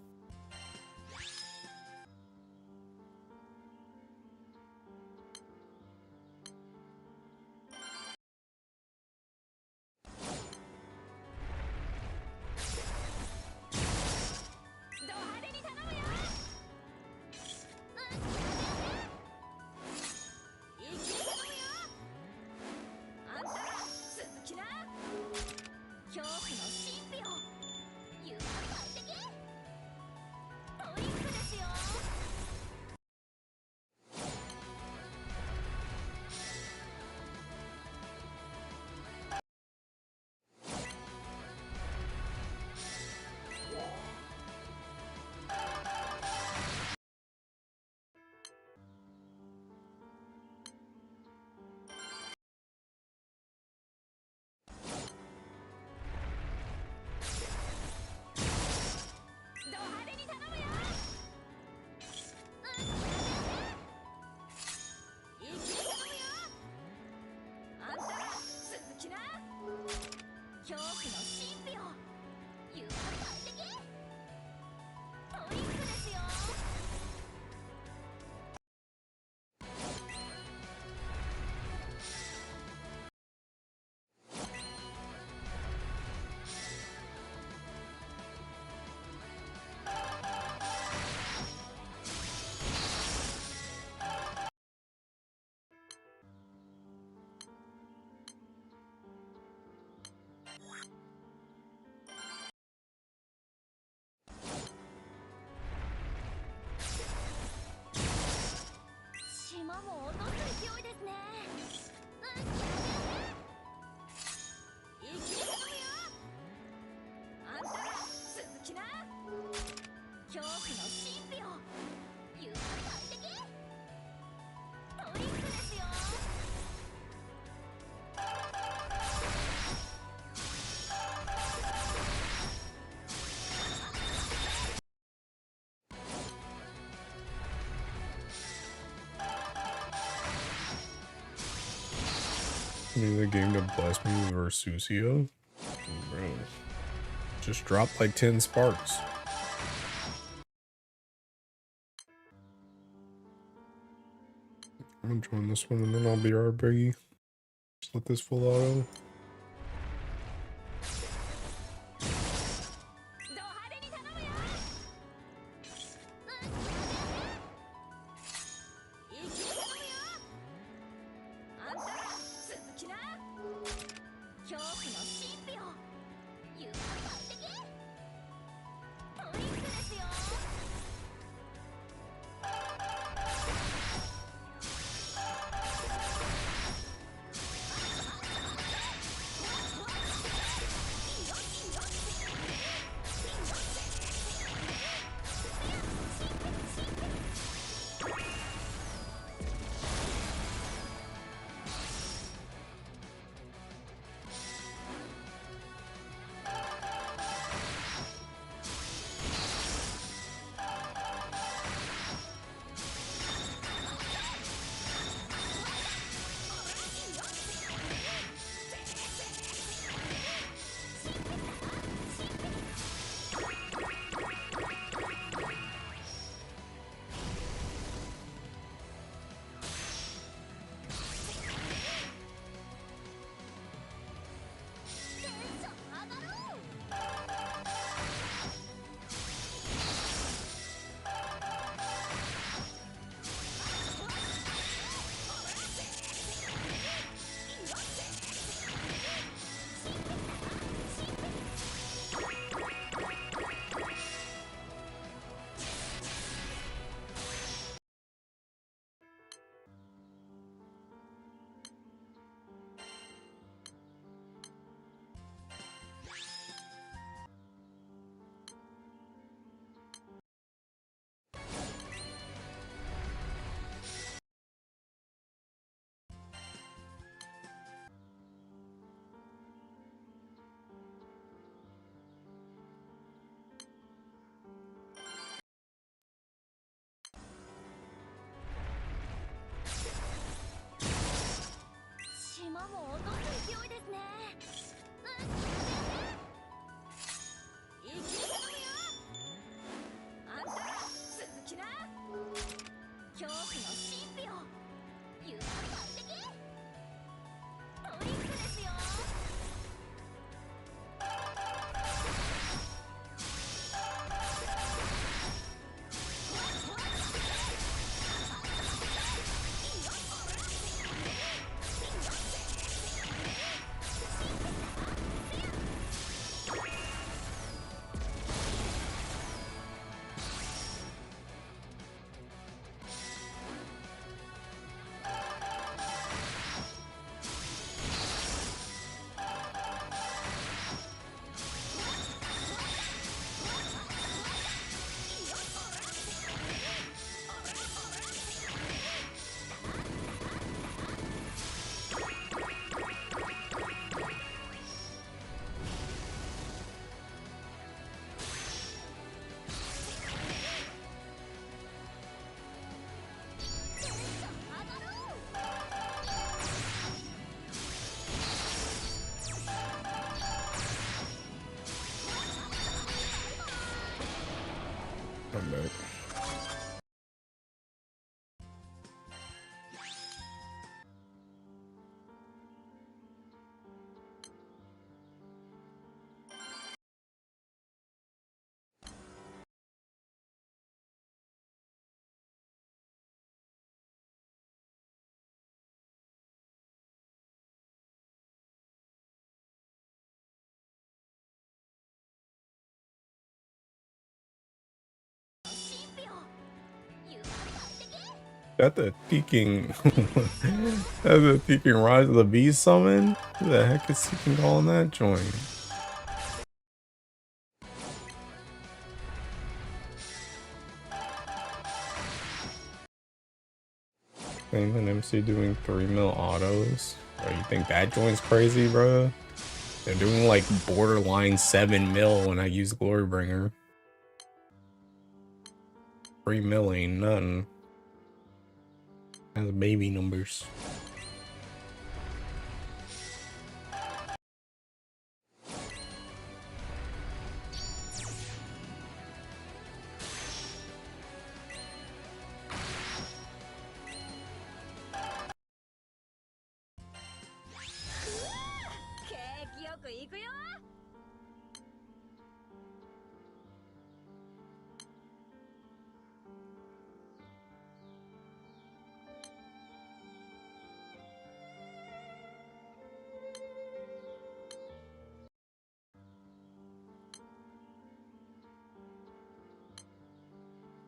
Maybe the game to bless me with Versusio? Bro. Just dropped like 10 sparks. I'm gonna join this one and then I'll be our biggie. Just let this full auto. 恐怖の神秘を誘拐的トリックですよ。島も落とす勢いですね。生きるのよ。あんたら続きな。恐怖の神秘を誘拐的トリックですよ。I'm back. That the peaking that the peaking Rise of the Beast summon? Who the heck is seeking calling that joint? Same an MC doing 3 mil autos? Bro, you think that joint's crazy, bro? They're doing like borderline 7 mil when I use Glorybringer. 3 mil ain't nothing. That's baby numbers.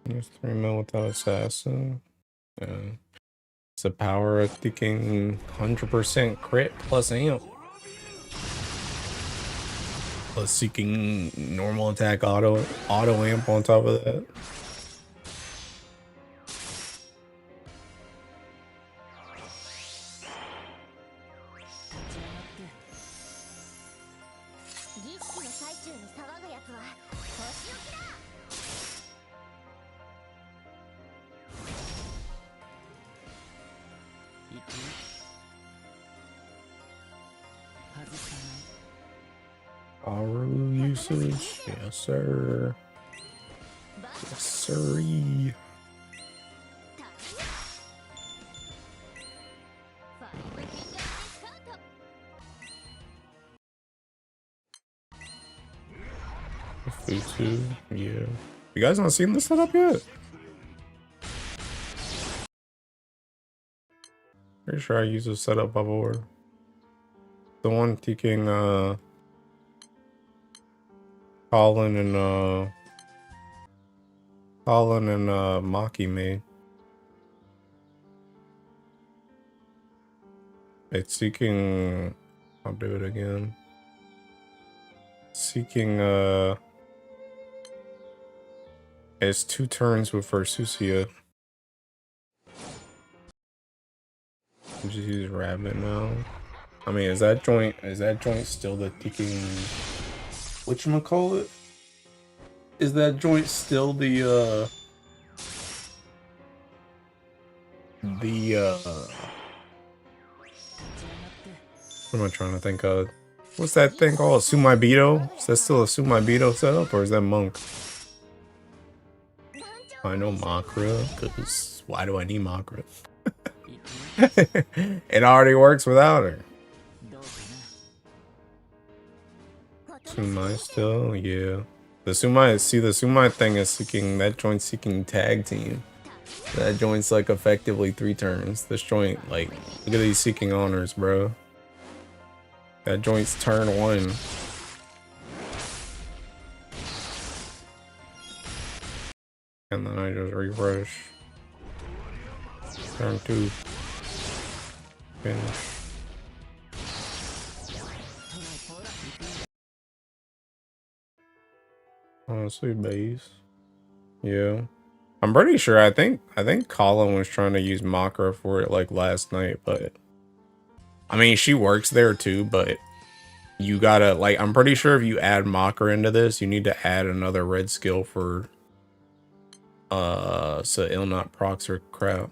There's 3 mil without assassin. It's the power of thinking 100% crit plus amp. Plus seeking normal attack auto amp on top of that. Aru usage, yes sir. Yes sirree. Futu, yeah. You guys not seen this setup yet? Pretty sure I used this setup before. The one taking Colin and Maki made. It's seeking, I'll do it again. Seeking it's 2 turns with Versusia. Just use Rabbit now. I mean, is that joint still the ticking, whatchamacallit? Is that joint still the what am I trying to think of? What's that thing called? Sumaibito? Is that still a Sumaibito setup, or is that Monk? I know Makra, because why do I need Makra? It already works without her. Sumai still? Yeah. The Sumai thing is seeking, that joint's seeking tag team. That joint's like effectively 3 turns. This joint, like, look at these seeking honors, bro. That joint's turn 1. And then I just refresh. Turn 2. Finish. Honestly, base. Yeah. I'm pretty sure, I think Colin was trying to use Makra for it like last night, but I mean, she works there too, but you gotta, like, I'm pretty sure if you add Makra into this, you need to add another red skill for so it'll not procs or crap.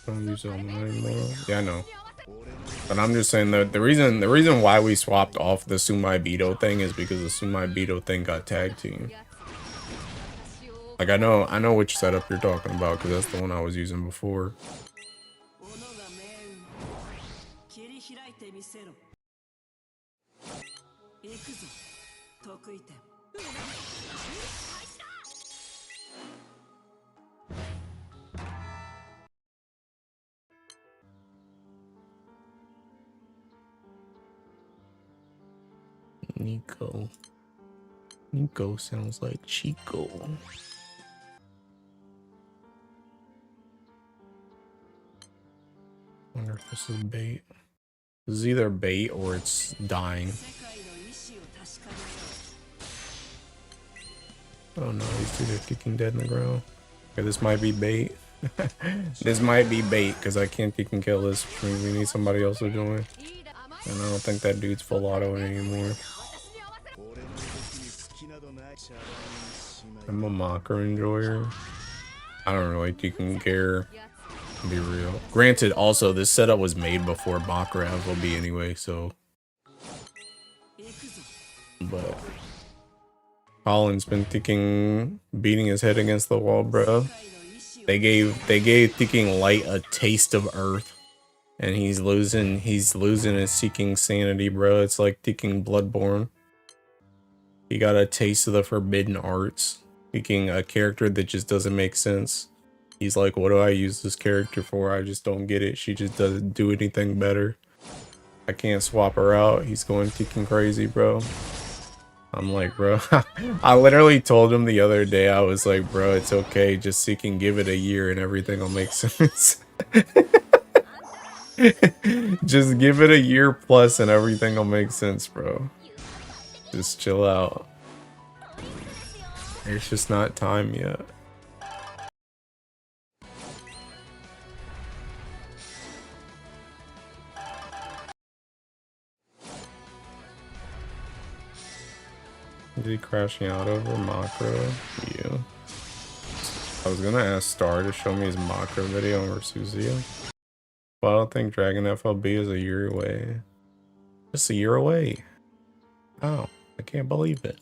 Don't use it on mine anymore. Yeah, I know. But I'm just saying that the reason why we swapped off the Sumaibito thing is because the Sumaibito thing got tag team. Like I know which setup you're talking about because that's the one I was using before. Nico sounds like Chico. Wonder if this is bait. This is either bait or it's dying. Oh no, these two are kicking dead in the ground. Okay, this might be bait. This might be bait because I can't kick and kill this, which means we need somebody else to join. And I don't think that dude's full auto anymore. I'm a Mocker enjoyer. I don't really think you can care. To be real. Granted, also this setup was made before Mocker will be anyway, so. But Colin's been thinking, beating his head against the wall, bro. They gave thinking light a taste of earth, and he's losing his seeking sanity, bro. It's like thinking Bloodborne. He got a taste of the forbidden arts. Picking a character that just doesn't make sense. He's like, what do I use this character for? I just don't get it. She just doesn't do anything better. I can't swap her out. He's going freaking crazy, bro. I'm like, bro, I literally told him the other day, I was like, bro, it's okay. Just seeking, give it a year and everything will make sense. Just give it a year plus and everything will make sense, bro. Just chill out. It's just not time yet. Is he crashing out over macro? Yeah. I was gonna ask Star to show me his macro video on Versusia. But I don't think Dragon FLB is a year away. Just a year away. Oh, I can't believe it.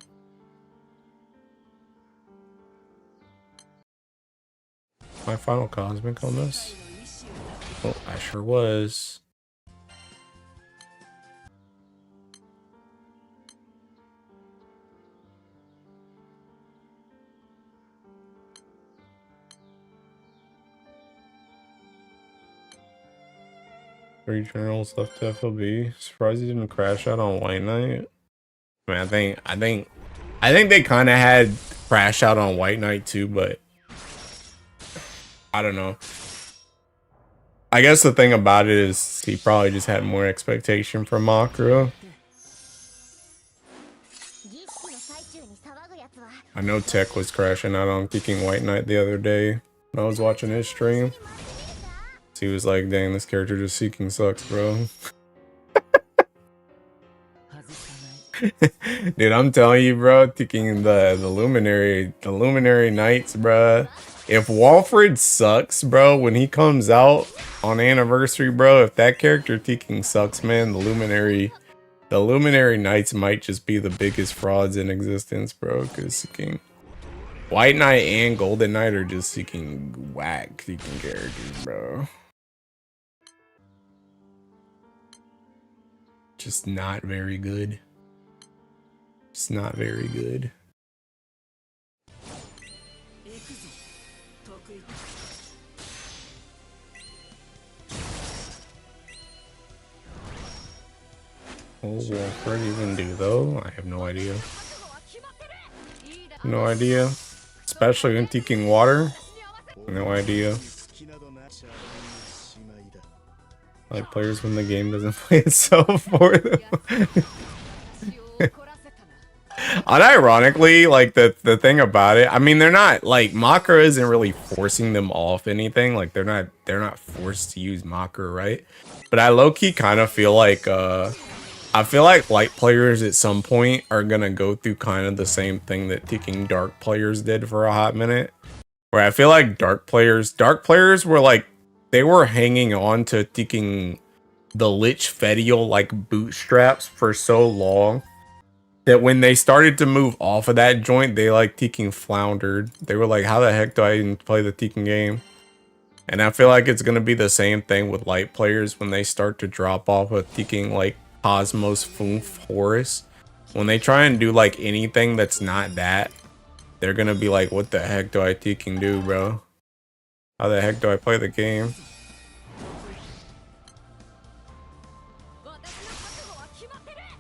My final cosmic on this? Well, I sure was. Three journals left to FLB. Surprised he didn't crash out on White Knight. I mean, I think they kind of had crash out on White Knight too, but I don't know. I guess the thing about it is he probably just had more expectation from Makro. I know Tech was crashing out on kicking White Knight the other day when I was watching his stream. He was like, dang, this character just seeking sucks, bro. Dude, I'm telling you, bro, taking the luminary knights, bro. If Walfred sucks, bro, when he comes out on anniversary, bro, if that character taking sucks, man, the luminary knights might just be the biggest frauds in existence, bro. Because seeking White Knight and Golden Knight are just seeking whack seeking characters, bro. Just not very good. It's not very good. What will Walfred even do though? I have no idea. No idea. Especially when taking water. No idea. Like players when the game doesn't play itself for them. Unironically, like the thing about it, I mean, they're not like Makra isn't really forcing them off anything. Like they're not forced to use Makra, right? But I low-key kind of feel like I feel like light players at some point are gonna go through kind of the same thing that taking dark players did for a hot minute. Where I feel like dark players were like they were hanging on to taking the Lich Fedial like bootstraps for so long that when they started to move off of that joint, they like taking floundered. They were like, how the heck do I even play the Tekken game? And I feel like it's gonna be the same thing with light players when they start to drop off of taking like Cosmos, Funf, Horus. When they try and do like anything that's not that, they're gonna be like, what the heck do I Tekken do, bro? How the heck do I play the game?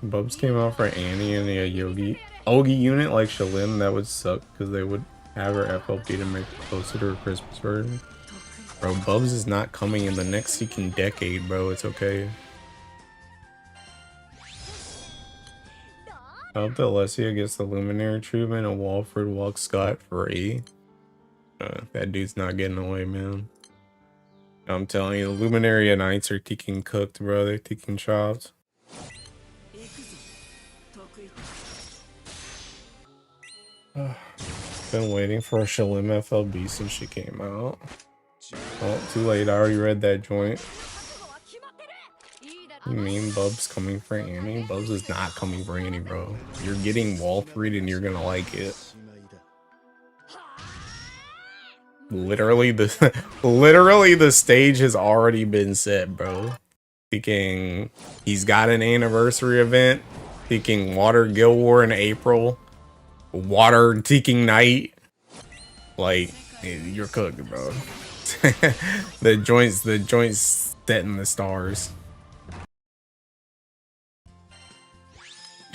Bubs came out for Annie and a Ogi unit like Shalim. That would suck because they would have her FLP to make it closer to her Christmas version. Bro, Bubs is not coming in the next seeking decade, bro. It's okay. I hope that Alessia gets the Luminary treatment and Walfred walks scot-free. That dude's not getting away, man. I'm telling you, the Luminary Knights are taking cooked, bro. They're taking chopped. Been waiting for a Shalim FLB since she came out. Oh, too late. I already read that joint. You mean Bubs coming for Annie? Bubs is not coming for Annie, bro. You're getting Walfred and you're gonna like it. Literally the stage has already been set, bro. Thinking he's got an anniversary event. Thinking Water Guild War in April. water Teking Knight. Like, you're cooked, bro. the joints set in the stars.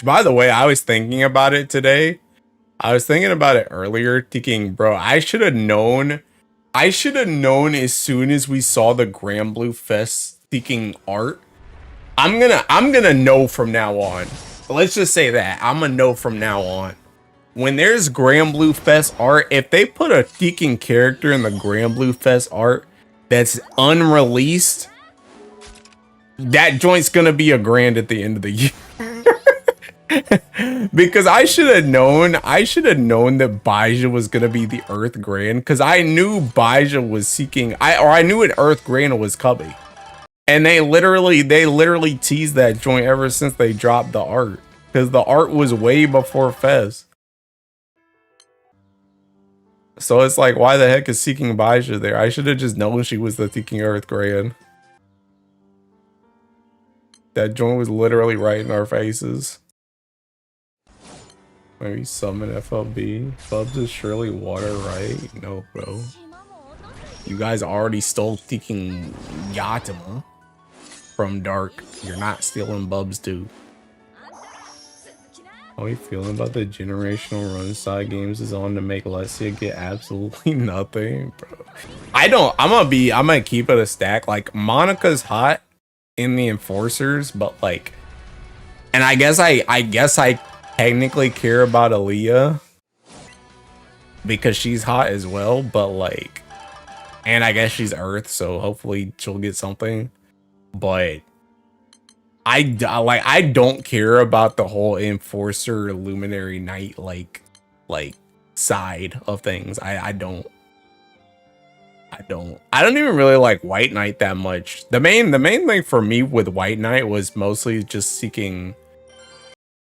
By the way, I was thinking about it today. I was thinking about it earlier, thinking, bro, I should have known. I should have known as soon as we saw the Grand Blue Fest seeking art. I'm gonna know from now on. Let's just say that. I'm gonna know from now on. When there's Grand Blue Fest art, if they put a seeking character in the Grand Blue Fest art that's unreleased, that joint's gonna be a grand at the end of the year. Because I should have known that Baija was gonna be the Earth Grand, because I knew Baija was seeking I knew an Earth Grand was coming. And they literally teased that joint ever since they dropped the art. Because the art was way before Fez. So it's like, why the heck is seeking Baija there? I should have just known she was the seeking Earth Grand. That joint was literally right in our faces. Maybe summon FLB. Bubs is surely water, right? No, bro. You guys already stole seeking Yatima from Dark. You're not stealing Bubs too. How are you feeling about the generational run side games is on to make Lesia get absolutely nothing, bro? I'm gonna keep it a stack. Like, Monica's hot in the Enforcers, but like, and I guess I technically care about Aaliyah because she's hot as well, but like, and I guess she's Earth, so hopefully she'll get something. But I don't care about the whole Enforcer Luminary Knight like side of things. I don't even really like White Knight that much. The main thing for me with White Knight was mostly just seeking.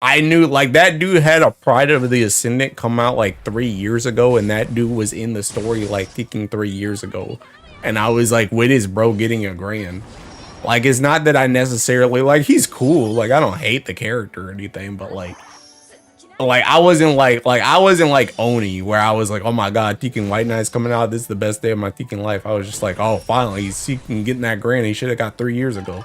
I knew like that dude had a Pride of the Ascendant come out like 3 years ago, and that dude was in the story like seeking 3 years ago, and I was like, with his bro getting a grand. Like, it's not that I necessarily like, he's cool. Like, I don't hate the character or anything, but like I wasn't like Oni, where I was like, oh my god, Tekken White Knight's coming out. This is the best day of my Tekken life. I was just like, oh, finally, he's seeking getting that grand he should have got 3 years ago.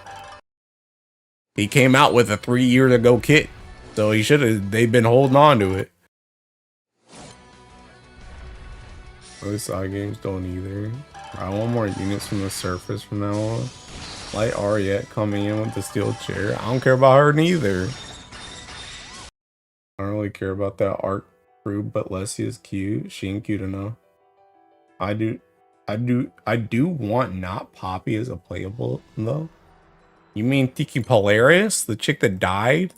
He came out with a 3 years ago kit, so he should have. They've been holding on to it. Those side games don't either. I want more units from the surface from now on. Light Ariette coming in with the steel chair. I don't care about her neither. I don't really care about that art crew, but Lesia's cute. She ain't cute enough. I do want not Poppy as a playable though. You mean Tiki Polaris, the chick that died?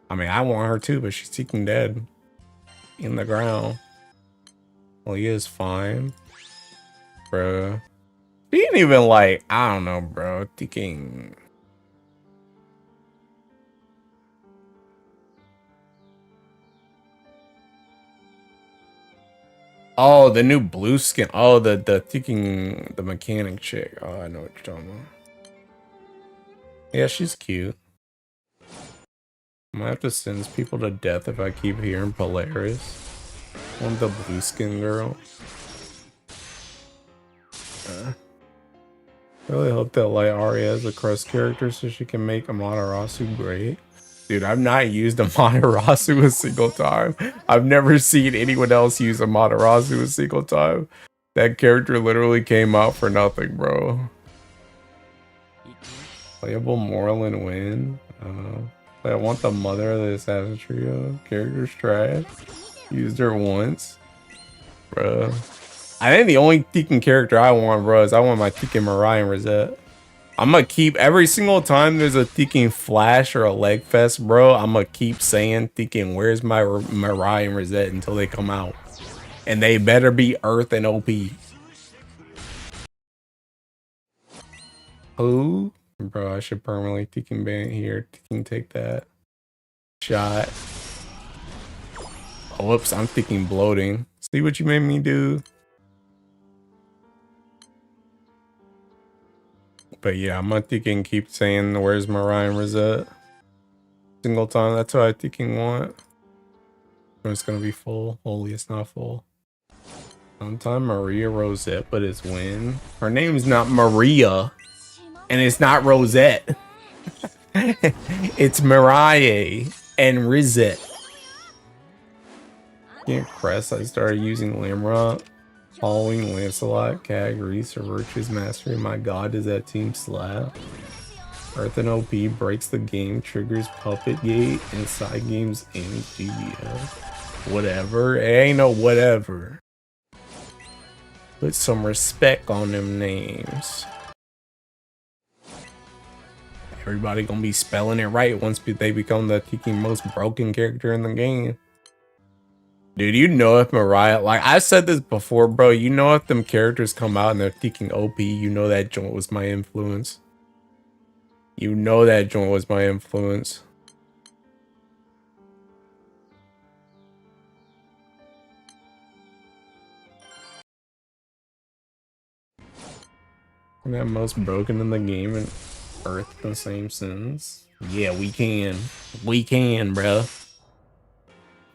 I mean, I want her too, but she's seeking dead in the ground. Well, he is fine, bruh. He ain't even like, I don't know, bro. Thinking. Oh, the new blue skin. Oh, the thinking the mechanic chick. Oh, I know what you're talking about. Yeah, she's cute. I might have to send people to death if I keep hearing Polaris. I want the blue skin girl. I really hope that Light Aria is a crust character so she can make Amaterasu great. Dude, I've not used Amaterasu a single time. I've never seen anyone else use Amaterasu a single time. That character literally came out for nothing, bro. Playable Moreland win. I want the mother of the Assassin Trio. Character's trash. Used her once. Bro. I think the only Tekken character I want, bro, is I want my Tekken Mirai and Rosette. I'm gonna keep, every single time there's a Tekken Flash or a Leg Fest, bro, I'm gonna keep saying, Tekken, where's my Mirai and Rosette until they come out. And they better be Earth and OP. Who? Bro, I should permanently Tekken ban it here. Tekken, take that. Shot. Oh, whoops, I'm Tekken bloating. See what you made me do? But yeah, I'm gonna Tekken keep saying, where's Mirai and Rosette? Single time, that's what I Tekken want. It's gonna be full. Holy, it's not full. Sometime Maria Rosette, but it's when her name's not Maria, and it's not Rosette. It's Mariah and Rizette. Can't crest. I started using Lamrock, following Lancelot, Cag, Reese, or Virtue's Mastery. My god, does that team slap? Earth and OP breaks the game, triggers Puppet Gate, and side games in GBF. Whatever. It ain't no whatever. Put some respect on them names. Everybody gonna be spelling it right once they become the most broken character in the game. Dude, you know if Mariah, like I said this before, bro, you know if them characters come out and they're thinking OP, you know that joint was my influence. You know that joint was my influence. We're that most broken in the game and Earth in the same sentence. Yeah, we can. We can, bro.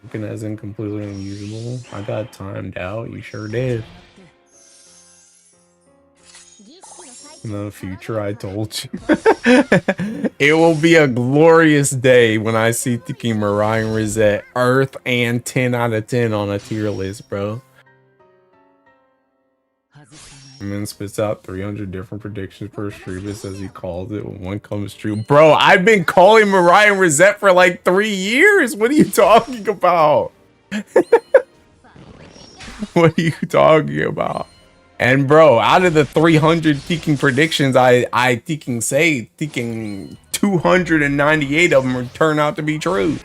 Broken as in completely unusable. I got timed out. You sure did. In the future, I told you. It will be a glorious day when I see Tiki, Mariah, and Rosette, Earth, and 10 out of 10 on a tier list, bro. And then spits out 300 different predictions per stream, as he calls it when one comes true. Bro, I've been calling Mariah and Rosette for like 3 years. What are you talking about? What are you talking about? And bro, out of the 300 thinking predictions, I thinking 298 of them turn out to be true.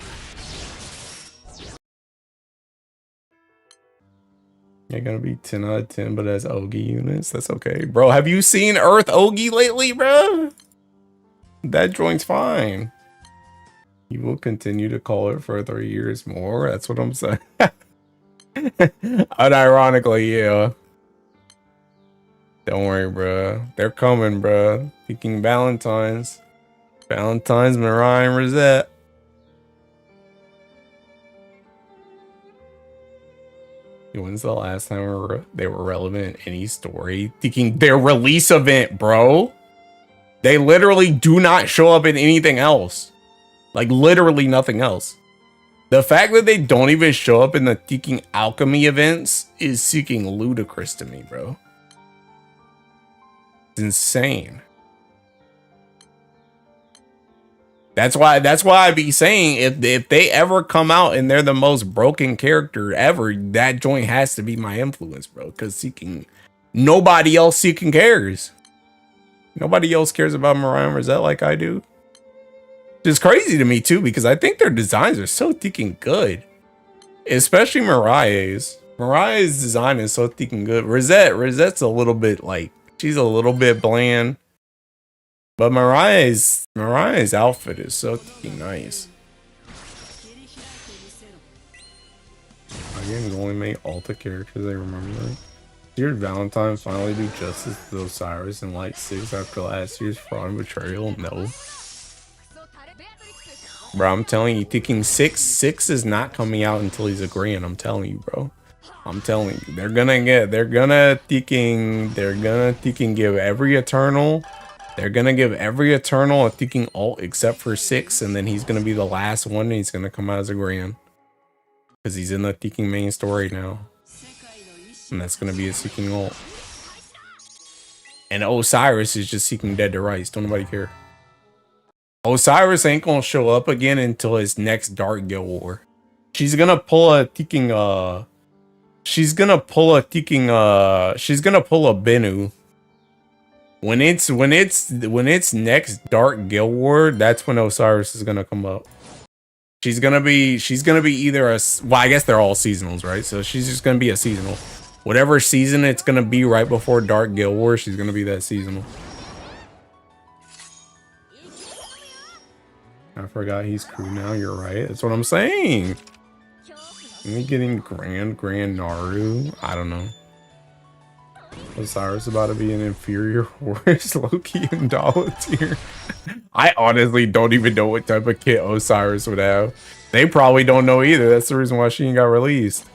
You're gonna be 10 out of 10, but as Ogi units, that's okay. Bro, have you seen Earth Ogi lately, bro? That joint's fine. You will continue to call it for 3 years more. That's what I'm saying. Unironically, yeah. Don't worry, bro. They're coming, bro. Thinking Valentine's. Valentine's, Mariah, and Rosette. When's the last time they were relevant in any story? Thinking their release event, bro. They literally do not show up in anything else. Like, literally nothing else. The fact that they don't even show up in the Thinking Alchemy events is seeking ludicrous to me, bro. It's insane. That's why I be saying if they ever come out and they're the most broken character ever, that joint has to be my influence, bro. Because seeking, nobody else seeking cares. Nobody else cares about Mariah and Rosette like I do. It's crazy to me too, because I think their designs are so freaking good. Especially Mariah's. Mariah's design is so freaking good. Rosette's a little bit like, she's a little bit bland. But Mariah's outfit is so freaking nice. My games only make Alta characters I remember. Did Valentine finally do justice to Osiris in Light 6 after last year's fraud and betrayal? No. Bro, I'm telling you, thinking 6 is not coming out until he's agreeing. I'm telling you, bro. I'm telling you, they're gonna give every Eternal. They're gonna give every Eternal a thinking alt except for 6, and then he's gonna be the last one, and he's gonna come out as a grand. Because he's in the thinking main story now. And that's gonna be a seeking alt. And Osiris is just seeking Dead to Rights. Don't nobody care. Osiris ain't gonna show up again until his next Dark Guild War. She's gonna pull a thinking she's gonna pull a Bennu. When it's next Dark Guild War, that's when Osiris is gonna come up. She's gonna be either a, well, I guess they're all seasonals, right? So she's just gonna be a seasonal. Whatever season it's gonna be right before Dark Guild War, she's gonna be that seasonal. I forgot he's crew now, you're right. That's what I'm saying. Am I getting Grand Naru? I don't know. Osiris about to be an inferior horse, Loki and Dollar tier. I honestly don't even know what type of kit Osiris would have. They probably don't know either. That's the reason why she ain't got released.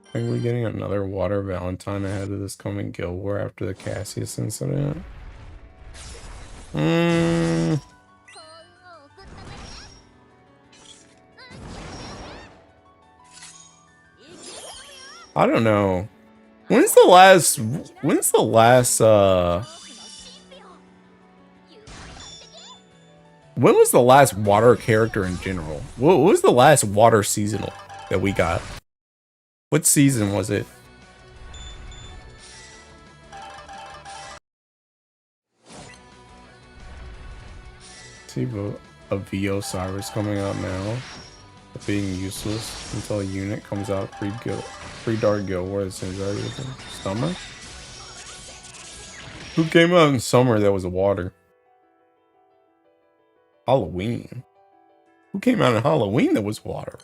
I think we're getting another Water Valentine ahead of this coming Guild War after the Cassius incident. I don't know. When's the last when was the last water character in general? What was the last water seasonal that we got? What season was it? See a VO Cyrus coming out now. Being useless until a unit comes out pre-Dark Guild War as soon as everything. Summer? Who came out in summer that was water? Halloween. Who came out in Halloween that was water?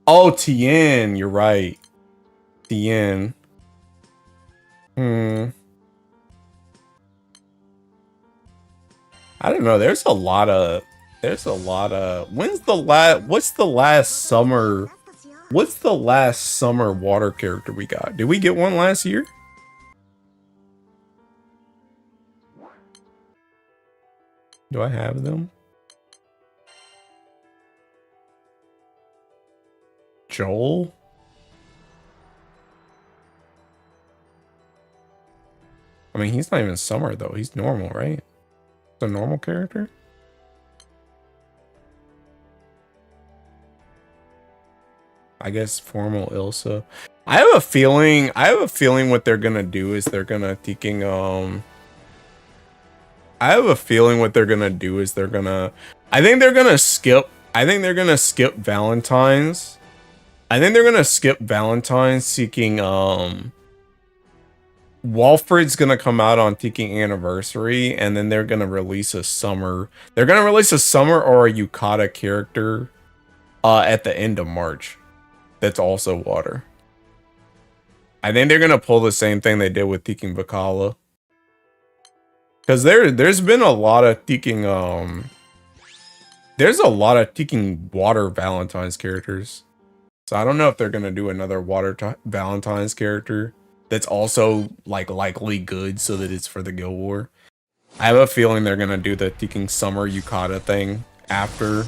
Oh, Tien, you're right. Tien. I don't know. There's a lot of what's the last summer water character we got? Did we get one last year? Do I have them? Joel? I mean, he's not even summer though. He's normal, right? It's a normal character? I guess formal Ilsa. I have a feeling what they're gonna do is they're gonna I think they're gonna skip Valentine's. I think they're gonna skip Valentine's seeking Walfred's gonna come out on Teking Anniversary, and then they're gonna release a summer. They're gonna release a summer or a Yukata character at the end of March. That's also water. I think they're gonna pull the same thing they did with Teking Bakala. Cause there's been a lot of Teking water Valentine's characters. So I don't know if they're gonna do another water Valentine's character that's also like likely good so that it's for the Guild War. I have a feeling they're gonna do the Teking Summer Yukata thing after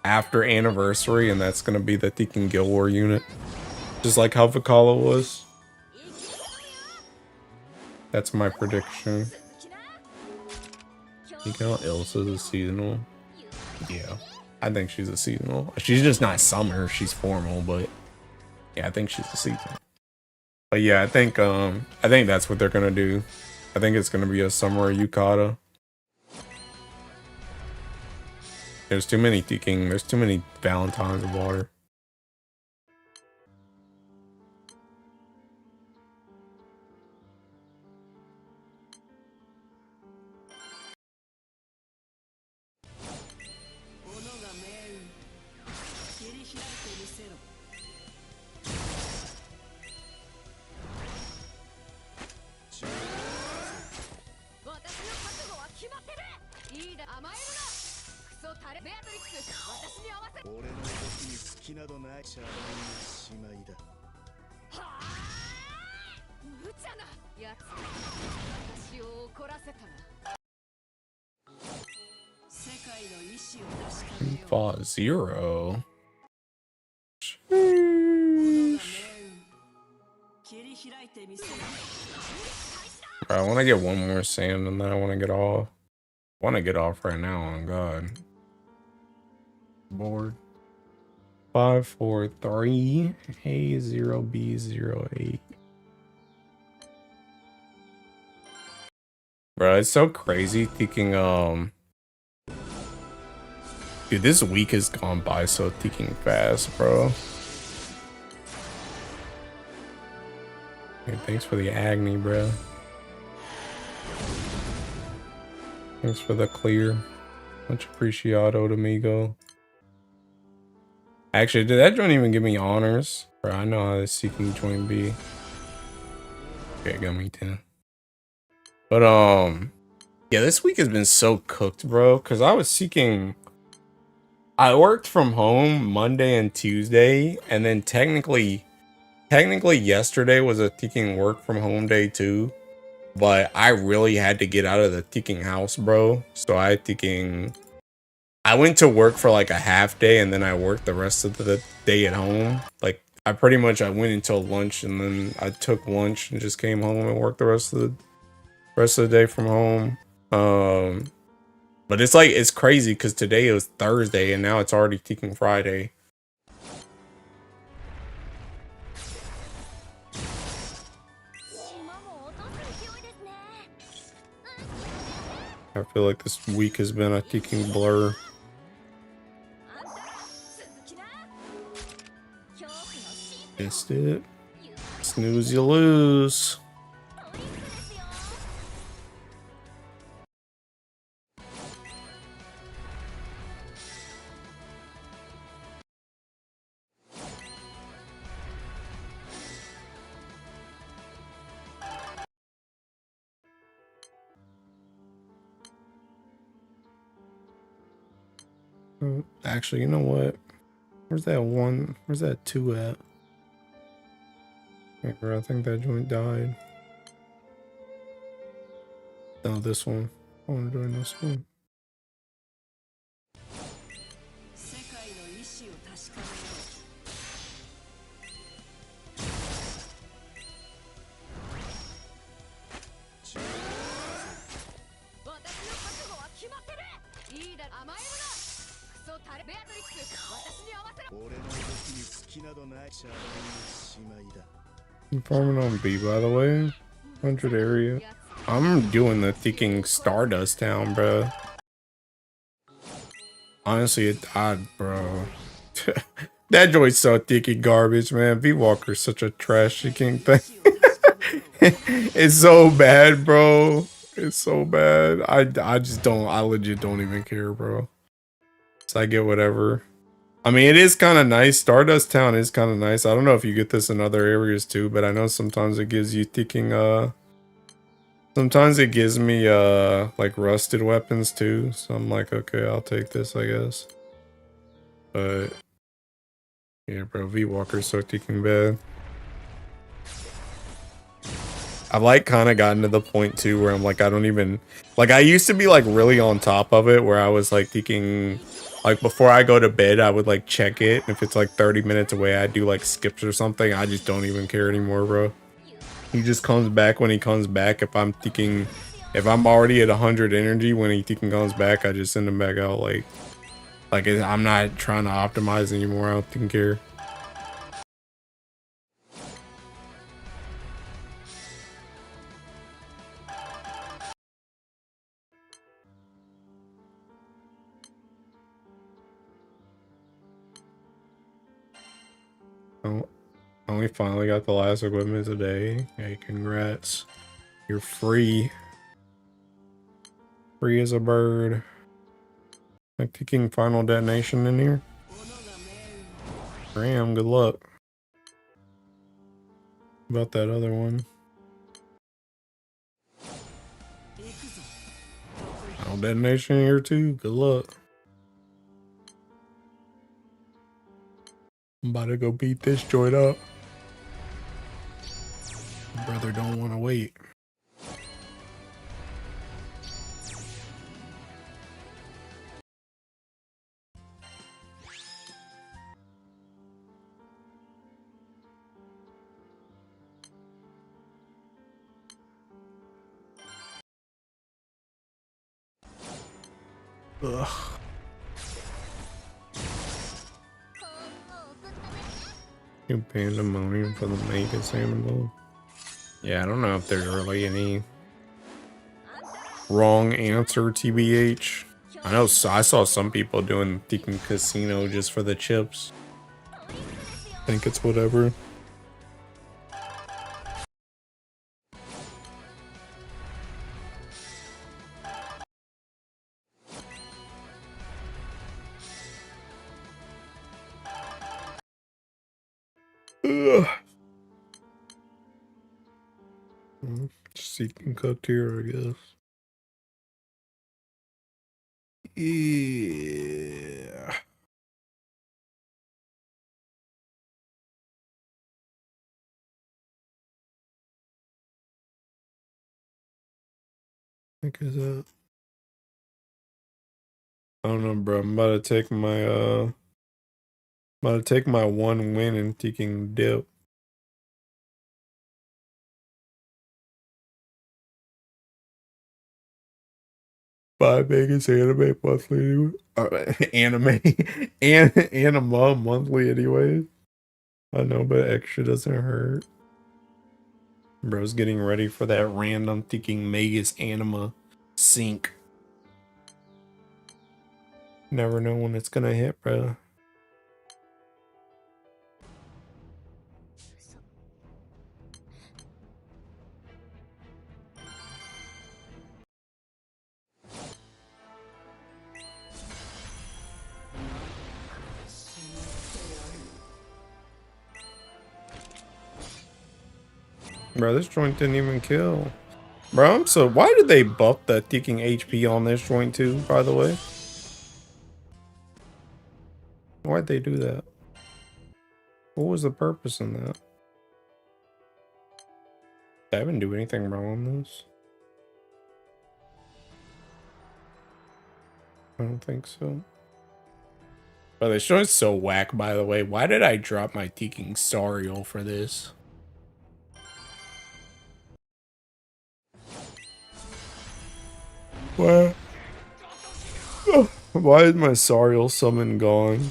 Anniversary, and that's gonna be the Teking Guild War unit. Just like how Vakala was. That's my prediction. You count Ilsa as a seasonal? Yeah. I think she's a seasonal. She's just not summer, she's formal, but yeah, I think she's a seasonal. But yeah, I think that's what they're gonna do. I think it's gonna be a summer Yukata. There's too many Valentines of water. Fought Zero. I want to get one more sand and then I want to get off. I want to get off right now, on God. Board. 543 A0B08. Bro, it's so crazy thinking dude, this week has gone by so ticking fast, bro. Hey, thanks for the Agni, bro. Thanks for the clear. Much appreciado, amigo. Actually, did that joint even give me honors? Bro, I know how the seeking joint be. Okay, got me 10. But yeah, this week has been so cooked, bro. Cause I was seeking. I worked from home Monday and Tuesday, and then technically yesterday was a seeking work from home day too. But I really had to get out of the seeking house, bro. So I went to work for like a half day, and then I worked the rest of the day at home. Like I went until lunch, and then I took lunch and just came home and worked the rest of the day from home. But it's like it's crazy because today it was Thursday and now it's already Teking Friday. I feel like this week has been a Teking blur. Missed it. Snooze, you lose. Actually, you know what? Where's that one? Where's that 2 at? I think that joint died. No, this one. I want to join this one. I'm farming on B, by the way. 100 area. I'm doing the thinking Stardust Town, bro. Honestly, it died, bro. That joint's so thicky garbage, man. V-Walker's such a trash king thing. It's so bad, bro. It's so bad. I just don't. I legit don't even care, bro. So I get whatever. I mean, it is kind of nice. Stardust Town is kind of nice. I don't know if you get this in other areas too, but I know sometimes it gives you thinking, sometimes it gives me, like rusted weapons too. So I'm like, okay, I'll take this, I guess. But, yeah, bro, V-Walker's so thinking bad. I've like kind of gotten to the point too where I'm like, I don't even, like I used to be like really on top of it where I was like thinking, like before I go to bed, I would like check it. If it's like 30 minutes away, I do like skips or something. I just don't even care anymore, bro. He just comes back when he comes back. If I'm thinking, if I'm already at 100 energy when he thinking comes back, I just send him back out. Like I'm not trying to optimize anymore. I don't think care. Oh, only finally got the last equipment today. Hey, congrats. You're free. Free as a bird. Like kicking final detonation in here. Ram, good luck. About that other one. Final detonation here too. Good luck. I'm about to go beat this joint up. Brother don't want to wait. Ugh. You pandemonium for the mega salmon. Yeah, I don't know if there's really any wrong answer, TBH. I know I saw some people doing thinking casino just for the chips. I think it's whatever. Ugh. Just eating cooked here, I guess. Yeah. Think is that? I don't know, bro. I'm about to take my one win and taking dip. Five biggest anime monthly anime and anima monthly anyway. I know, but extra doesn't hurt. Bro's getting ready for that random thinking Megas anima sync. Never know when it's gonna hit, bro. Bro, this joint didn't even kill. Bro, I'm so... Why did they buff the ticking HP on this joint too, by the way? Why'd they do that? What was the purpose in that? I didn't do anything wrong on this. I don't think so. Bro, this joint's so whack, by the way. Why did I drop my ticking Sariel for this? What? Why is my Sariel summon gone?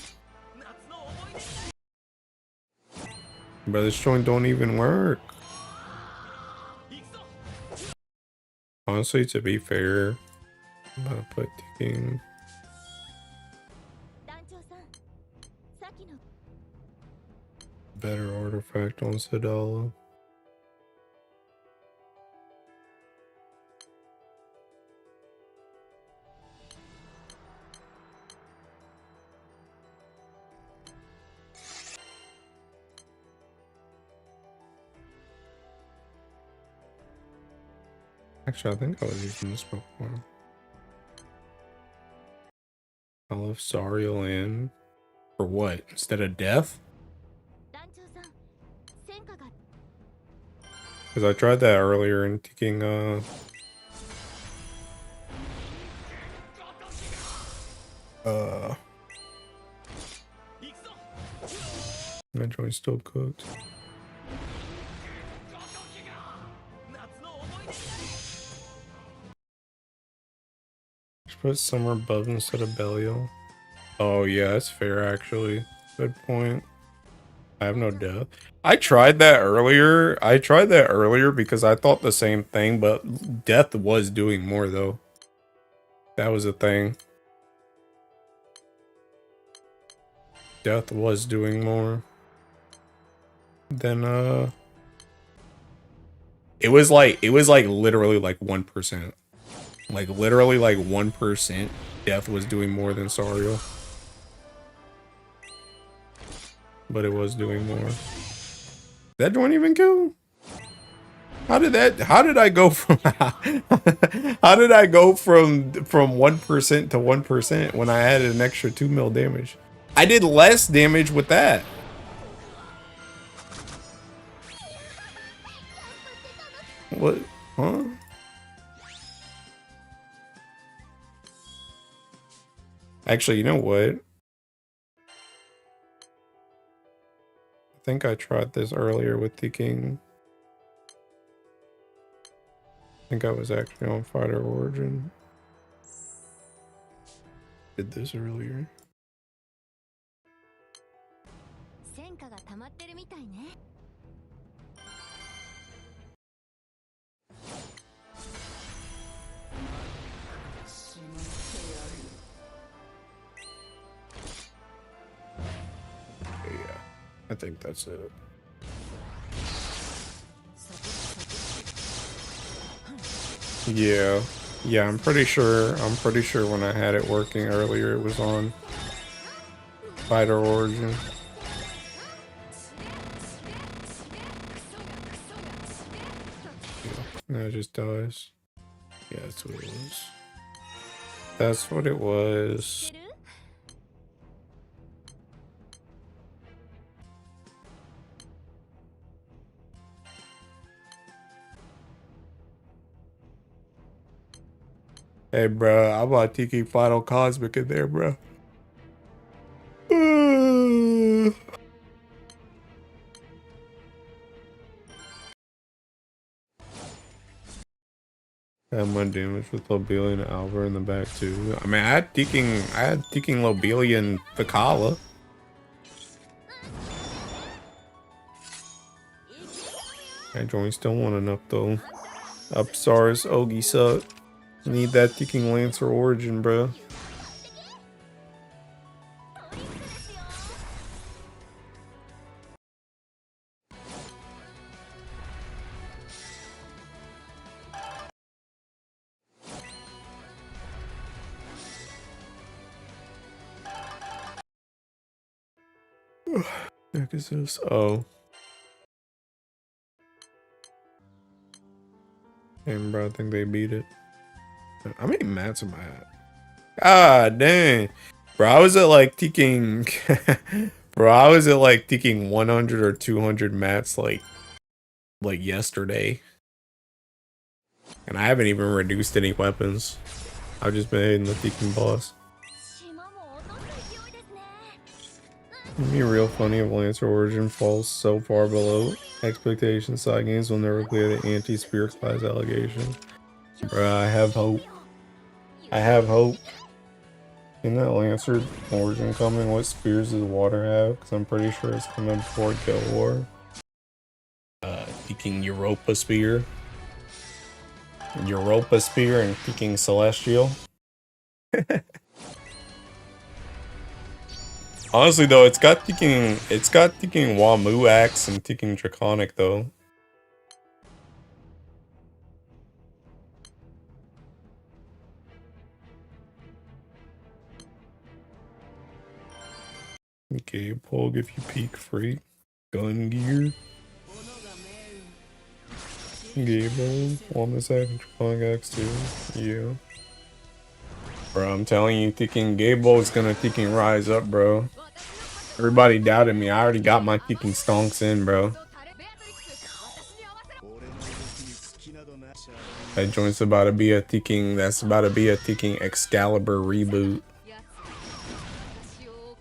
Bro, this joint don't even work. Honestly, to be fair, I'm gonna put ticking. 団長さん、さっきの Better artifact on Sadala. Actually, I think I was using this before. I left Sariel in. For what? Instead of death? 団長さん、戦果が Because I tried that earlier and taking, my joint's still cooked. Just put Summer above instead of Belial. Oh yeah, that's fair actually. Good point. I have no death. I tried that earlier. Because I thought the same thing, but death was doing more though. That was a thing. Death was doing more than it was like literally like 1%. Like literally like 1% death was doing more than Sariel. But it was doing more. That joint even kill? How did I go from how did I go from 1% to 1% when I added an extra 2 mil damage? I did less damage with that. What? Huh? Actually, you know what? I think I tried this earlier with the king. I think I was actually on Fighter Origin. Did this earlier. 戦果が溜まってるみたいね。Yeah, I think that's it. Yeah, I'm pretty sure when I had it working earlier it was on Fighter Origin. No, it just dies. Yeah, that's what it was. That's what it was. Hey, bro, I bought Tiki Final Cosmic in there, bro. Had my damage with Lobelia and Alvar in the back too. I mean, I had Teking Lobelia and Fakala. That joint still want enough though. Upstars, Ogie suck. Need that Teking Lancer origin, bro. Heck is this? Oh. Damn, bro, I think they beat it. How many mats am I at? God dang. Bro, I was at like taking bro, I was at like taking 100 or 200 mats like yesterday. And I haven't even reduced any weapons. I've just been hitting the Tekken boss. It'd be real funny if Lancer Origin falls so far below expectations. Side games will never clear the anti-spear class allegation. Bruh, I have hope. I have hope. Isn't that Lancer Origin coming? What spears does Water have? Because I'm pretty sure it's coming before Kill War. Peeking Europa Spear. Europa Spear and Peeking Celestial. Honestly though, it's got Teking Wamu Axe and Teking Draconic though. Okay, Pog if you peek free. Gun gear. Gable, Wellness Axe, and Draconic Axe too. Yeah. Bro, I'm telling you, Teking Gable is gonna Teking rise up, bro. Everybody doubted me. I already got my Teking stonks in, bro. That joint's about to be a Teking. That's about to be a Teking Excalibur reboot.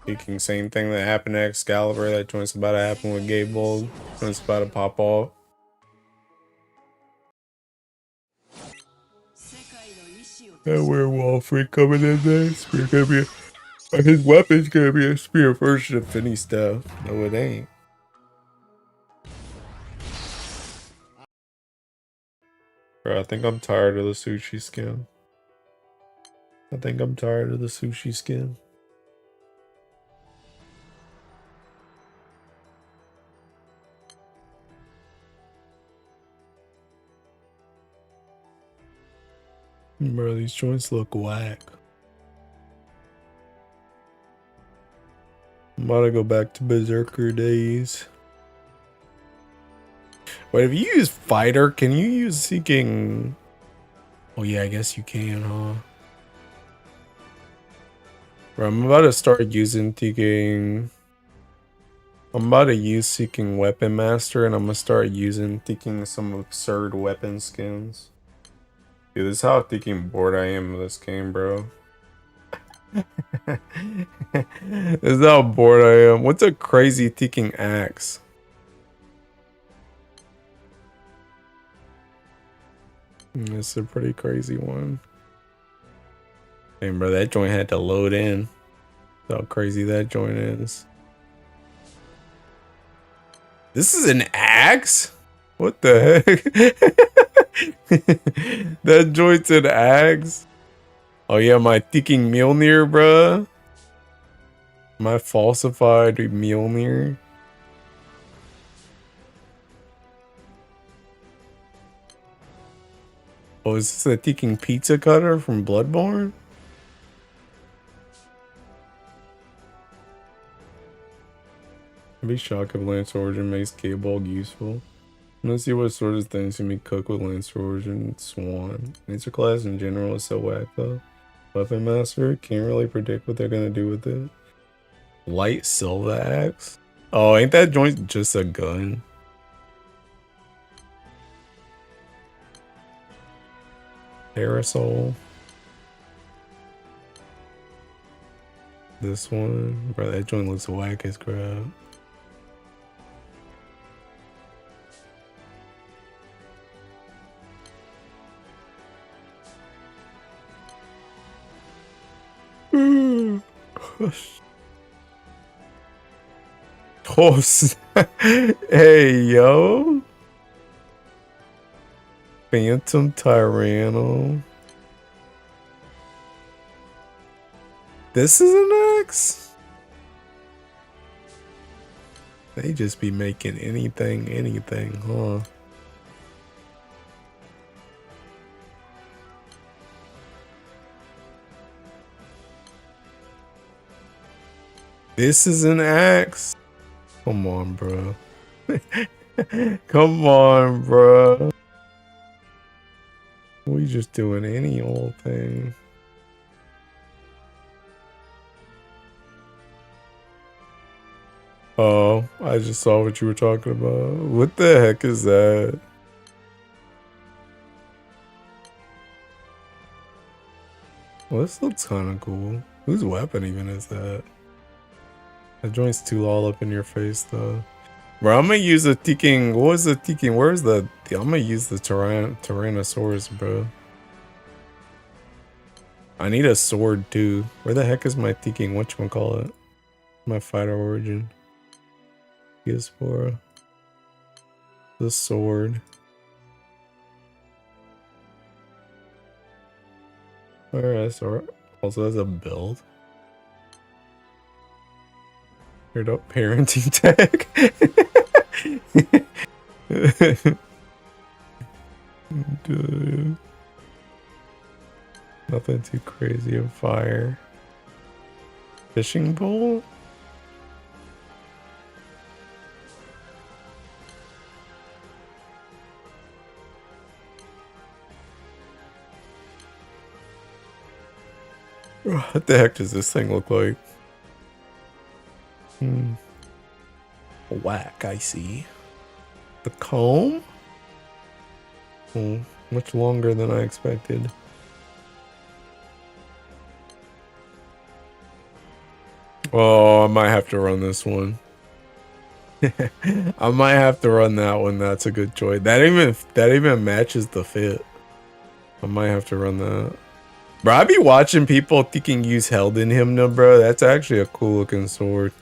Teking same thing that happened to Excalibur. That joint's about to happen with Gable. Joint's about to pop off. That werewolf freak coming in there. Spear gonna be his weapon's gonna be a spear version of Finny stuff. No, it ain't. Bro, I think I'm tired of the sushi skin. I think I'm tired of the sushi skin. Bro, these joints look whack. I'm about to go back to Berserker days. Wait, if you use Fighter, can you use Seeking? Oh yeah, I guess you can, huh? Bro, I'm about to start using Seeking. I'm about to use Seeking Weapon Master, and I'm gonna start using Seeking some absurd weapon skins. Dude, this is how freaking bored I am of this game, bro. This is how bored I am. What's a crazy Teking axe? It's a pretty crazy one. Damn, bro, that joint had to load in. That's how crazy that joint is. This is an axe? What the heck? That joint's an axe? Oh yeah, my Teking Mjolnir, bruh. My falsified Mjolnir. Oh, is this a Teking pizza cutter from Bloodborne? I'd be shocked if Lance Origin makes K-Ball useful. Let's see what sort of things can be cooked with Lancer Origin Swan. Lancer class in general is so whack though. Weapon Master, can't really predict what they're gonna do with it. Light Silver Axe? Oh, ain't that joint just a gun? Parasol. This one. Bro, that joint looks whack as crap. Oh, hey, yo. Phantom Tyranno. This is an X? They just be making anything, huh? This is an axe. Come on, bro. Come on, bro. We just doing any old thing. Oh, I just saw what you were talking about. What the heck is that? Well, this looks kind of cool. Whose weapon even is that? That joint's too all up in your face, though. Bro, I'm gonna use the Tiking. What was the Tiking? Where's the. I'm gonna use the Tyrannosaurus, bro. I need a sword, too. Where the heck is my Tiking? Whatchamacallit? My fighter origin. PS4. The sword. Alright, so also has a build. Straight up parenting tag. Dude. Nothing too crazy of fire. Fishing pole? What the heck does this thing look like? Whack, I see. The comb? Oh, much longer than I expected. Oh, I might have to run this one. I might have to run that one. That's a good choice. That even matches the fit. I might have to run that. Bro, I be watching people thinking use Held in Hymna, bro. That's actually a cool looking sword.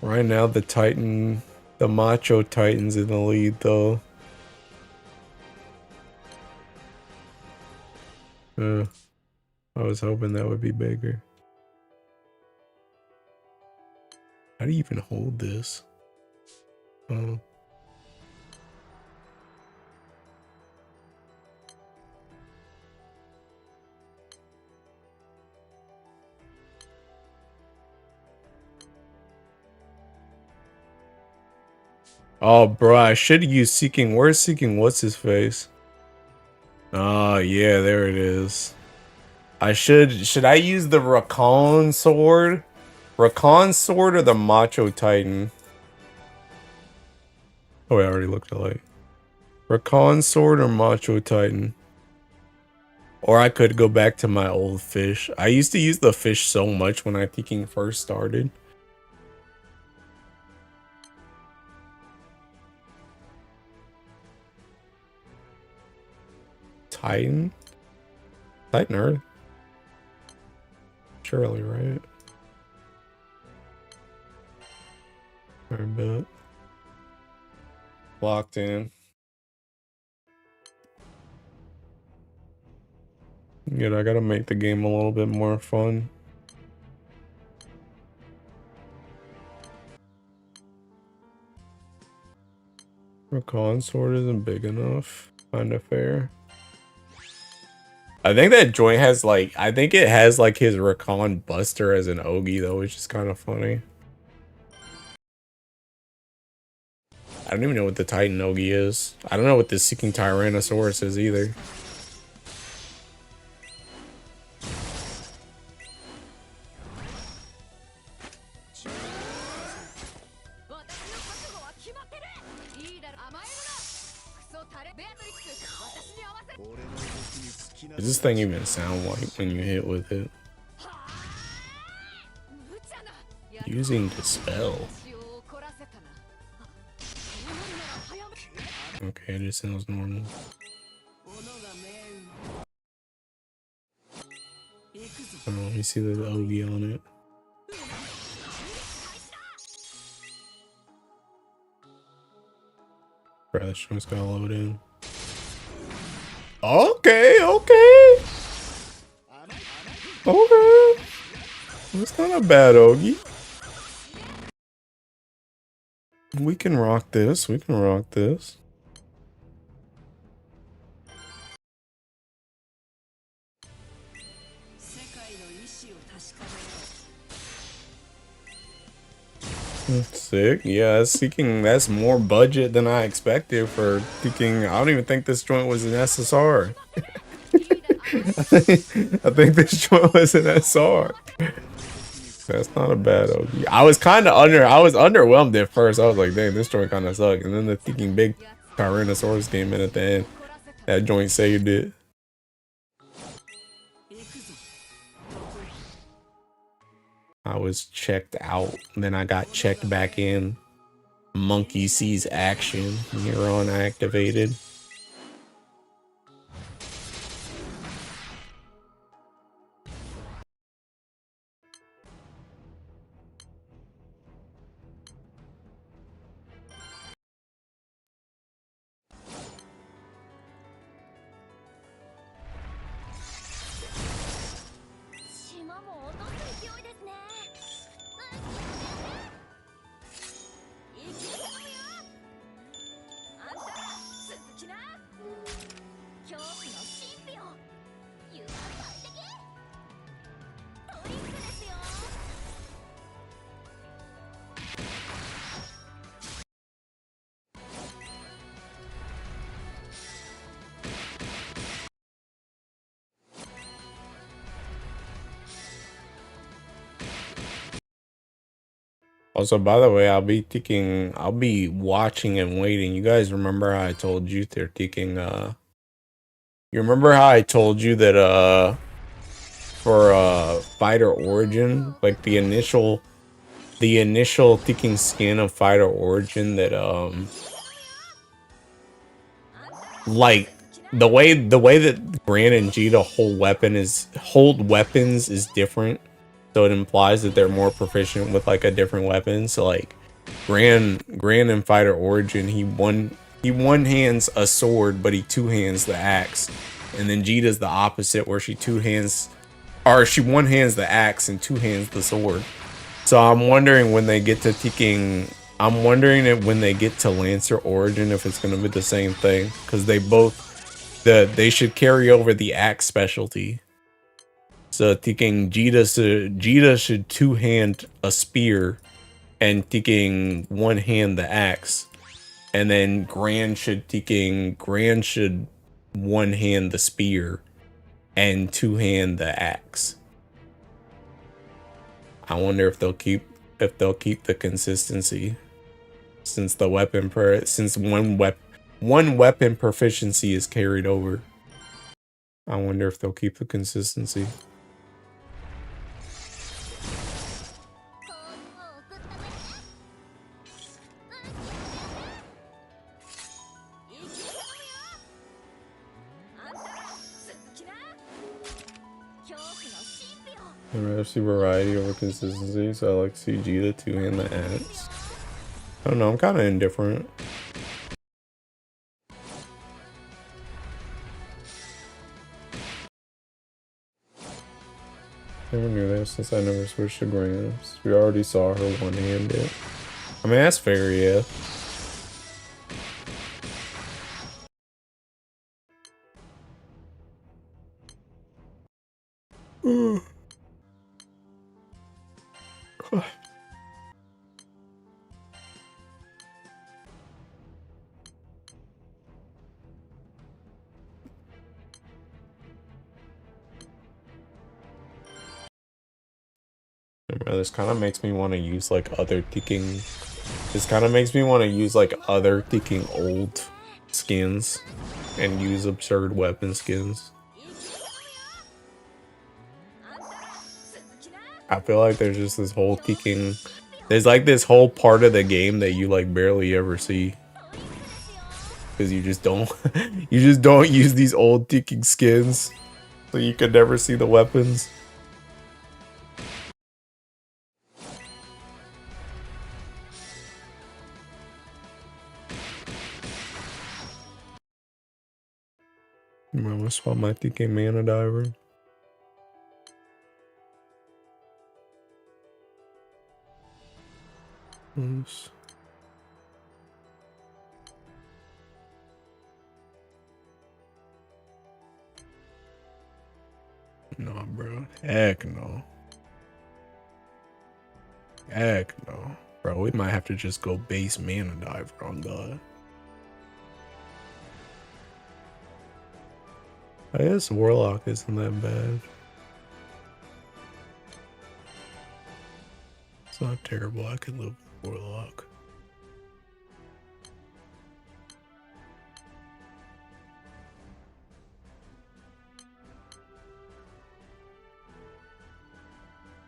Right now, the Macho Titan's in the lead, though. I was hoping that would be bigger. How do you even hold this? Oh. Oh, bro, I should use Seeking. Where's Seeking? What's his face? Oh, yeah, there it is. Should I use the Rakan sword? Rakan sword or the Macho Titan? Oh, I already looked alike. Rakan sword or Macho Titan? Or I could go back to my old fish. I used to use the fish so much when I thinking first started. Titan? Titan Earth? Surely, right? I bet. Locked in. Good, I gotta make the game a little bit more fun. Rakan sword isn't big enough. Kinda fair. I think that joint has like, I think it has like his Rakan Buster as an Ogi though, which is kind of funny. I don't even know what the Titan Ogi is. I don't know what the Seeking Tyrannosaurus is either. Does this thing even sound like when you hit with it? Using Dispel. Okay, it just sounds normal. Oh, you see the Ogi on it. Bro, this one's gotta load in. Okay. That's not a bad Ogi. We can rock this. Sick. Yeah, Seeking, that's more budget than I expected for Seeking. I don't even think this joint was an SSR. I think this joint was an SR. That's not a bad OG. I was underwhelmed at first. I was like, dang, this joint kind of sucked. And then the Seeking Big Tyrannosaurus came in at the end. That joint saved it. I was checked out, then I got checked back in. Monkey sees action, neuron activated. Also, by the way, I'll be watching and waiting. You guys remember how I told you they're taking, you remember how I told you that, for, Fighter Origin, like the initial ticking skin of Fighter Origin that, like, the way that Gran and Vegeta hold weapons is different. So it implies that they're more proficient with like a different weapon. So like Gran in Fighter Origin, he one hands a sword, but he two hands the axe. And then Vegeta's the opposite, where she one hands the axe and two hands the sword. So I'm wondering when they get to Lancer Origin if it's gonna be the same thing, because they should carry over the axe specialty. So thinking Vegeta should two hand a spear and thinking one hand the axe. And then Gran should one hand the spear and two hand the axe. I wonder if they'll keep the consistency, since one weapon proficiency is carried over. I wonder if they'll keep the consistency. I'd rather see variety over consistency, so I like to see Vegeta two-hand the axe. I don't know, I'm kind of indifferent. Never knew that since I never switched to Grams. We already saw her one-handed. I mean, that's fair, yeah. Bro, this kind of makes me want to use like other ticking. This kind of makes me want to use like other ticking old skins and use absurd weapon skins. I feel like there's just this whole ticking. There's like this whole part of the game that you like barely ever see. Because you just don't you just don't use these old ticking skins. So you could never see the weapons. I'm gonna swap my ticking mana diver. Oops. No, bro. Heck no. Heck no. Bro, we might have to just go base mana diver on God. I guess Warlock isn't that bad. It's not terrible. I could live with Warlock.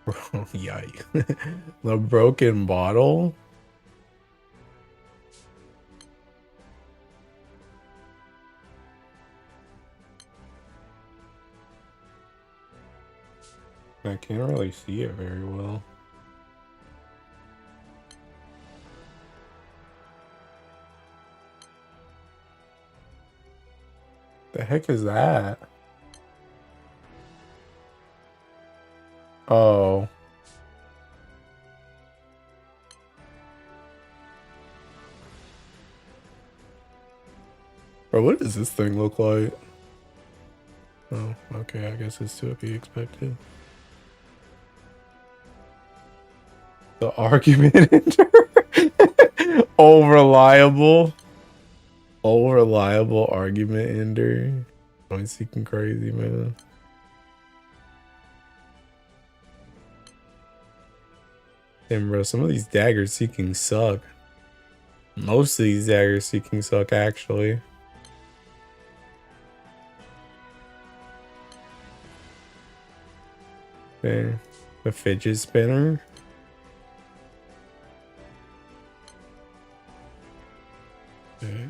Bro, yikes. The broken bottle? I can't really see it very well. The heck is that? Oh. Bro, what does this thing look like? Oh, okay, I guess it's to be expected. The argument ender. Oh, reliable. Oh, reliable argument ender. I'm seeking crazy, man. Damn, bro, some of these dagger seeking suck. Most of these dagger seeking suck, actually. Okay. The fidget spinner. Okay.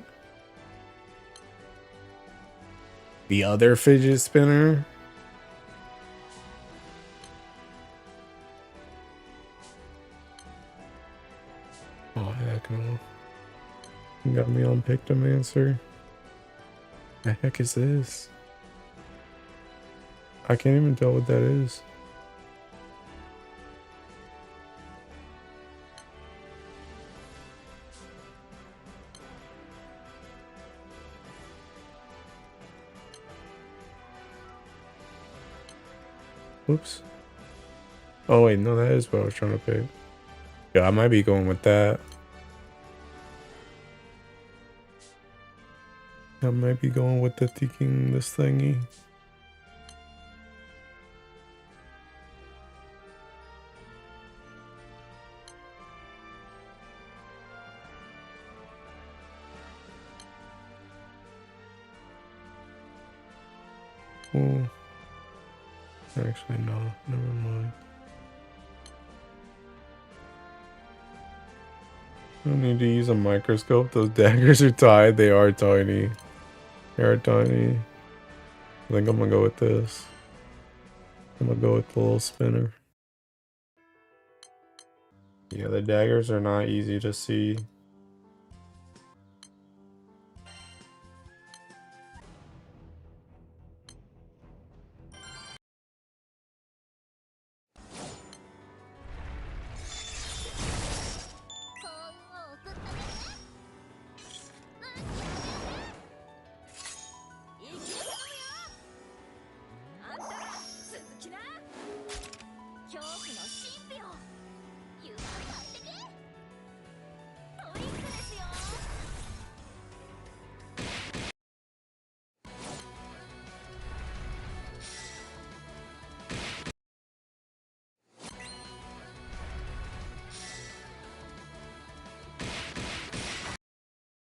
The other fidget spinner. Oh, heck no. You got me on Pictomancer. The heck is this? I can't even tell what that is. Oops. Oh wait, no, that is what I was trying to pick. Yeah, I might be going with that. I might be going with the thinking this thingy. Oh. Actually, no. Never mind. I don't need to use a microscope. Those daggers are tied. They are tiny. They are tiny. I think I'm gonna go with this. I'm gonna go with the little spinner. Yeah, the daggers are not easy to see.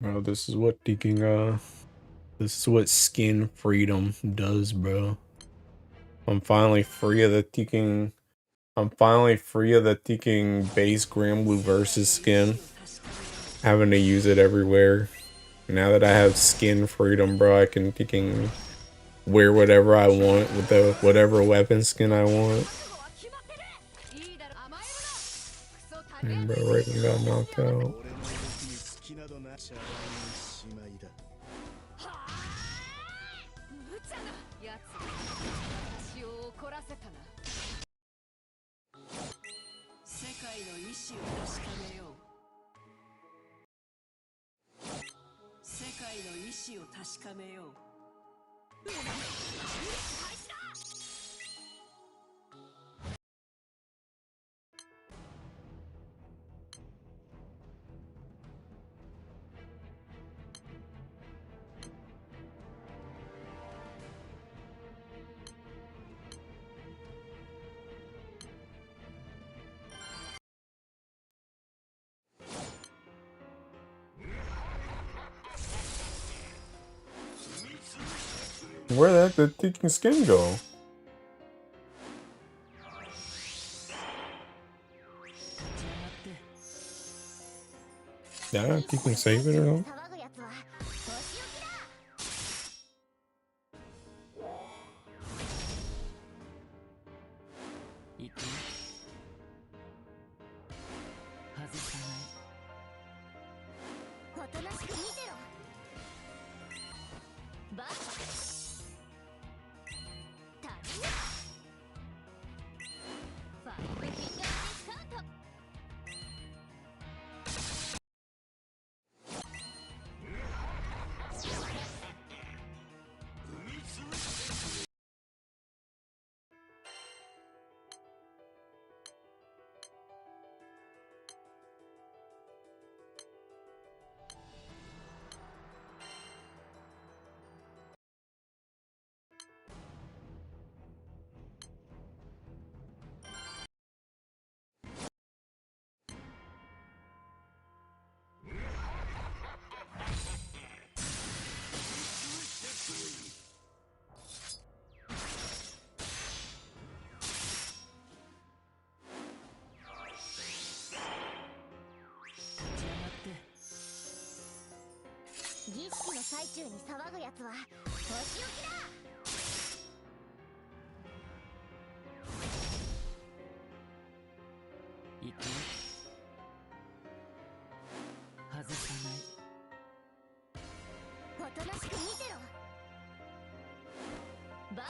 Bro, this is what taking this is what skin freedom does, bro. I'm finally free of the taking base Grand Blue versus skin. Having to use it everywhere. Now that I have skin freedom, bro, I can taking wear whatever I want with the whatever weapon skin I want. And bro, Raven got knocked out. 俺の動きに隙などな茶番にしまいだ。無茶なやつ私を怒らせたな。世界の意志を確かめよう。世界の意志を確かめよう。Where the heck did taking skin go? Yeah, you can save it or something. 騒ぐやつは年置きだ。行くよ。外さない。おとなしく見てろ。バッタッチファイブフィンガーディスカウント。儀式の最中に騒ぐやつは年置きだ。行くよ。外さない。おとなしく見てろ。バッ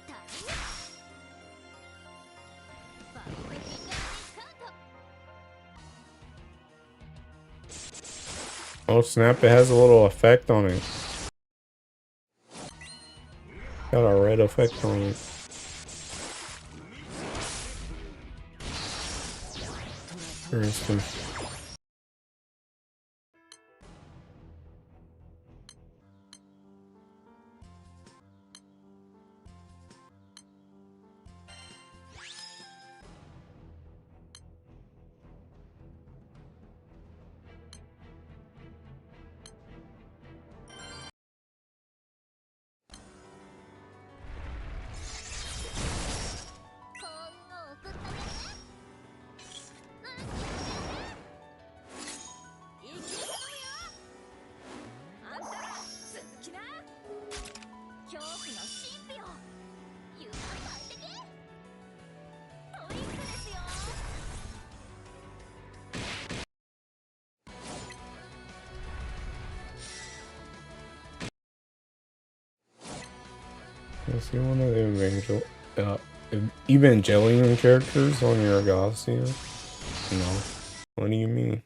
タッチファイブフィンガーディスカウント。 Oh snap, it has a little effect on it. Got a red effect on it. Interesting. Is he one of the Evangelion characters on your Agassian? No. What do you mean?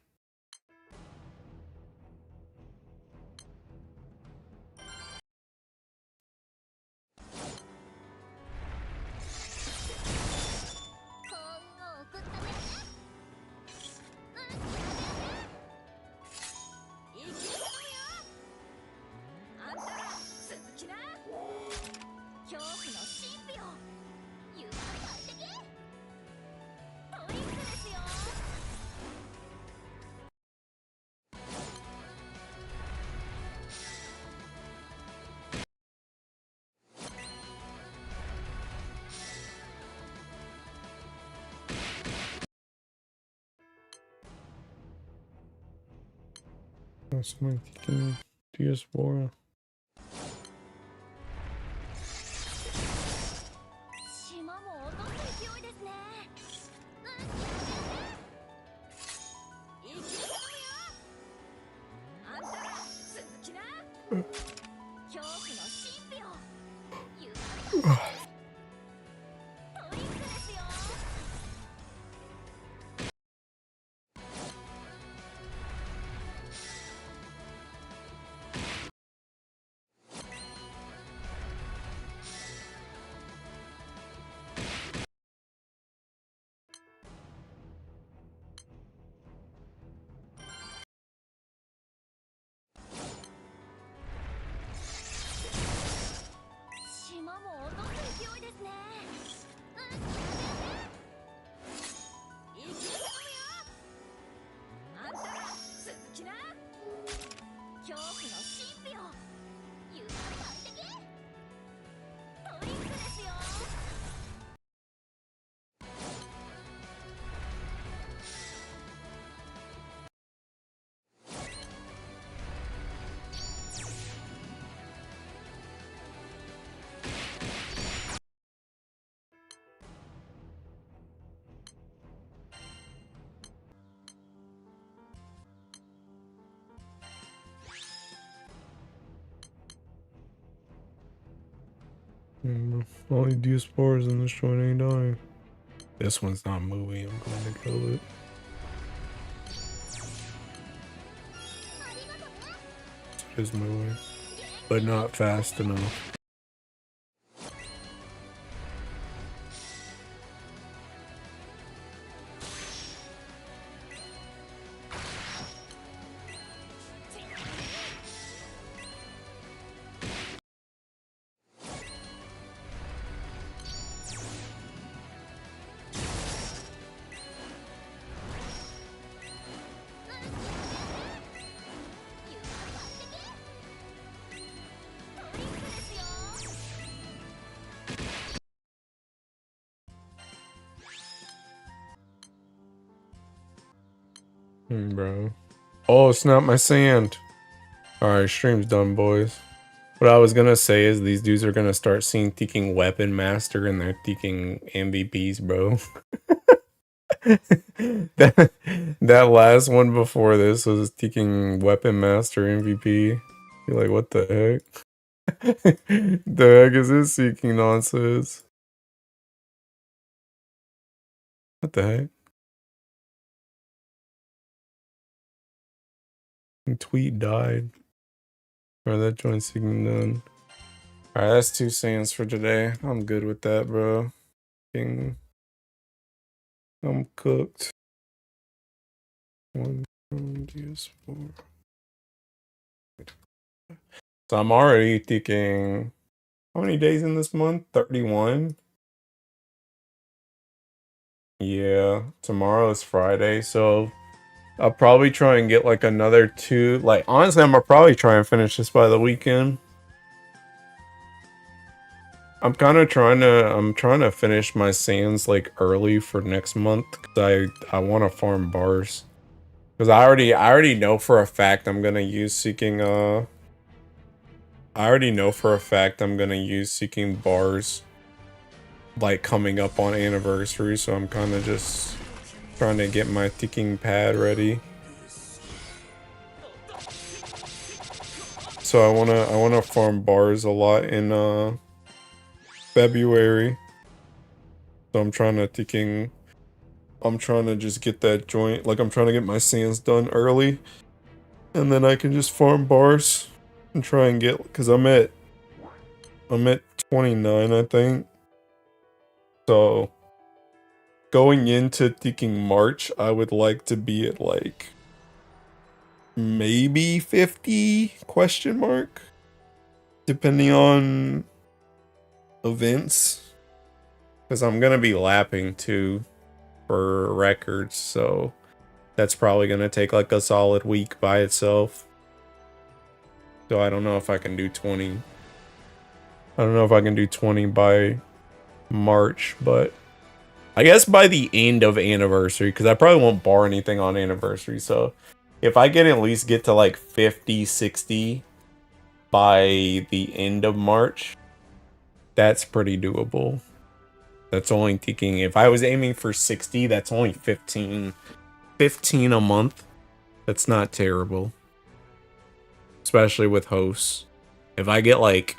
Somebody taking Diaspora. 島も落とす勢いですね。いきますよ。あんたら続きな。恐怖の神秘を。ゆっくりトリックですよ。島も落とす勢いですね。いきますよ。あんたら続きな。恐怖の神秘を。ゆっくり買ってけ。トリックですよ。Only Diasporas in this joint ain't dying. This one's not moving. I'm going to kill it. It is moving, but not fast enough. Bro. Oh, snap my sand. Alright, stream's done, boys. What I was gonna say is these dudes are gonna start seeing Teaking Weapon Master and they're Teaking MVPs, bro. that last one before this was Teaking Weapon Master MVP. You're like, what the heck? The heck is this seeking nonsense? What the heck? Tweet died. Alright, that joint seeking done. Alright, that's 2 sands for today. I'm good with that, bro. I'm cooked. 1 DS4. So I'm already thinking, how many days in this month? 31? Yeah, tomorrow is Friday, so I'll probably try and get like another 2. Like, honestly, I'm gonna probably try and finish this by the weekend. I'm trying to finish my sands like early for next month because I want to farm bars. Because I already know for a fact I'm gonna use seeking I already know for a fact I'm gonna use seeking bars like coming up on anniversary, so I'm kind of just trying to get my seeking pad ready. So I wanna farm bars a lot in February. So I'm trying to just get that joint, like I'm trying to get my sands done early, and then I can just farm bars and try and get, because I'm at 29, I think. So going into thinking March, I would like to be at like maybe 50 question mark, depending on events, because I'm gonna be lapping too for records, so that's probably gonna take like a solid week by itself. So I don't know if I can do 20. I don't know if I can do 20 by March, but I guess by the end of anniversary, because I probably won't bar anything on anniversary, so if I can at least get to like 50, 60 by the end of March, that's pretty doable. That's only taking, if I was aiming for 60, that's only 15 a month. That's not terrible. Especially with hosts. If I get like,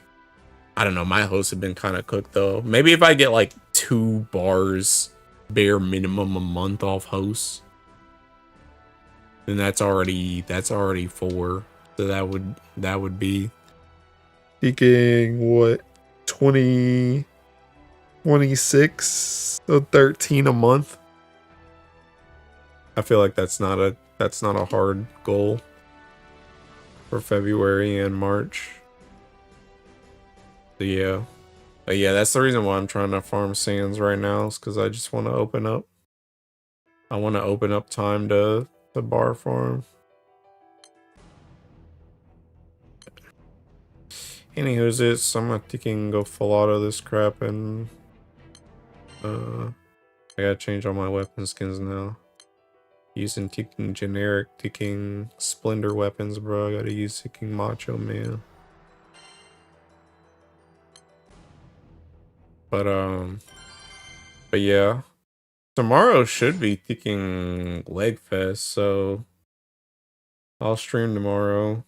I don't know, my hosts have been kind of cooked though. Maybe if I get like 2 bars bare minimum a month off hosts, then that's already 4. So that would be taking what, 20, 26, so 13 a month. I feel like that's not a hard goal for February and March. So yeah. But yeah, that's the reason why I'm trying to farm sands right now, is because I just want to open up. I want to open up time to bar farm. Anywho's it, I'm thinking go full auto this crap, and I gotta change all my weapon skins now. Using ticking generic, ticking splendor weapons, bro. I gotta use ticking macho man. But yeah. Tomorrow should be ticking leg fest, so I'll stream tomorrow.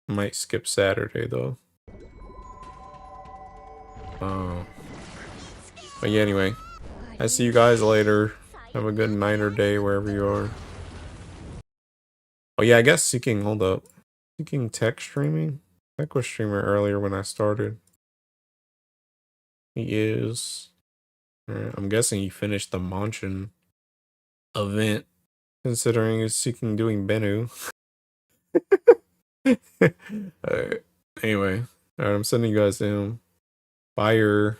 Might skip Saturday though. But yeah, anyway. I see you guys later. Have a good night or day wherever you are. Oh yeah, I guess Seeking, hold up. Seeking Tech streaming? Tech was streamer earlier when I started. He is. Alright, I'm guessing he finished the Manchin event, considering he's Seeking doing Bennu. Alright, anyway. Alright, I'm sending you guys to him. Fire.